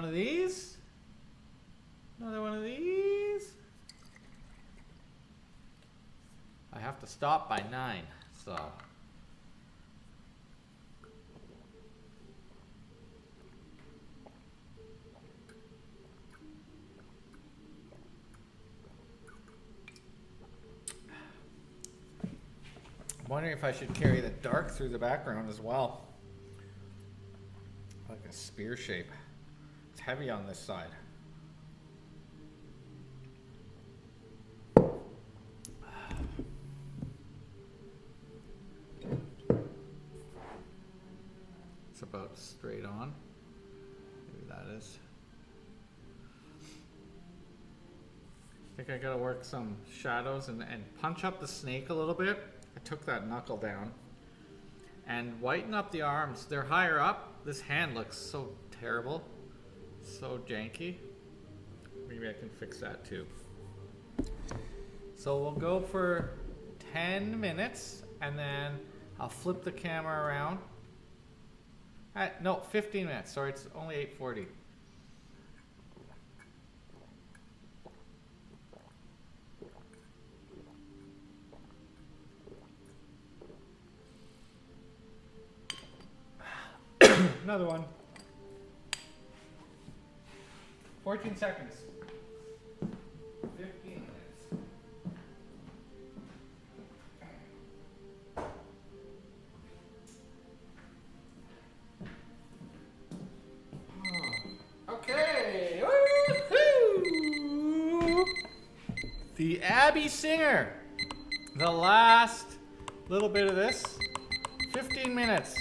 of these. Another one of these. I have to stop by 9, so. I'm wondering if I should carry the dark through the background as well. Like a spear shape. It's heavy on this side. It's about straight on. Maybe that is. I think I gotta work some shadows and punch up the snake a little bit. I took that knuckle down. And whiten up the arms. They're higher up. This hand looks so terrible. So janky. Maybe I can fix that too. So we'll go for 10 minutes and then I'll flip the camera around. No, 15 minutes. Sorry, it's only 8:40. Another one. 14 seconds. 15 minutes. Okay. Woo-hoo! The Abbey Singer. The last little bit of this. 15 minutes.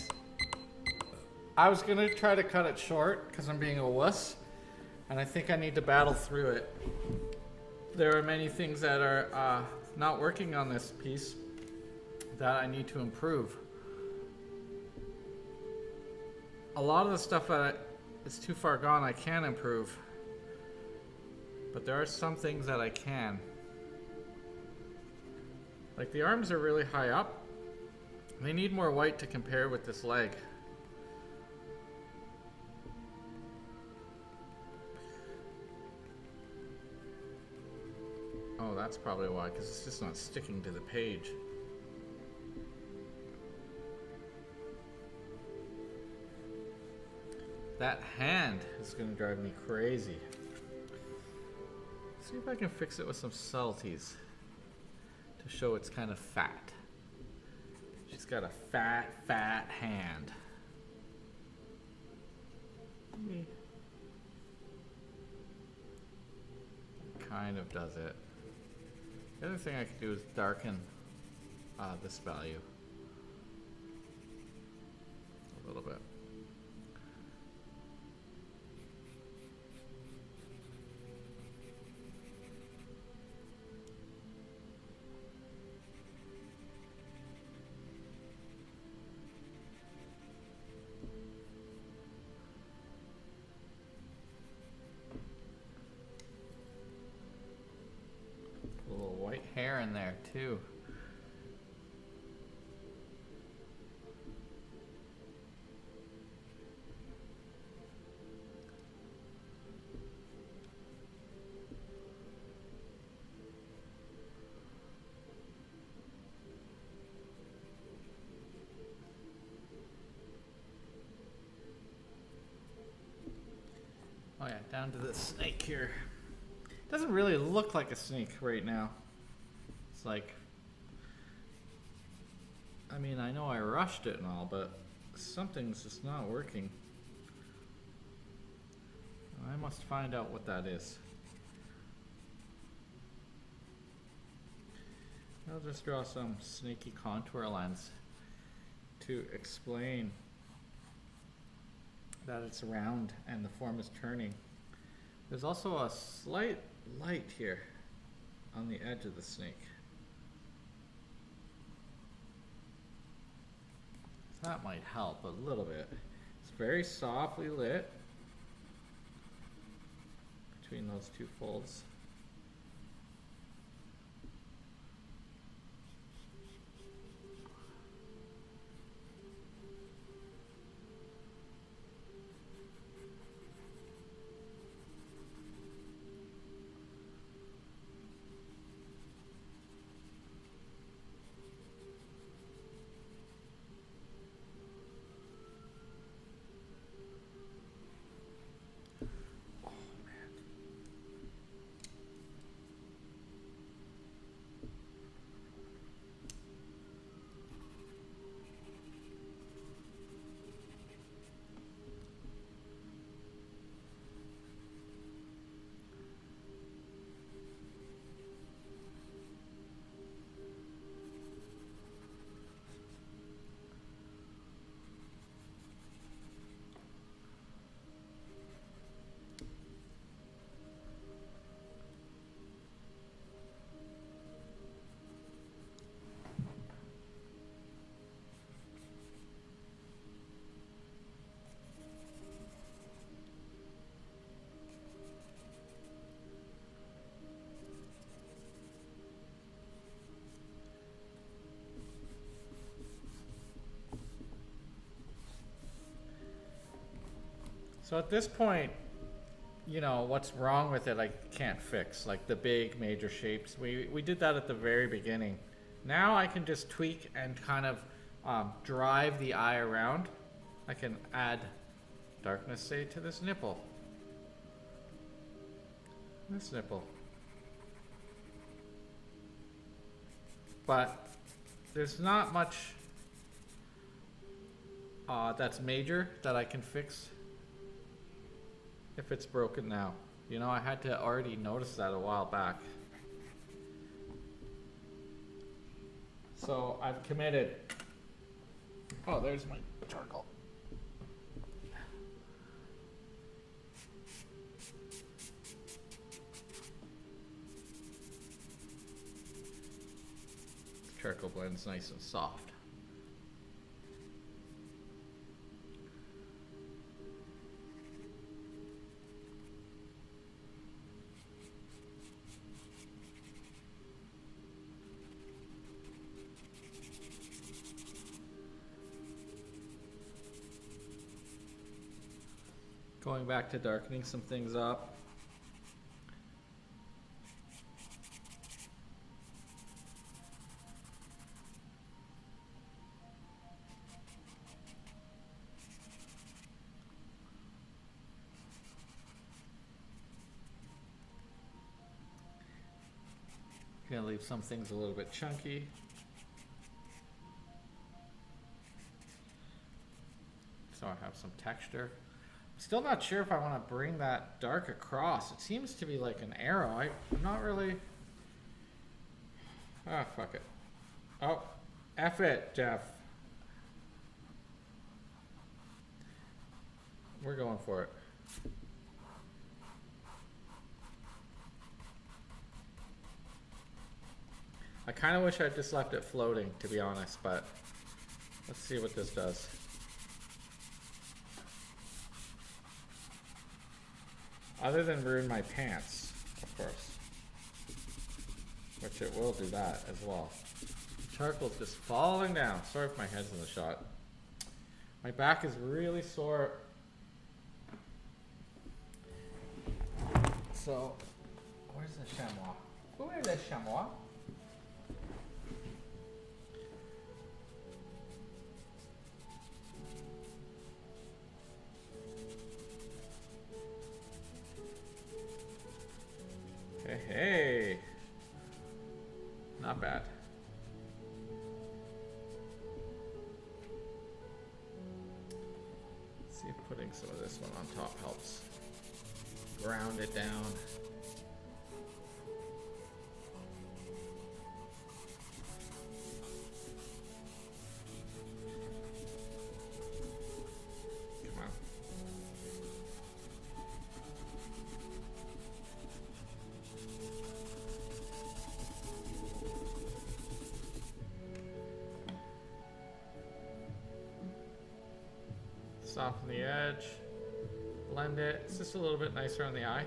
I was gonna try to cut it short because I'm being a wuss, and I think I need to battle through it. There are many things that are not working on this piece that I need to improve. A lot of the stuff that is too far gone I can improve, but there are some things that I can. Like the arms are really high up. They need more white to compare with this leg. Oh, that's probably why, because it's just not sticking to the page. That hand is going to drive me crazy. See if I can fix it with some subtleties to show it's kind of fat. She's got a fat hand. Maybe. Kind of does it. The other thing I could do is darken this value a little bit. Hair in there too. Oh yeah, down to the snake here. Doesn't really look like a snake right now. It's like, I mean, I know I rushed it and all, but something's just not working. I must find out what that is. I'll just draw some snaky contour lines to explain that it's round and the form is turning. There's also a slight light here on the edge of the snake. That might help a little bit. It's very softly lit between those two folds. So at this point, you know, what's wrong with it I can't fix, like the big major shapes. We did that at the very beginning. Now I can just tweak and kind of drive the eye around. I can add darkness, say, to this nipple. This nipple. But there's not much that's major that I can fix if it's broken now. You know, I had to already notice that a while back. So I've committed. Oh, there's my charcoal. Charcoal blend's nice and soft. Going back to darkening some things up. Gonna leave some things a little bit chunky. So I have some texture. Still not sure if I want to bring that dark across. It seems to be like an arrow. I'm not really... Ah, fuck it. Oh, F it, Jeff. We're going for it. I kind of wish I'd just left it floating, to be honest, but let's see what this does. Other than ruin my pants, of course. Which it will do that as well. Charcoal's just falling down. Sorry if my head's in the shot. My back is really sore. So, where's the chamois? Where is the chamois? Hey, hey. Not bad. Let's see if putting some of this one on top helps ground it down. Come on. Soften the edge, blend it. It's just a little bit nicer on the eye.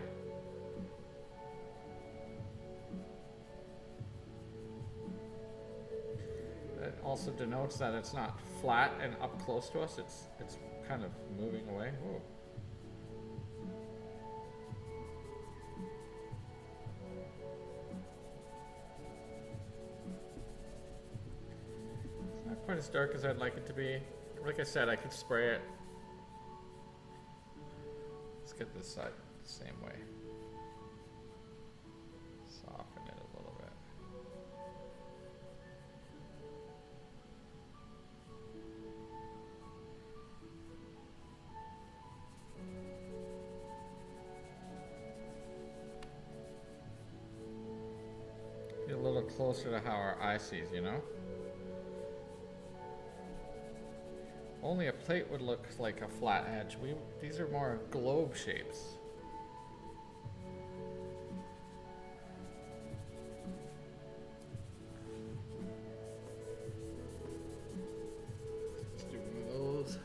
That also denotes that it's not flat and up close to us. It's kind of moving away. Whoa. It's not quite as dark as I'd like it to be. Like I said, I could spray it. Let's get this side the same way. Soften it a little bit. Get a little closer to how our eye sees, you know? Only a plate would look like a flat edge. These are more globe shapes. Let's do one of those.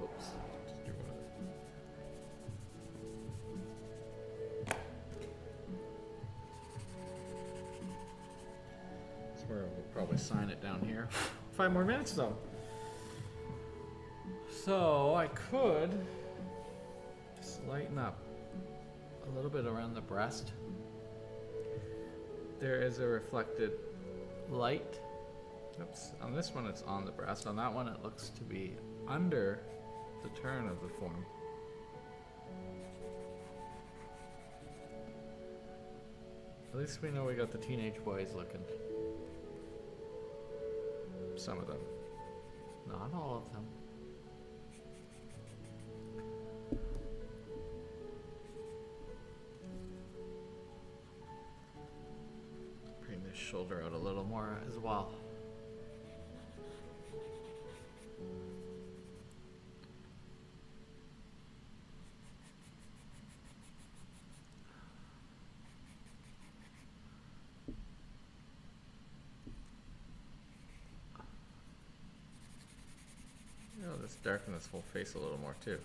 Oops. Just do one of those. That's where we'll probably sign it down here. 5 more minutes though. So I could lighten up a little bit around the breast. There is a reflected light. Oops, on this one it's on the breast. On that one it looks to be under the turn of the form. At least we know we got the teenage boys looking. Some of them. Not all of them. Bring this shoulder out a little more as well. Let's darken this whole face a little more too.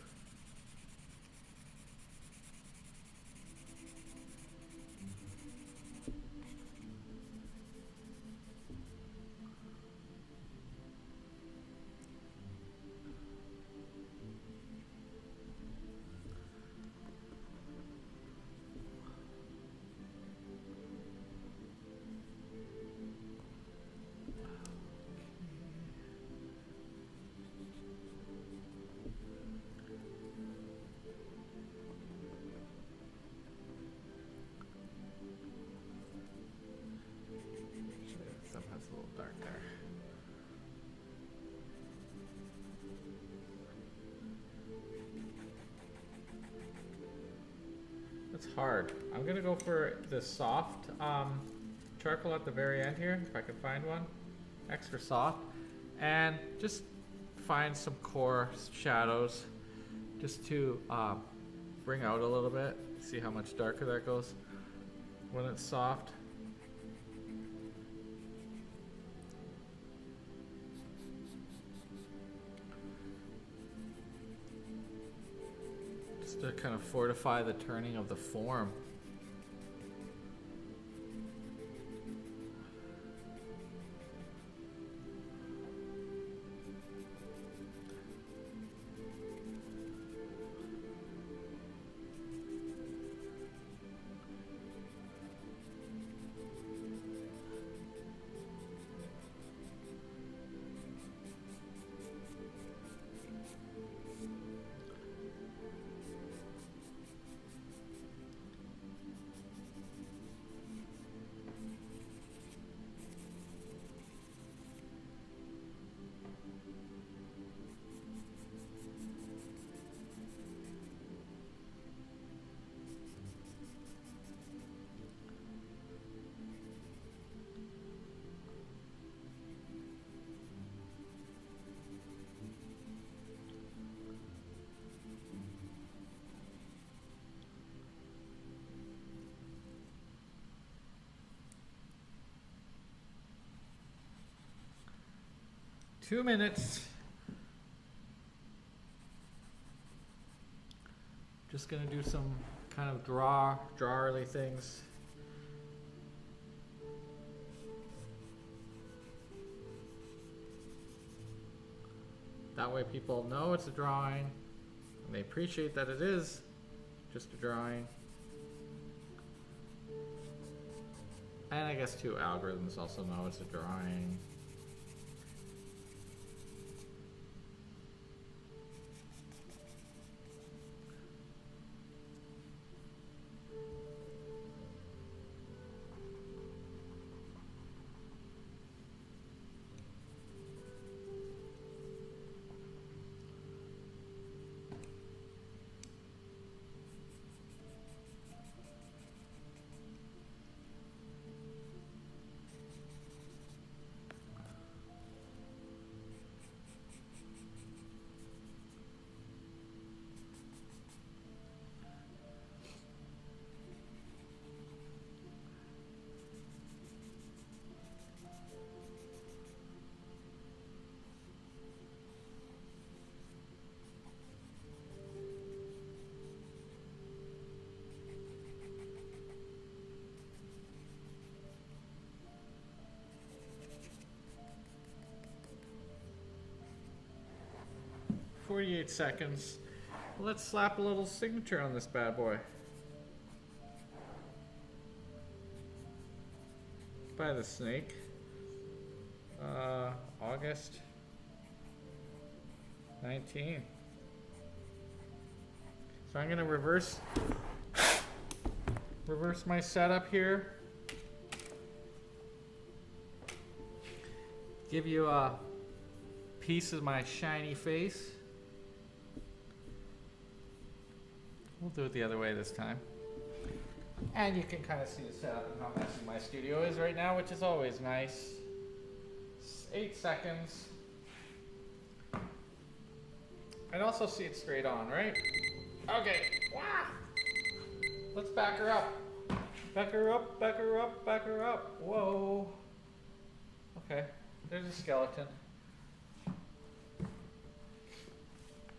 Sometimes a little dark there. It's hard. I'm gonna go for the soft charcoal at the very end here, if I can find one. Extra soft. And just find some core shadows just to bring out a little bit. See how much darker that goes when it's soft. To kind of fortify the turning of the form. Two minutes. Just gonna do some kind of drawerly things. That way people know it's a drawing and they appreciate that it is just a drawing. And I guess too, algorithms also know it's a drawing. .48 seconds. let's slap a little signature on this bad boy. By the snake. August 19. So I'm gonna reverse my setup here. Give you a piece of my shiny face. We'll do it the other way this time. And you can kind of see the setup and how messy my studio is right now, which is always nice. 8 seconds. And also see it straight on, right? Okay. Wow. Let's back her up. Back her up, back her up, back her up. Whoa. Okay. There's a skeleton.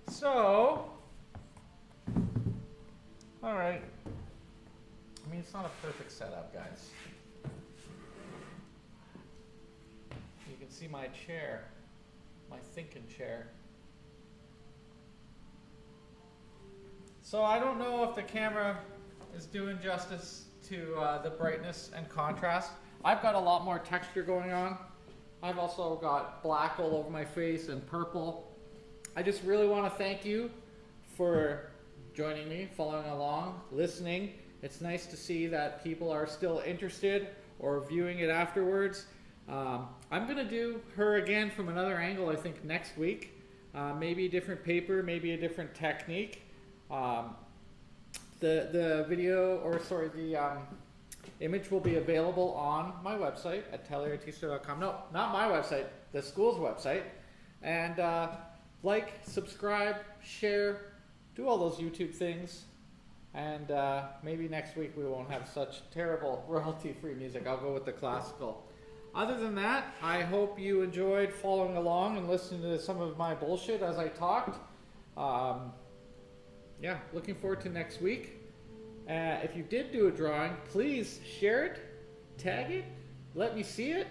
So, all right. I mean, it's not a perfect setup, guys. You can see my chair, my thinking chair. So I don't know if the camera is doing justice to the brightness and contrast. I've got a lot more texture going on. I've also got black all over my face and purple. I just really want to thank you for joining me, following along, listening. It's nice to see that people are still interested or viewing it afterwards. I'm going to do her again from another angle, I think, next week. Maybe a different paper, maybe a different technique. The video, or sorry, the image will be available on my website, atelierartista.com. No, not my website, the school's website. And like, subscribe, share, do all those YouTube things. And maybe next week we won't have such terrible royalty-free music. I'll go with the classical. Other than that, I hope you enjoyed following along and listening to some of my bullshit as I talked. Yeah, looking forward to next week. If you did do a drawing, please share it, tag it, let me see it.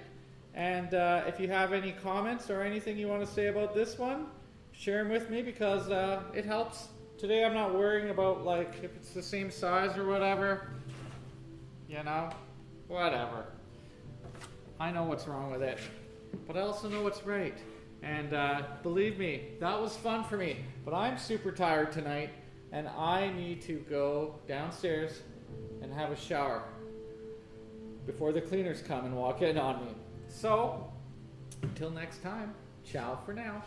And if you have any comments or anything you want to say about this one, share them with me, because it helps. Today I'm not worrying about like if it's the same size or whatever. You know, whatever. I know what's wrong with it, but I also know what's right. And believe me, that was fun for me. But I'm super tired tonight, and I need to go downstairs and have a shower before the cleaners come and walk in on me. So, until next time, ciao for now.